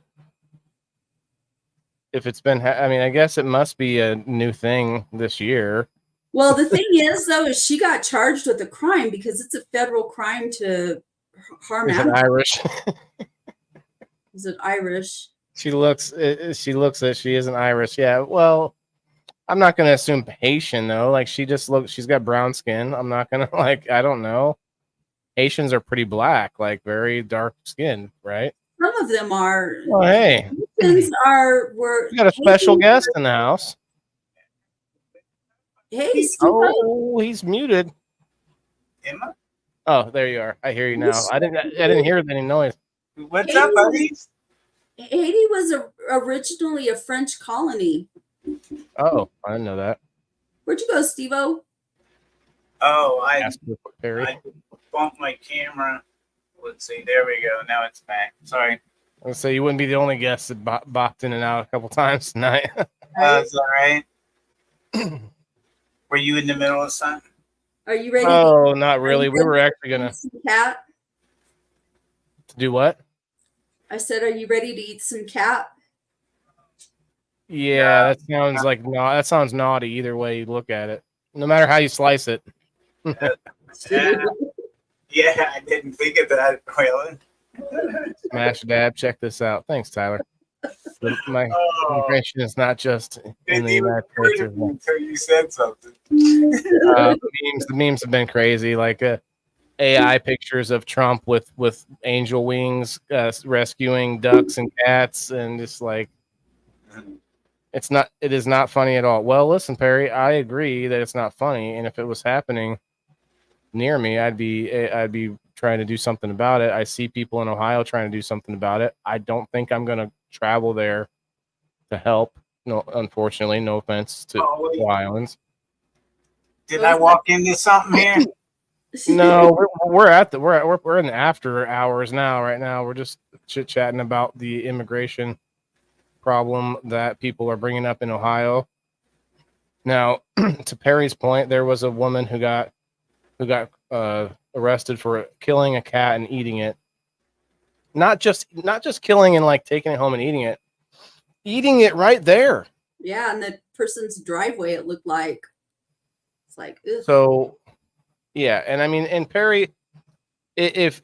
S1: if it's been, I mean, I guess it must be a new thing this year.
S3: Well, the thing is, though, is she got charged with a crime because it's a federal crime to harm
S1: Is it
S3: animals.
S1: Irish?
S3: Is it Irish?
S1: She looks that she isn't Irish. Yeah. Well, I'm not gonna assume Haitian though. Like she just looks. She's got brown skin. I'm not gonna like. I don't know. Haitians are pretty black, like very dark skinned, right?
S3: Some of them are.
S1: Oh, hey,
S3: Haitians were.
S1: we got a special
S3: Haitians
S1: guest in the house.
S3: Hey, Steve.
S1: Oh, he's muted.
S7: Am I?
S1: Oh, there you are. I hear you now. I didn't hear any noise.
S7: What's up, buddies?
S3: Haiti was originally a French colony.
S1: Oh, I didn't know that.
S3: Where'd you go, Steve-O?
S7: Oh, I
S1: Casper Perry.
S7: I bumped my camera. Let's see. There we go. Now it's back. Sorry.
S1: Let's say you wouldn't be the only guest that bopped in and out a couple times tonight.
S7: It's all right. Were you in the middle of something?
S3: Are you ready?
S1: Oh, not really. We were actually gonna
S3: eat some cat?
S1: do what?
S3: I said, are you ready to eat some cat?
S1: Yeah, that sounds like that sounds naughty either way you look at it. No matter how you slice it.
S7: Yeah, I didn't think of that. Well,
S1: Smash dab, check this out. Thanks, Tyler. My immigration is not just in the United States.
S7: Until you said something.
S1: The memes have been crazy. Like AI pictures of Trump with angel wings rescuing ducks and cats, and just like it is not funny at all. Well, listen, Perry, I agree that it's not funny, and if it was happening near me, I'd be trying to do something about it. I see people in Ohio trying to do something about it. I don't think I'm going to travel there to help. No, unfortunately, no offense to Ohioans.
S7: Did I walk into something here?
S1: No, we're in the after hours now. Right now, we're just chit chatting about the immigration problem that people are bringing up in Ohio. Now, to Perry's point, there was a woman who got arrested for killing a cat and eating it. Not just killing and like taking it home and eating it right there.
S3: Yeah, and the person's driveway, it looked like. It's like, ugh.
S1: So, yeah, and I mean, and Perry, if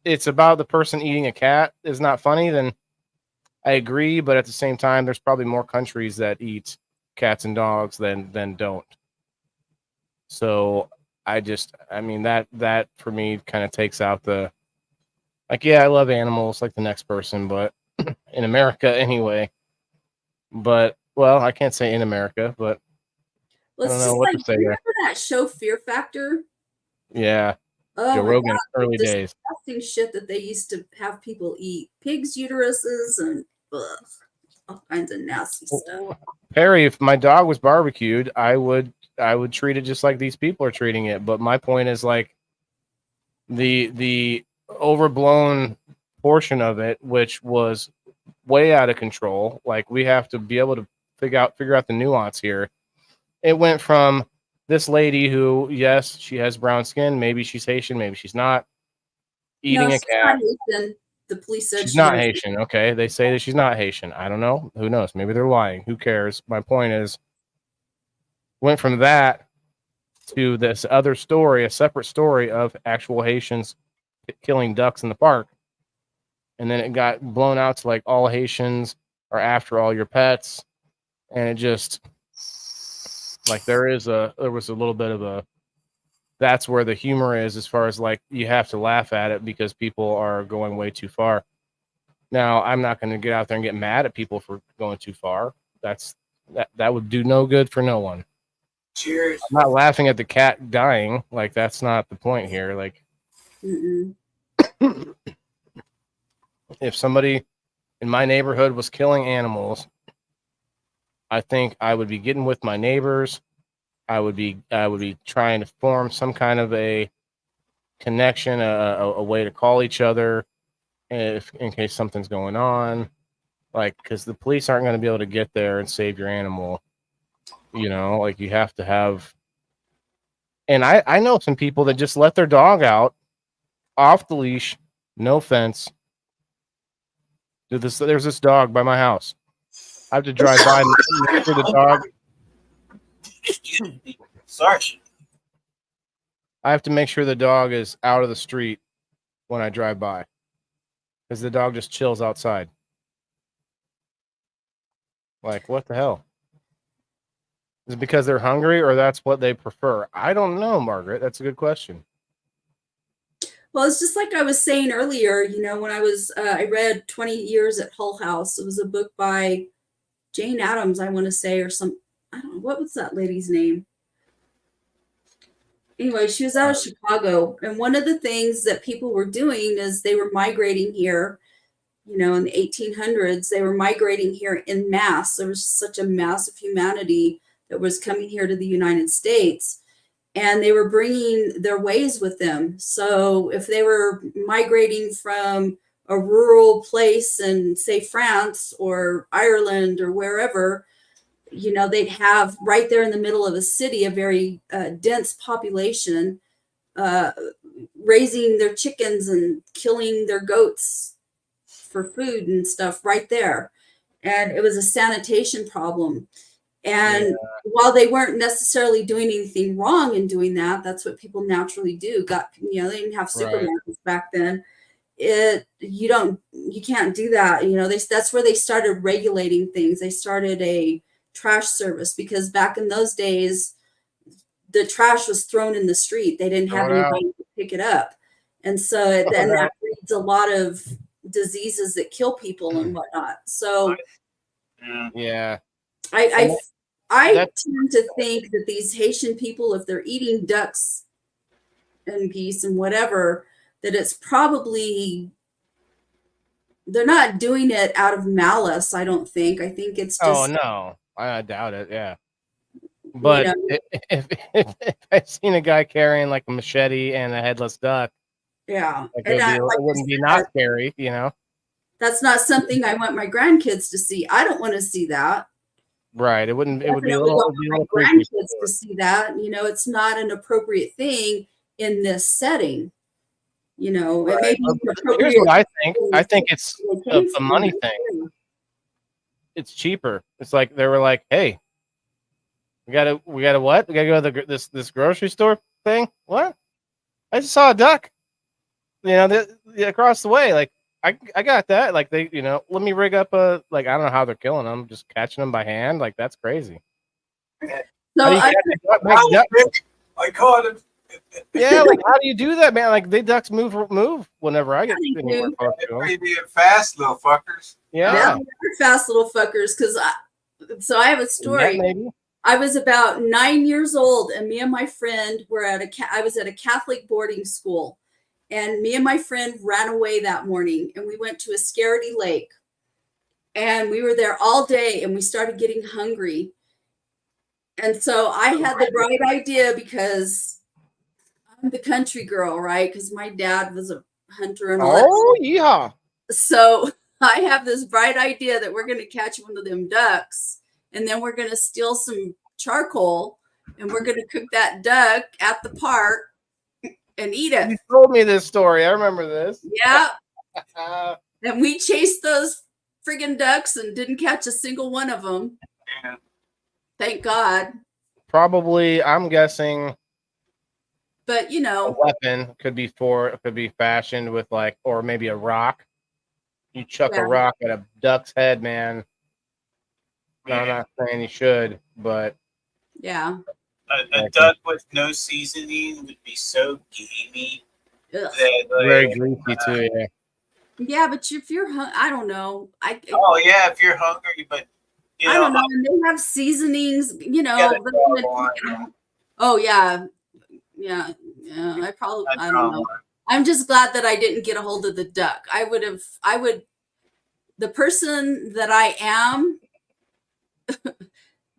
S1: it's about the person eating a cat is not funny, then I agree. But at the same time, there's probably more countries that eat cats and dogs than don't. So I mean that for me kind of takes out the like, yeah, I love animals like the next person, but in America anyway. But well, I can't say in America, but
S3: Well,
S1: I don't know what to say there.
S3: remember that show Fear Factor?
S1: Yeah,
S3: Oh,
S1: Joe
S3: my
S1: Rogan,
S3: God,
S1: early
S3: the
S1: days.
S3: disgusting shit that they used to have people eat. Pigs' uteruses and all kinds of nasty stuff.
S1: Perry, if my dog was barbecued, I would treat it just like these people are treating it. But my point is like the overblown portion of it, which was way out of control. Like we have to be able to figure out the nuance here. It went from this lady who, yes, she has brown skin, maybe she's Haitian, maybe she's not, eating a cat.
S3: The police said
S1: she's not Haitian. Okay, they say that she's not Haitian. I don't know. Who knows? Maybe they're lying. Who cares? My point is, went from that to this other story, a separate story of actual Haitians killing ducks in the park. And then it got blown out to like all Haitians are after all your pets. And it just like there was a little bit of a, that's where the humor is as far as like you have to laugh at it because people are going way too far. Now, I'm not going to get out there and get mad at people for going too far. That would do no good for no one.
S7: Cheers.
S1: I'm not laughing at the cat dying. Like that's not the point here. Like if somebody in my neighborhood was killing animals, I think I would be getting with my neighbors. I would be trying to form some kind of a connection, a way to call each other if in case something's going on. Like, because the police aren't going to be able to get there and save your animal. You know, like you have to have. And I know some people that just let their dog out off the leash, no fence. There's this dog by my house. I have to drive by and make sure the dog.
S7: Sorry.
S1: I have to make sure the dog is out of the street when I drive by, because the dog just chills outside. Like, what the hell? Is it because they're hungry, or that's what they prefer? I don't know, Margaret. That's a good question.
S3: Well, it's just like I was saying earlier, you know, when I read 20 Years at Hull House. It was a book by Jane Addams, I want to say, or I don't know, what was that lady's name? Anyway, she was out of Chicago. And one of the things that people were doing is they were migrating here, you know, in the 1800s. They were migrating here in mass. There was such a mass of humanity that was coming here to the United States. And they were bringing their ways with them. So if they were migrating from a rural place in, say, France or Ireland or wherever, you know, they'd have right there in the middle of a city a very dense population raising their chickens and killing their goats for food and stuff right there. And it was a sanitation problem. And while they weren't necessarily doing anything wrong in doing that, that's what people naturally do. You know, they didn't have supermarkets back then. You can't do that. You know, that's where they started regulating things. They started a trash service, because back in those days, the trash was thrown in the street. They didn't have anybody to pick it up. And so then that breeds a lot of diseases that kill people and whatnot. So
S1: yeah,
S3: I tend to think that these Haitian people, if they're eating ducks and geese and whatever, that it's probably, they're not doing it out of malice. I don't think. I think it's just.
S1: Oh no, I doubt it. Yeah, but you know, if I've seen a guy carrying like a machete and a headless duck,
S3: yeah,
S1: like it wouldn't be not scary. You know,
S3: that's not something I want my grandkids to see. I don't want to see that.
S1: Right. It wouldn't. It would be a little.
S3: My grandkids to see that. You know, it's not an appropriate thing in this setting. You know, it may be appropriate.
S1: Here's what I think. I think it's a money thing. It's cheaper. It's like they were like, "Hey, we gotta what? We gotta go to this grocery store thing. What? I just saw a duck. You know, across the way. Like, I got that. Like they, you know, let me rig up I don't know how they're killing them. Just catching them by hand. Like that's crazy.
S3: So
S7: I caught him.
S1: Yeah, like how do you do that, man? Like they ducks move whenever I get anywhere close to them.
S7: They're being fast, little fuckers.
S1: Yeah,
S3: they're fast little fuckers. So I have a story.
S1: Yeah, maybe.
S3: I was about 9 years old, and me and my friend were I was at a Catholic boarding school, and me and my friend ran away that morning, and we went to a Scaredy Lake, and we were there all day, and we started getting hungry. And so I had the bright idea, because I'm the country girl, right? Because my dad was a hunter and all that.
S1: Oh, yeah.
S3: So I have this bright idea that we're going to catch one of them ducks, and then we're going to steal some charcoal, and we're going to cook that duck at the park and eat it.
S1: You told me this story. I remember this.
S3: Yeah. And we chased those friggin' ducks and didn't catch a single one of them.
S7: Yeah.
S3: Thank God.
S1: Probably, I'm guessing.
S3: But you know,
S1: a weapon could be fashioned with or maybe a rock. You chuck a rock at a duck's head, man. No, I'm not saying you should, but
S3: yeah.
S7: A duck with no seasoning would be so gamey.
S1: Very greasy too. Yeah.
S3: Yeah, but if you're I don't know.
S7: If you're hungry, but
S3: I don't know. And they have seasonings, you know. Oh yeah. Yeah. I don't know. I'm just glad that I didn't get a hold of the duck. I would the person that I am,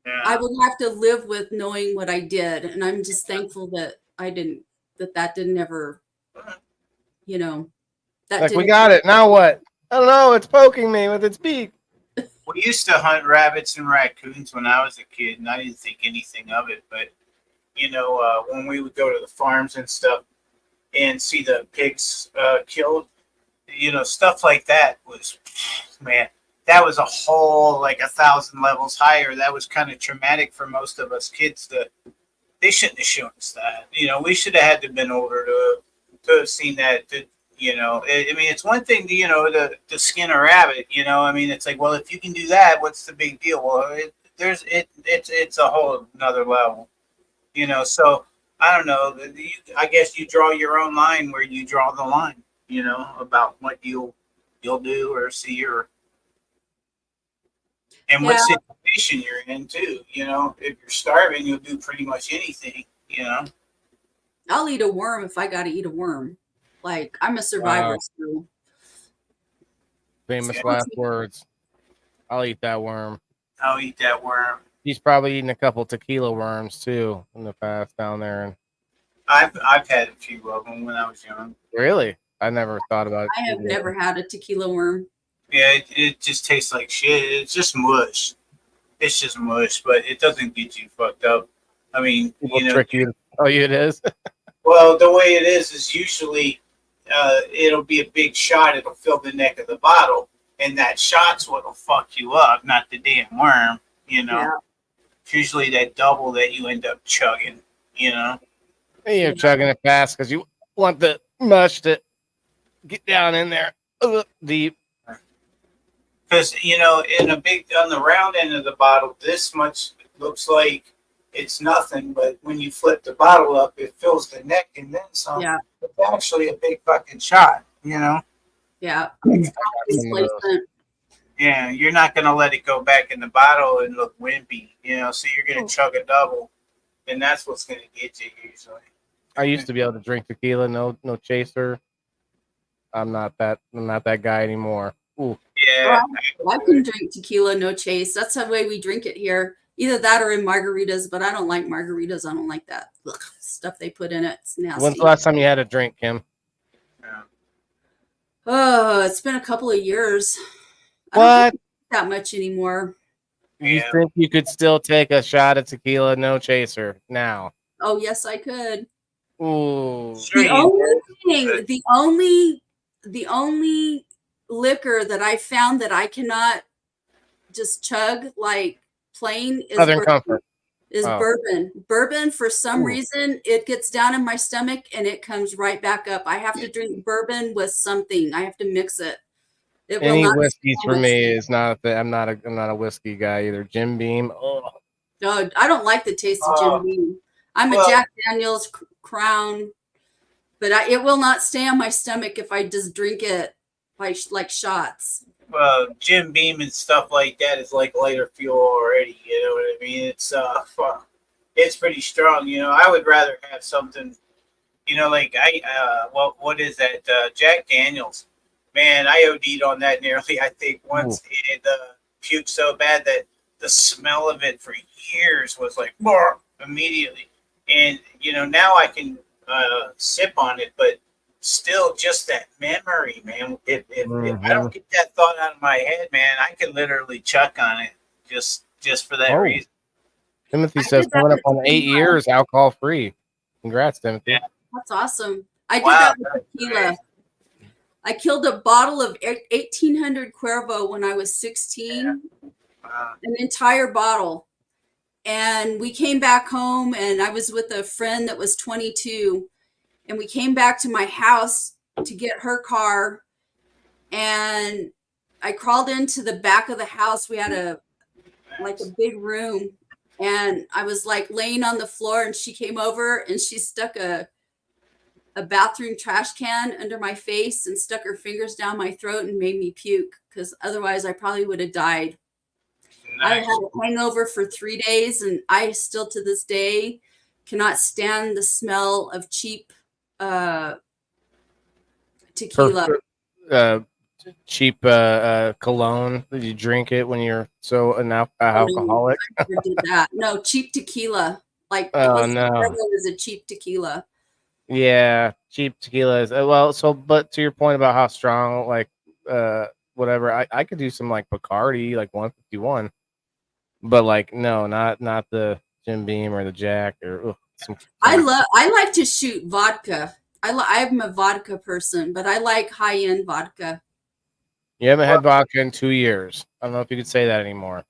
S7: Yeah.
S3: I will have to live with knowing what I did, and I'm just thankful that that didn't ever, you know, that
S1: Like, we
S3: didn't.
S1: got it. Now what? I don't know. It's poking me with its beak.
S7: We used to hunt rabbits and raccoons when I was a kid, and I didn't think anything of it. But when we would go to the farms and stuff and see the pigs killed, stuff like that was, man, that was a whole like 1,000 levels higher. That was kind of traumatic for most of us kids. They shouldn't have shown us that. We should have had to have been older to have seen that. I mean, it's one thing to skin a rabbit. I mean, it's like, well, if you can do that, what's the big deal? Well, it's a whole another level. So I don't know. I guess you draw your own line where you draw the line. About what you'll do or see and what
S3: Yeah.
S7: situation you're in too. If you're starving, you'll do pretty much anything.
S3: I'll eat a worm if I got to eat a worm. Like, I'm a survivor.
S1: Wow.
S3: So.
S1: Famous
S7: Yeah.
S1: last words. I'll eat that worm.
S7: I'll eat that worm.
S1: He's probably eaten a couple tequila worms too in the past down there. And
S7: I've had a few of them when I was young.
S1: really, I never thought about it.
S3: I have never had a tequila worm.
S7: Yeah, it just tastes like shit. It's just mush. It's just mush, but it doesn't get you fucked up. I mean,
S1: People trick you. Oh, it is.
S7: Well, the way it is usually it'll be a big shot. It'll fill the neck of the bottle, and that shot's what'll fuck you up, not the damn worm.
S3: Yeah.
S7: It's usually that double that you end up chugging.
S1: And you're chugging it fast because you want the mush to get down in there deep.
S7: Because on the round end of the bottle, this much looks like it's nothing, but when you flip the bottle up, it fills the neck and then some.
S3: Yeah.
S7: It's actually a big fucking shot.
S3: Yeah.
S1: Some of those.
S7: Yeah, you're not gonna let it go back in the bottle and look wimpy. So you're gonna chug a double, and that's what's gonna get you usually.
S1: I used to be able to drink tequila, no chaser. I'm not that guy anymore. Ooh.
S7: Yeah,
S3: I can drink tequila, no chase. That's the way we drink it here. Either that or in margaritas, but I don't like margaritas. I don't like that stuff they put in it. It's nasty.
S1: When's the last time you had a drink, Kim?
S7: yeah.
S3: Oh, it's been a couple of years. I
S1: What?
S3: don't drink that much anymore.
S1: You
S7: Yeah.
S1: think you could still take a shot of tequila, no chaser now?
S3: Oh, yes, I could.
S1: Ooh.
S7: Sure
S3: The
S7: you
S3: only
S7: did.
S3: thing, the only liquor that I found that I cannot just chug like plain is
S1: Southern
S3: bourbon.
S1: Comfort. Oh.
S3: Bourbon, for some
S1: Ooh.
S3: reason, it gets down in my stomach and it comes right back up. I have to drink bourbon with something. I have to mix it. It will
S1: Any
S3: not
S1: whiskeys
S3: stay
S1: for
S3: on my
S1: me
S3: stomach.
S1: is not that. I'm not a whiskey guy either. Jim Beam. Oh.
S3: No, I don't like the taste of Jim Beam. I'm a
S7: well-
S3: Jack Daniels Crown, but it will not stay on my stomach if I just drink it like shots.
S7: Jim Beam and stuff like that is like lighter fuel already. You know what I mean? It's pretty strong. I would rather have something. Like what is that? Jack Daniels. Man, I OD'd on that nearly. I think once it puked so bad that the smell of it for years was like immediately. And now I can sip on it, but still just that memory, man. If I don't get that thought out of my head, man, I can literally chuck on it just for that reason.
S1: Timothy
S3: I
S1: says
S3: did that
S1: coming up
S3: with
S1: on 8
S3: tequila.
S1: years alcohol free. Congrats, Timothy.
S7: Yeah.
S3: That's awesome. I did
S7: Wow,
S3: that with
S7: that's
S3: tequila.
S7: great.
S3: I killed a bottle of 1800 Cuervo when I was 16, an entire bottle. And we came back home, and I was with a friend that was 22. And we came back to my house to get her car. And I crawled into the back of the house. We had a big room. And I was like laying on the floor, and she came over and she stuck a bathroom trash can under my face and stuck her fingers down my throat and made me puke, because otherwise I probably would have died. I
S7: Nice.
S3: had a hangover for 3 days, and I still to this day cannot stand the smell of cheap tequila.
S1: cheap cologne? Did you drink it when you're so
S3: Oh, no,
S1: alcoholic?
S3: I never did that. No, cheap tequila. Like
S1: Oh
S3: Alyssa
S1: no.
S3: Bourbon is a cheap tequila.
S1: Yeah, cheap tequila is well. So, but to your point about how strong, like whatever, I could do some like Bacardi, like 151, but like no, not the Jim Beam or the Jack or
S3: I like to shoot vodka. I'm a vodka person, but I like high end vodka.
S1: You haven't had vodka in 2 years. I don't know if you could say that anymore.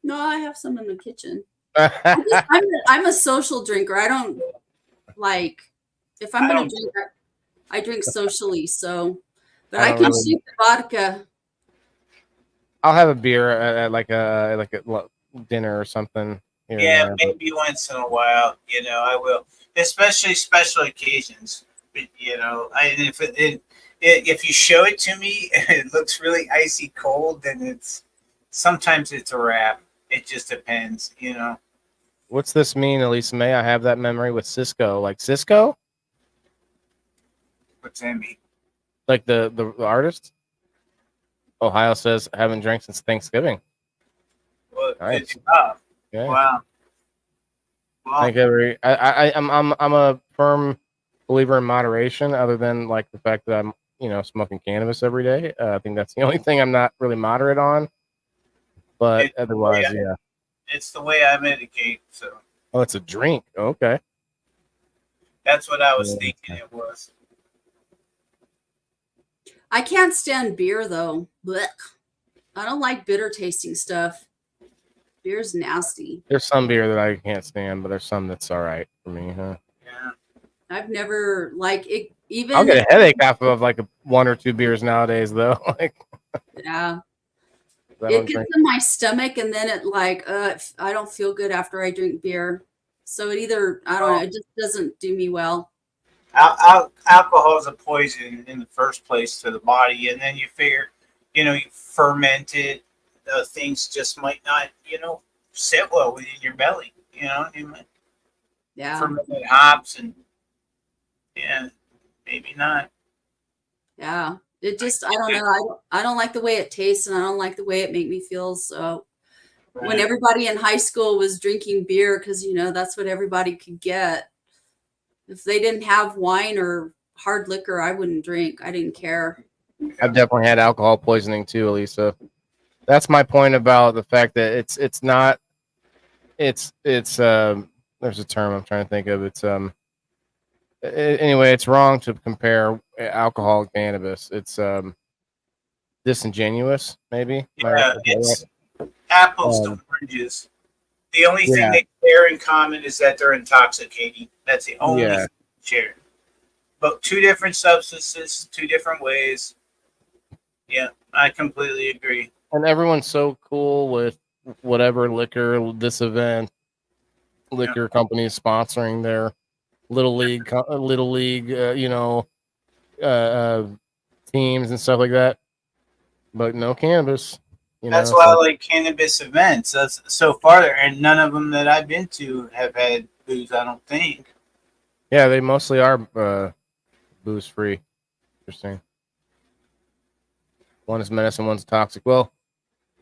S3: No, I have some in the kitchen. I'm a social drinker. I don't like if I'm
S7: I
S3: gonna
S7: don't.
S3: drink, I drink socially. So, but
S1: I
S3: I
S1: don't
S3: can
S1: really.
S3: shoot the vodka.
S1: I'll have a beer at like a dinner or something here and
S7: Yeah,
S1: there. But
S7: maybe once in a while. I will, especially special occasions. But, if you show it to me and it looks really icy cold, then sometimes it's a wrap. It just depends.
S1: what's this mean, Elisa May? I have that memory with Cisco. Like Cisco,
S7: What's that mean?
S1: like the artist. Ohio says haven't drank since Thanksgiving.
S7: Well, good
S1: Nice.
S7: job.
S1: Yeah.
S7: Wow.
S1: I think I'm a firm believer in moderation, other than like the fact that I'm smoking cannabis every day. I think that's the only thing I'm not really moderate on. But
S7: It's the way
S1: otherwise,
S7: I,
S1: yeah.
S7: it's the way I medicate. So
S1: Oh, it's a drink. Okay.
S7: that's what I was
S1: Yeah.
S7: thinking it was.
S3: I can't stand beer though. Blech. I don't like bitter tasting stuff. Beer's nasty.
S1: There's some beer that I can't stand, but there's some that's all right for me. Huh?
S7: Yeah.
S3: I've never like it.
S1: I'll get
S3: Even
S1: a headache off of like one or two beers nowadays, though. Like
S3: yeah,
S1: I
S3: it
S1: don't
S3: gets
S1: drink.
S3: in my stomach, and then it like I don't feel good after I drink beer. So it either I don't know. It just doesn't do me well.
S7: Alcohol is a poison in the first place to the body, and then you figure, you fermented things just might not, sit well within your belly.
S3: Yeah,
S7: Fermented hops and yeah, maybe not.
S3: yeah. It just I don't know. I don't like the way it tastes, and I don't like the way it made me feel. So when
S7: Right.
S3: everybody in high school was drinking beer, because that's what everybody could get. If they didn't have wine or hard liquor, I wouldn't drink. I didn't care.
S1: I've definitely had alcohol poisoning too, Elisa. That's my point about the fact that it's not it's there's a term I'm trying to think of. It's anyway, it's wrong to compare alcohol and cannabis. It's disingenuous, maybe. Am I right?
S7: Yeah,
S1: Is that
S7: it's apples to
S1: right?
S7: oranges. The only thing
S1: Yeah,
S7: they share in common is that they're intoxicating. That's the only
S1: yeah.
S7: thing they share. But two different substances, two different ways. Yeah, I completely agree.
S1: And everyone's so cool with whatever this event,
S7: Yeah.
S1: liquor companies sponsoring their little league, uh, uh, teams and stuff like that. But no cannabis.
S7: That's
S1: It's
S7: why I
S1: like
S7: like cannabis events. That's so far, and none of them that I've been to have had booze. I don't think.
S1: yeah, they mostly are booze free. Interesting. One is medicine, one's toxic. Well,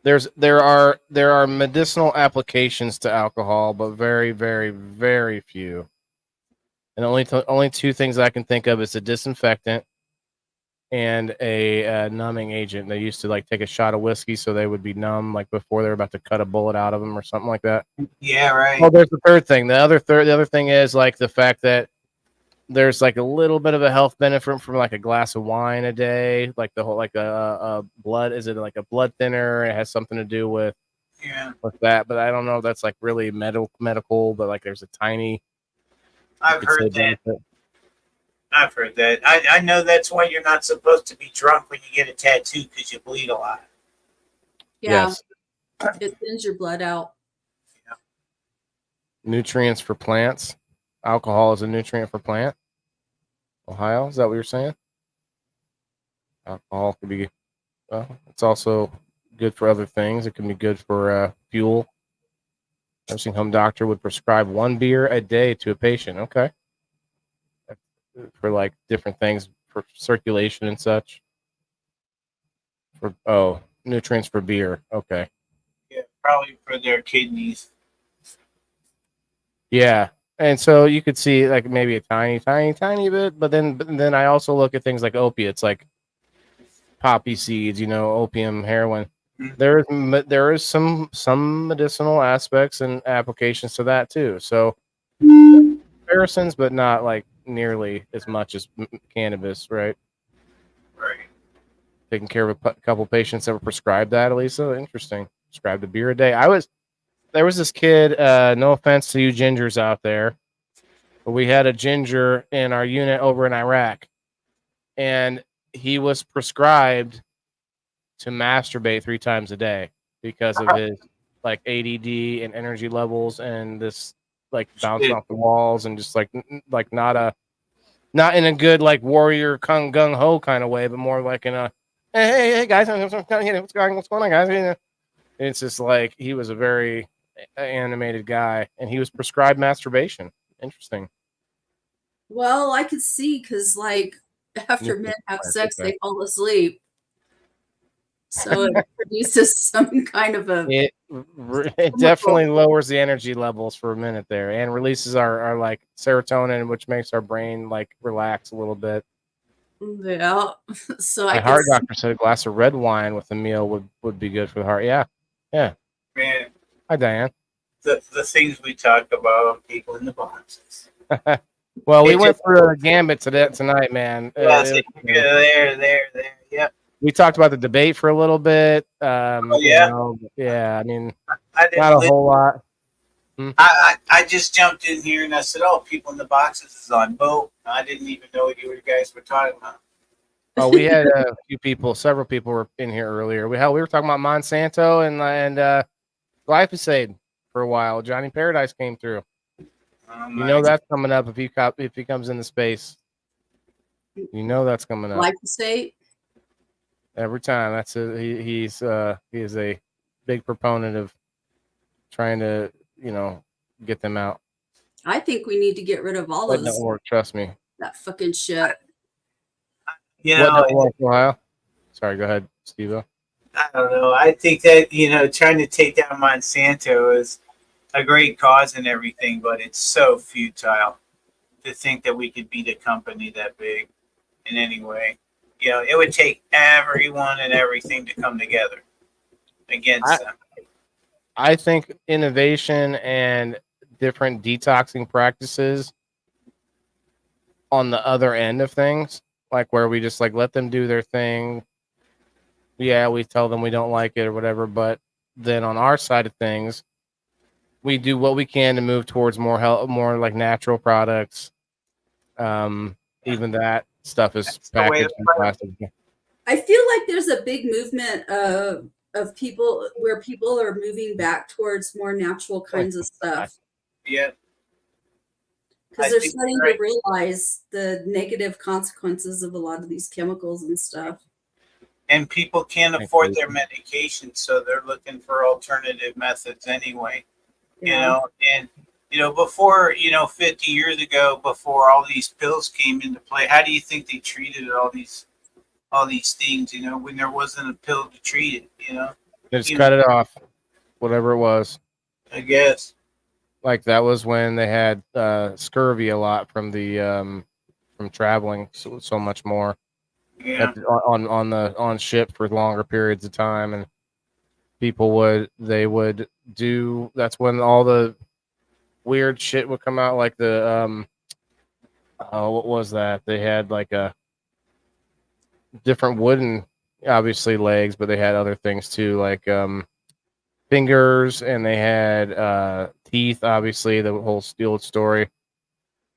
S1: there are medicinal applications to alcohol, but very, very, very few. And only two things I can think of is a disinfectant and a numbing agent. They used to like take a shot of whiskey so they would be numb, like before they're about to cut a bullet out of them or something like that.
S7: Yeah, right.
S1: Oh, there's the third thing. The other thing is like the fact that there's like a little bit of a health benefit from like a glass of wine a day, like the whole like a blood. Is it like a blood thinner? It has something to do
S7: Yeah,
S1: with that, but I don't know if that's like really medical. But like there's a tiny, you
S7: I've
S1: could say,
S7: heard that.
S1: benefit.
S7: I've heard that. I know that's why you're not supposed to be drunk when you get a tattoo because you bleed a lot.
S3: Yeah,
S1: Yes,
S3: it thins your blood out.
S1: nutrients for plants. Alcohol is a nutrient for plant. Ohio, is that what you're saying? Alcohol could be. Well, it's also good for other things. It can be good for fuel. Nursing home doctor would prescribe one beer a day to a patient. Okay. For like different things for circulation and such. Nutrients for beer. Okay.
S7: Yeah, probably for their kidneys.
S1: Yeah. And so you could see like maybe a tiny bit, but then I also look at things like opiates, like poppy seeds, opium, heroin.
S7: Mhm.
S1: There is some medicinal aspects and applications to that too. So comparisons, but not like nearly as much as cannabis, right?
S7: Right.
S1: Taking care of a couple patients that were prescribed that, Elisa. Interesting. Prescribed a beer a day. There was this kid. No offense to you gingers out there, but we had a ginger in our unit over in Iraq, and he was prescribed to masturbate 3 times a day because of his like ADD and energy levels and this like bouncing
S7: Shit.
S1: off the walls and just like not in a good like warrior kung gung ho kind of way, but more like in a hey guys, what's going on guys? It's just like he was a very animated guy, and he was prescribed masturbation. Interesting.
S3: Well, I could see because, like, after men have sex, they fall asleep. So it produces some kind of a
S1: It definitely lowers the energy levels for a minute there, and releases our like serotonin, which makes our brain like relax a little bit.
S3: yeah. So
S1: My
S3: I
S1: heart
S3: could
S1: doctor said a glass of red wine with a meal would be good for the heart. Yeah.
S7: Man,
S1: Hi, Diane.
S7: the things we talk about on people in the boxes.
S1: Well, we
S7: It
S1: went
S7: just-
S1: through a gambit tonight, man.
S7: Yes,
S1: It was,
S7: there. Yep.
S1: we talked about the debate for a little bit.
S7: Oh, yeah?
S1: Yeah. I mean,
S7: I didn't
S1: not a
S7: li-
S1: whole lot.
S7: I just jumped in here and I said, "Oh, people in the boxes is on boat." I didn't even know what you guys were talking about.
S1: Oh, we had a few people, several people were in here earlier. We were talking about Monsanto and glyphosate for a while. Johnny Paradise came through. That's coming up if he comes into space. That's coming up
S3: glyphosate.
S1: every time. That's he is a big proponent of trying to get them out.
S3: I think we need to get rid of all
S1: That
S3: those
S1: don't work. Trust me.
S3: that fucking shit.
S1: What don't work, Ohio? Sorry, go ahead, Steve.
S7: I don't know. I think that trying to take down Monsanto is a great cause and everything, but it's so futile to think that we could beat a company that big in any way. It would take everyone and everything to come together against them.
S1: I think innovation and different detoxing practices on the other end of things, like where we just like let them do their thing. Yeah, we tell them we don't like it or whatever, but then on our side of things, we do what we can to move towards more health, more like natural products. Even that stuff is packaged in plastic.
S3: I feel like there's a big movement of people where people are moving back towards more natural kinds of stuff.
S7: Yeah.
S3: Because they're starting to realize the negative consequences of a lot of these chemicals and stuff.
S7: And people can't afford their medication, so they're looking for alternative methods anyway. And before 50 years ago, before all these pills came into play, how do you think they treated all these things? When there wasn't a pill to treat it.
S1: They just cut it off, whatever it was.
S7: I guess.
S1: Like that was when they had scurvy a lot from the from traveling so much more.
S7: Yeah.
S1: On ship for longer periods of time, and people would do. That's when all the weird shit would come out, like the what was that? They had like a different wooden, obviously legs, but they had other things too, like fingers, and they had teeth. Obviously, the whole steel story.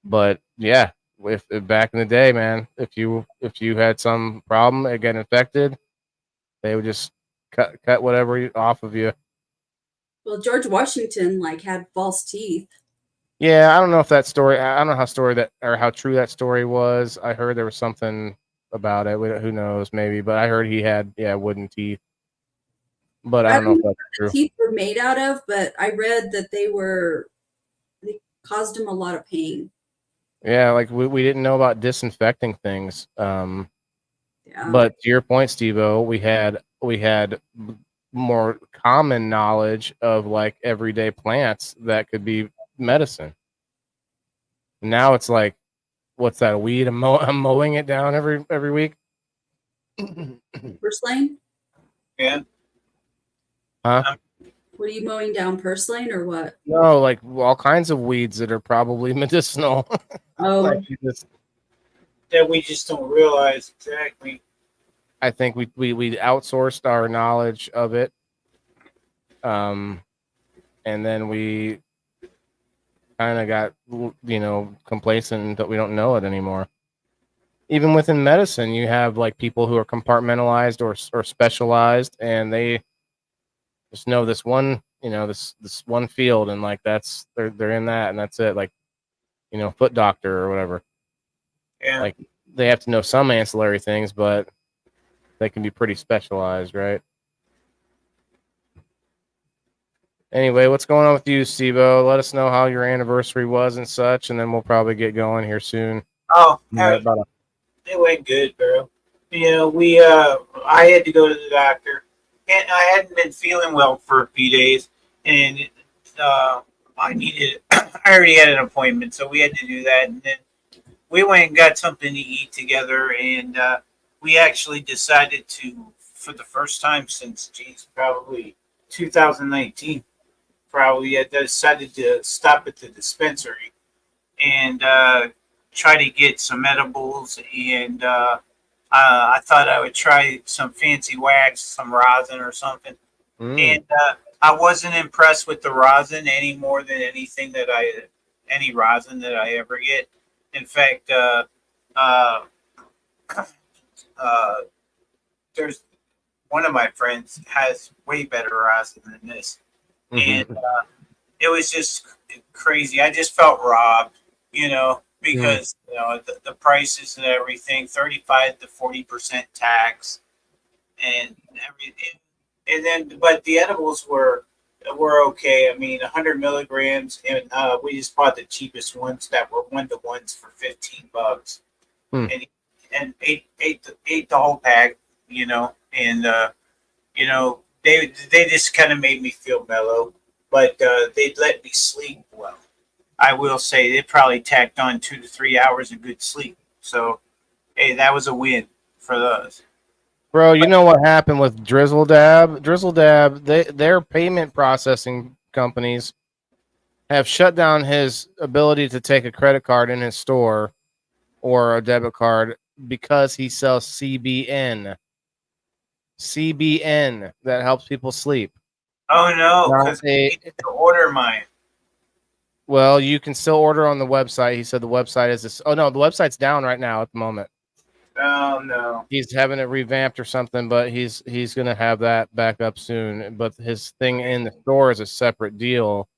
S1: But yeah, if back in the day, man, if you had some problem and get infected, they would just cut whatever off of you.
S3: Well, George Washington had false teeth.
S1: Yeah, I don't know if that story. I don't know how true that story was. I heard there was something about it. Who knows? Maybe, but I heard he had wooden teeth. But I don't know if that's true.
S3: Teeth were made out of, but I read that they caused him a lot of pain.
S1: Yeah, like we didn't know about disinfecting things.
S3: Yeah.
S1: But to your point, Steve-O, we had we had more common knowledge of like everyday plants that could be medicine. Now it's like, what's that, a weed? I'm mowing it down every week.
S3: Purslane?
S7: Yeah.
S1: Huh?
S3: What are you mowing down, purslane or what?
S1: No, like all kinds of weeds that are probably medicinal.
S3: Oh,
S1: Like, you just,
S7: That we just don't realize exactly.
S1: I think we outsourced our knowledge of it, and then we kind of got complacent that we don't know it anymore. Even within medicine, you have like people who are compartmentalized or specialized, and they just know this one, this one field, and like that's they're in that, and that's it. Like, foot doctor or whatever.
S7: Yeah.
S1: Like they have to know some ancillary things, but they can be pretty specialized, right? Anyway, what's going on with you, Steve-O? Let us know how your anniversary was and such, and then we'll probably get going here soon.
S7: Oh,
S1: About
S7: it went good, bro. I had to go to the doctor, and I hadn't been feeling well for a few days, and I needed. I already had an appointment, so we had to do that, and then we went and got something to eat together, and we actually decided to, for the first time since, probably 2019, probably, I decided to stop at the dispensary and try to get some edibles, and I thought I would try some fancy wax, some rosin or something. And I wasn't impressed with the rosin any more than any rosin that I ever get. In fact, there's one of my friends has way better rosin than this, and it was just crazy. I just felt robbed, because the prices and everything, 35 to 40% tax, and everything. And then, but the edibles were okay. I mean, 100 milligrams, and we just bought the cheapest ones that were 1-to-1s for $15, and ate the whole pack, and they just kind of made me feel mellow, but they let me sleep well. I will say they probably tacked on 2 to 3 hours of good sleep. So, hey, that was a win for those.
S1: Bro, you know what happened with Drizzle Dab? Drizzle Dab, their payment processing companies have shut down his ability to take a credit card in his store or a debit card because he sells CBN. CBN that helps people sleep.
S7: Oh no,
S1: Now,
S7: because I need to order mine.
S1: well, you can still order on the website. He said the website is this. Oh no, the website's down right now at the moment.
S7: Oh no.
S1: He's having it revamped or something, but he's gonna have that back up soon. But his thing in the store is a separate deal,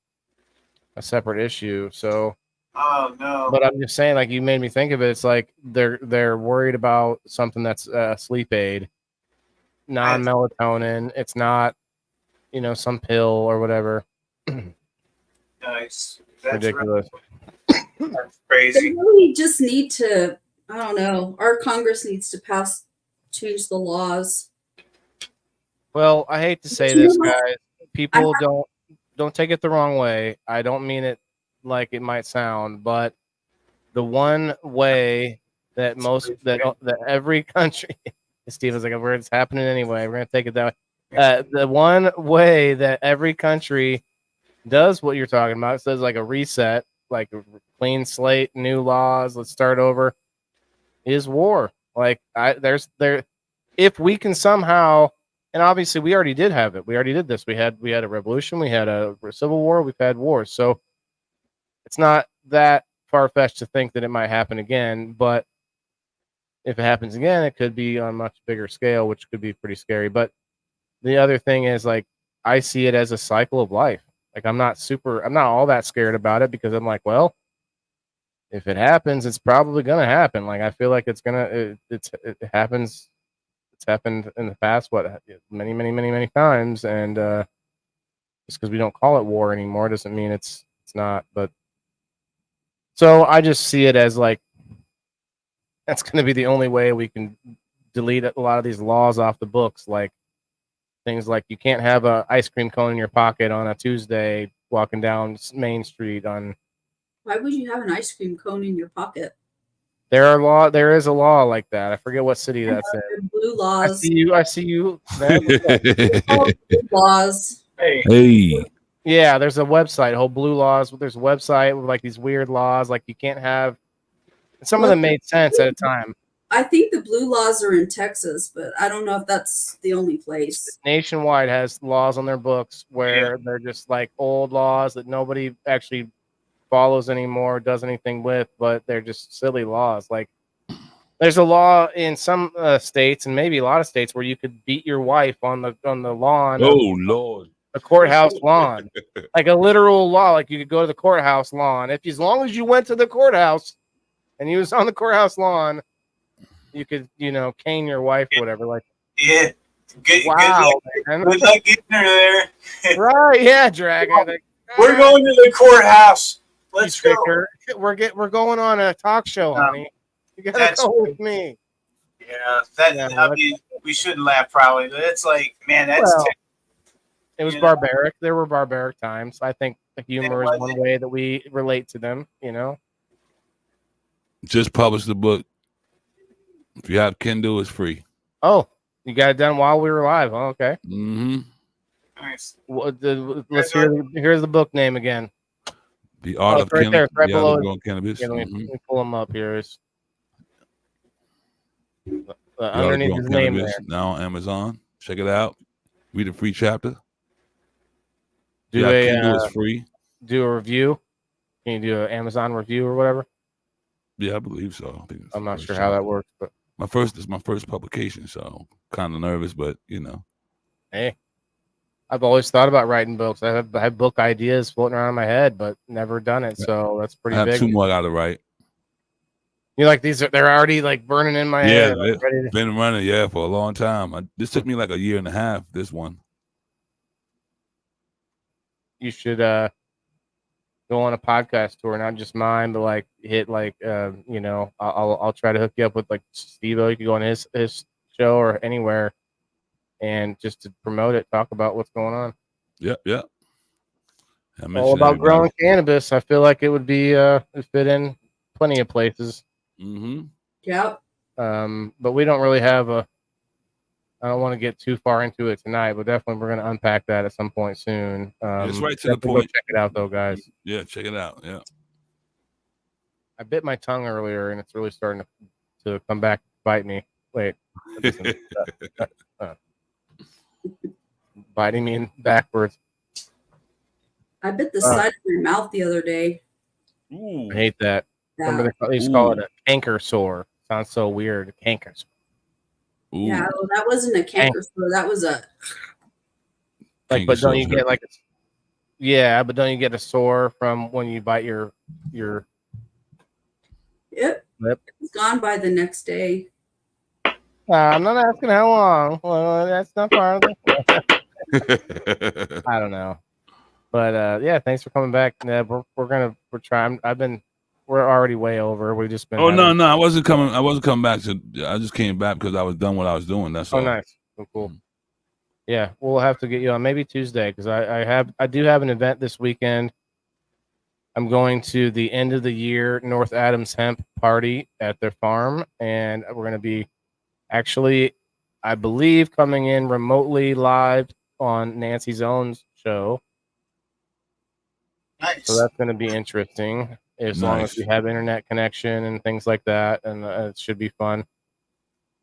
S1: a separate issue. So,
S7: Oh no.
S1: but I'm just saying, like you made me think of it. It's like they're worried about something that's a sleep aid, non-melatonin. It's not, some pill or whatever.
S7: Nice. That's
S1: Ridiculous.
S7: That's crazy.
S3: They really just need to, I don't know, our Congress needs to change the laws.
S1: Well, I hate to say this, guys. People don't take it the wrong way. I don't mean it like it might sound, but the one way that that every country, Steven's like, it's happening anyway. We're gonna take it that way. The one way that every country does what you're talking about, it says like a reset, like a clean slate, new laws, let's start over, is war. Like if we can somehow, and obviously we already did have it. We already did this. We had a revolution, we had a civil war, we've had wars. So it's not that far-fetched to think that it might happen again, but if it happens again, it could be on a much bigger scale, which could be pretty scary. But the other thing is, like, I see it as a cycle of life. Like, I'm not all that scared about it because I'm like, well, if it happens, it's probably gonna happen. Like, I feel like it happens. It's happened in the past, many, many, many, many times, and just because we don't call it war anymore doesn't mean it's not. But so I just see it as like that's going to be the only way we can delete a lot of these laws off the books. Like Things like you can't have a ice cream cone in your pocket on a Tuesday walking down Main Street.
S3: Why would you have an ice cream cone in your pocket?
S1: There is a law like that. I forget what city that's in.
S3: Blue
S1: I
S3: laws.
S1: see you.
S3: Blue laws.
S7: Hey,
S4: Hey,
S1: Yeah, there's a website, whole blue laws. There's a website with like these weird laws, like you can't have. Some of them made sense at a time.
S3: I think the blue laws are in Texas, but I don't know if that's the only place.
S1: Nationwide has laws on their books where they're just like old laws that nobody actually follows anymore, does anything with, but they're just silly laws. Like there's a law in some states and maybe a lot of states where you could beat your wife on the lawn of
S4: oh Lord,
S1: the courthouse lawn, like a literal law. Like you could go to the courthouse lawn as long as you went to the courthouse and you was on the courthouse lawn, you could cane your wife or whatever. Like
S7: yeah. Good
S1: wow,
S7: luck,
S1: man.
S7: good luck getting her there.
S1: Right? Yeah, Dragon. Like,
S7: We're going to the courthouse. Let's go.
S1: We're going on a talk show, honey. You gotta go with me.
S7: Yeah, I mean, we shouldn't laugh. Probably, but it's like, man, that's.
S1: Well, it was barbaric. There were barbaric times. I think the humor is one way that we relate to them.
S4: just published the book. If you have Kindle, it's free.
S1: Oh, you got it done while we were live. Oh, okay.
S4: Mm-hmm.
S7: Nice.
S1: Let's here's the book name again.
S4: The Art of
S1: right
S4: Cannabis.
S1: there, it's right below.
S4: Growing Cannabis.
S1: Yeah, let me pull them up here.
S4: The
S1: Underneath his name there.
S4: Now on Amazon. Check it out. Read a free chapter.
S1: Kindle
S4: is free.
S1: Do a review. Can you do an Amazon review or whatever?
S4: Yeah, I believe so.
S1: I'm not sure how that works, but
S4: this is my first publication, so kind of nervous, but
S1: Hey, I've always thought about writing books. I have book ideas floating around in my head, but never done it. So that's pretty big.
S4: I have 2 more I gotta write.
S1: You like these? They're already like burning in my head.
S4: Yeah, been running for a long time. This took me like a year and a half. This one.
S1: You should go on a podcast tour, not just mine, but like hit like I'll try to hook you up with like Steve-O. You can go on his show or anywhere, and just to promote it, talk about what's going on.
S4: Yeah.
S1: All about growing cannabis. I feel like it would be fit in plenty of places.
S4: Mm-hmm.
S3: Yep.
S1: But we don't really have I don't want to get too far into it tonight, but definitely we're going to unpack that at some point soon.
S4: It's right to the point.
S1: Check it out, though, guys.
S4: Yeah, check it out. Yeah.
S1: I bit my tongue earlier, and it's really starting to come back to bite me. Wait. Biting me backwards.
S3: I bit the side of your mouth the other day.
S1: Ooh. I hate that.
S3: Yeah.
S1: Remember they used to call it a canker sore. Sounds so weird. Canker sore.
S4: Ooh.
S3: Yeah, well, that wasn't a canker sore. That was a
S1: like. But don't you get like? But don't you get a sore from when you bite your?
S3: Yep. It's gone by the next day.
S1: I'm not asking how long. Well, that's not part of it. I don't know. But thanks for coming back, Ned. We're trying. We're already way over. We've just been.
S4: Oh no, I wasn't coming. I wasn't coming back I just came back because I was done what I was doing. That's all.
S1: Oh, nice. Cool. Yeah, we'll have to get you on maybe Tuesday because I do have an event this weekend. I'm going to the end of the year North Adams Hemp party at their farm, and we're going to be actually, I believe, coming in remotely live on Nancy Zone's show.
S7: Nice.
S1: So that's going to be interesting as long as we have internet connection and things like that, and it should be fun.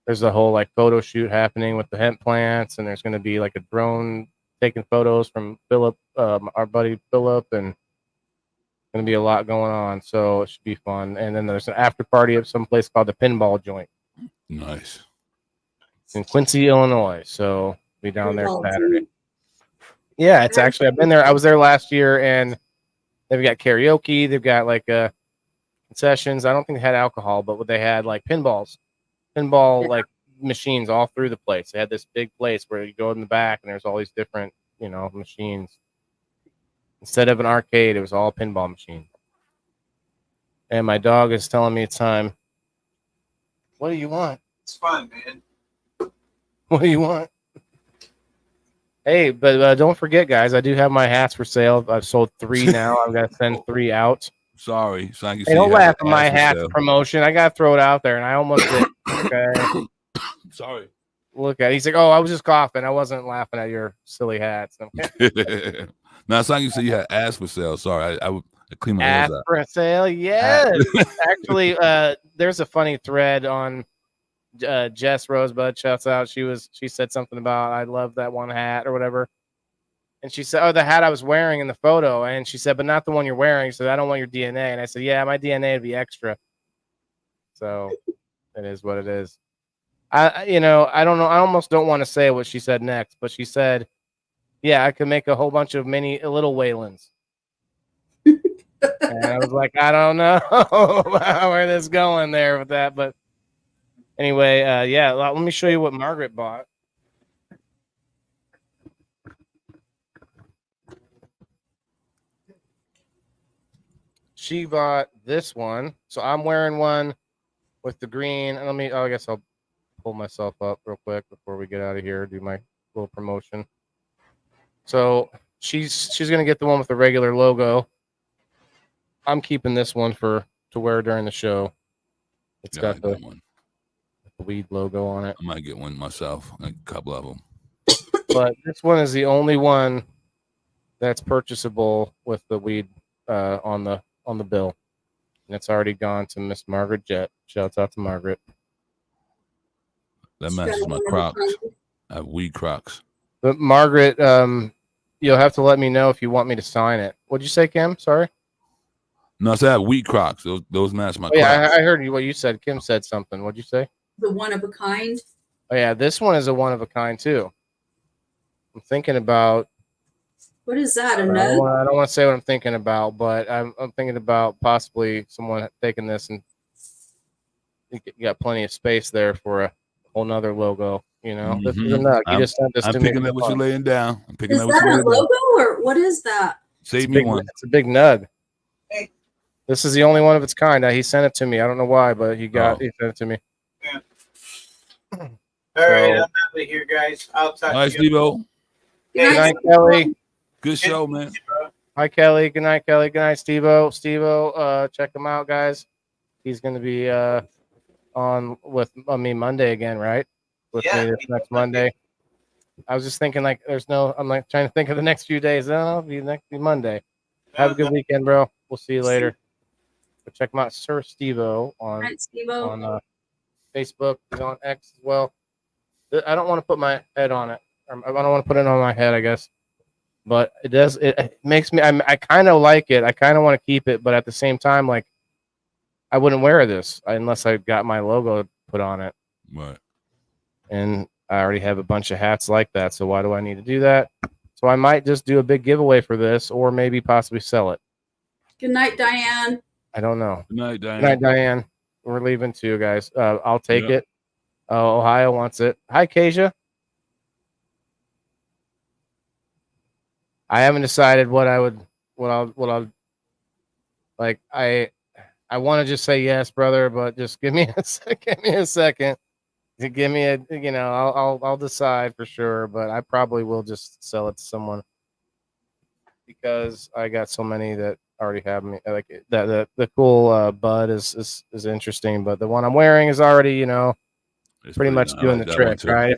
S1: There's a whole like photo shoot happening with the hemp plants, and there's going to be like a drone taking photos from Philip, our buddy Philip, and going to be a lot going on. So it should be fun. And then there's an after party at some place called the Pinball Joint.
S4: Nice.
S1: It's in Quincy, Illinois. So be down there Saturday. Yeah, it's actually I've been there. I was there last year, and they've got karaoke. They've got like concessions. I don't think they had alcohol, but they had like pinball like machines all through the place. They had this big place where you go in the back and there's all these different, machines. Instead of an arcade, it was all pinball machines. And my dog is telling me it's time. What do you want?
S7: It's fun, man.
S1: What do you want? Hey, but don't forget, guys, I do have my hats for sale. I've sold 3 now. I've got to send 3 out.
S4: Sorry, so I can
S1: Hey,
S4: see
S1: don't
S4: you have
S1: laugh at
S4: an
S1: my
S4: ass for
S1: hats
S4: sale.
S1: promotion. I got to throw it out there, and I almost did. Okay.
S4: Sorry.
S1: Look at it. He's like, oh, I was just coughing. I wasn't laughing at your silly hats. Okay.
S4: Now it's like you said you had ass for sale. Sorry, I would clean my
S1: Ass
S4: ears out.
S1: for sale. Yes. Actually, there's a funny thread on Jess Rosebud. Shouts out. She said something about I love that one hat or whatever. And she said, oh, the hat I was wearing in the photo. And she said, but not the one you're wearing. She said, I don't want your DNA. And I said, yeah, my DNA would be extra. So it is what it is. I don't know. I almost don't want to say what she said next, but she said, yeah, I could make a whole bunch of little Waylons. And I was like, I don't know where this going there with that. But anyway, yeah, let me show you what Margaret bought. She bought this one. So I'm wearing one with the green. And I guess I'll pull myself up real quick before we get out of here, do my little promotion. So she's gonna get the one with the regular logo. I'm keeping this one to wear during the show. It's got the weed logo on it.
S4: I might get one myself, like a couple of them.
S1: But this one is the only one that's purchasable with the weed on the bill, and it's already gone to Miss Margaret Jett. Shouts out to Margaret.
S4: That matches my Crocs. I have weed Crocs.
S1: But Margaret, you'll have to let me know if you want me to sign it. What'd you say, Kim? Sorry.
S4: No, I said I have weed Crocs. Those match my Crocs.
S1: Yeah, I heard what you said. Kim said something. What'd you say?
S3: The one of a kind.
S1: Oh yeah, this one is a one of a kind too. I'm thinking about.
S3: What is that?
S1: I don't want to say what I'm thinking about, but I'm thinking about possibly someone taking this, and you got plenty of space there for a whole nother logo. You know, This is a nug. You just sent this to me.
S4: I'm picking up what you're laying down. I'm picking
S3: is
S4: up what you're
S3: that a logo or what is that?
S4: Save me one.
S1: It's a big nug. Hey. This is the only one of its kind. He sent it to me. I don't know why, but he sent it to me.
S7: Yeah. All right, I'm out of here, guys. I'll talk to you.
S4: Steve-O.
S1: Good night, Kelly.
S4: Good show, man.
S1: Hi, Kelly. Good night, Kelly. Good night, Steve-O. Steve-O, check him out, guys. He's going to be on with me Monday again, right? With me this next Monday. I was just thinking, like, I'm like trying to think of the next few days. It'll be Monday. Have a good weekend, bro. We'll see you later. But check him out, Sir Steve-O on Facebook. He's on X as well. I don't want to put my head on it. I don't want to put it on my head, I guess. But it makes me, I kind of like it. I kind of want to keep it, but at the same time, like, I wouldn't wear this unless I got my logo put on it.
S4: Right.
S1: And I already have a bunch of hats like that, so why do I need to do that? So I might just do a big giveaway for this, or maybe possibly sell it.
S3: Good night, Diane.
S1: I don't know.
S4: Good night, Diane.
S1: Good night, Diane. We're leaving too, guys. I'll take it. Ohio wants it. Hi, Kasia. I haven't decided what I'll like. I want to just say yes, brother, but just give me a second. Give me a second. Give me I'll decide for sure, but I probably will just sell it to someone because I got so many that already have me. Like that the cool bud is interesting, but the one I'm wearing is already it's pretty much doing the trick, right?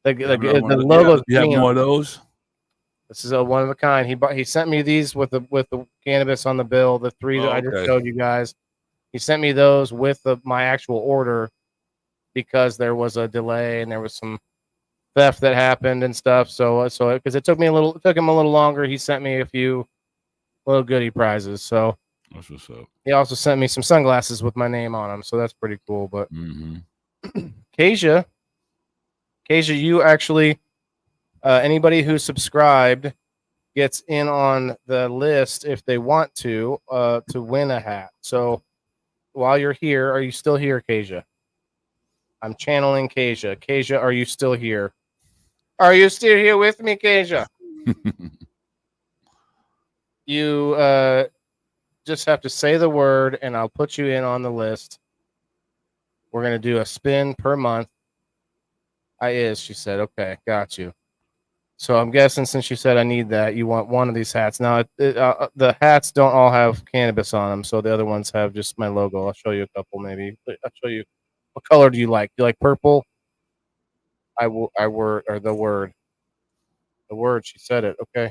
S1: The logo.
S4: You have more of those.
S1: This is a one of a kind. He sent me these with the cannabis on the bill. The 3 that I just showed you guys. He sent me those with my actual order because there was a delay and there was some theft that happened and stuff. So because it took him a little longer. He sent me a few little goodie prizes. So
S4: that's what's up.
S1: He also sent me some sunglasses with my name on them. So that's pretty cool. But Kasia, you actually. Anybody who subscribed gets in on the list if they want to win a hat. So while you're here, are you still here, Kasia? I'm channeling Kasia. Kasia, are you still here? Are you still here with me, Kasia? You just have to say the word, and I'll put you in on the list. We're going to do a spin per month. She said, okay, got you. So I'm guessing since you said I need that, you want one of these hats. Now, the hats don't all have cannabis on them, so the other ones have just my logo. I'll show you a couple, maybe. I'll show you. What color do you like? Do you like purple? I will. I word or the word. The word. She said it. Okay.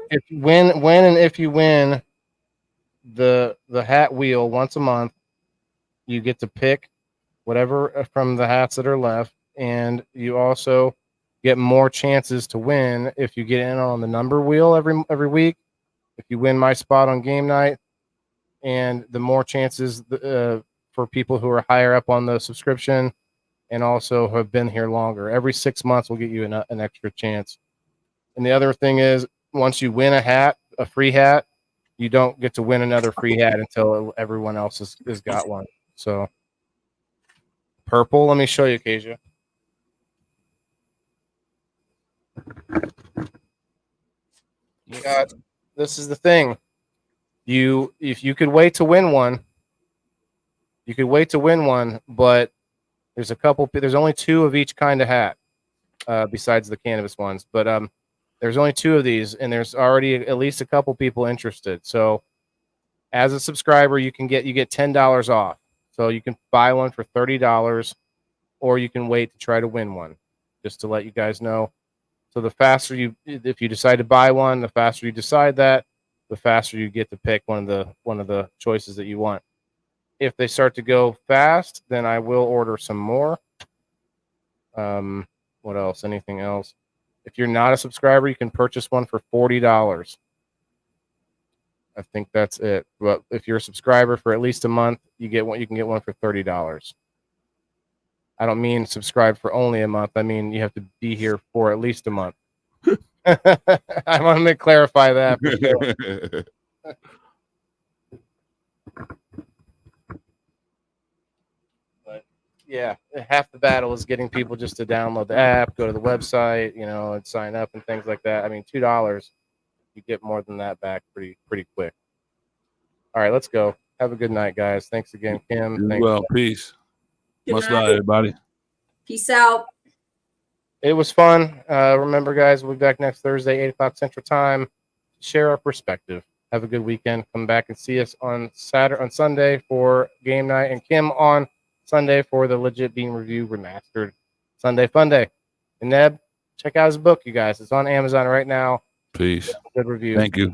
S1: If you win, and if you win the hat wheel once a month, you get to pick whatever from the hats that are left, and you also get more chances to win if you get in on the number wheel every week. If you win my spot on game night, and the more chances for people who are higher up on the subscription and also have been here longer. Every 6 months, we'll get you an extra chance. And the other thing is, once you win a free hat, you don't get to win another free hat until everyone else has got one. So purple. Let me show you, Kasia. You got. This is the thing. If you could wait to win one, you could wait to win one, but there's a couple. There's only 2 of each kind of hat, besides the cannabis ones. But there's only 2 of these, and there's already at least a couple people interested. So as a subscriber, you get $10 off. So you can buy one for $30, or you can wait to try to win one. Just to let you guys know. So the faster if you decide to buy one, the faster you decide that, the faster you get to pick one of the choices that you want. If they start to go fast, then I will order some more. What else? Anything else? If you're not a subscriber, you can purchase one for $40. I think that's it. But if you're a subscriber for at least a month, you can get one for $30. I don't mean subscribe for only a month. I mean you have to be here for at least a month. I want to clarify that for sure. But yeah, half the battle is getting people just to download the app, go to the website, and sign up and things like that. I mean, $2, you get more than that back pretty quick. All right, let's go. Have a good night, guys. Thanks again, Kim. Thanks.
S4: Well, peace.
S3: Good
S4: Much
S3: night.
S4: love, everybody.
S3: Peace out.
S1: It was fun. Remember, guys, we'll be back next Thursday, 8 o'clock Central Time. Share our perspective. Have a good weekend. Come back and see us on Sunday for game night, and Kim on Sunday for the Legit Bean Review Remastered Sunday Fun Day. And Neb, check out his book, you guys. It's on Amazon right now.
S4: Peace.
S1: Good review.
S4: Thank you.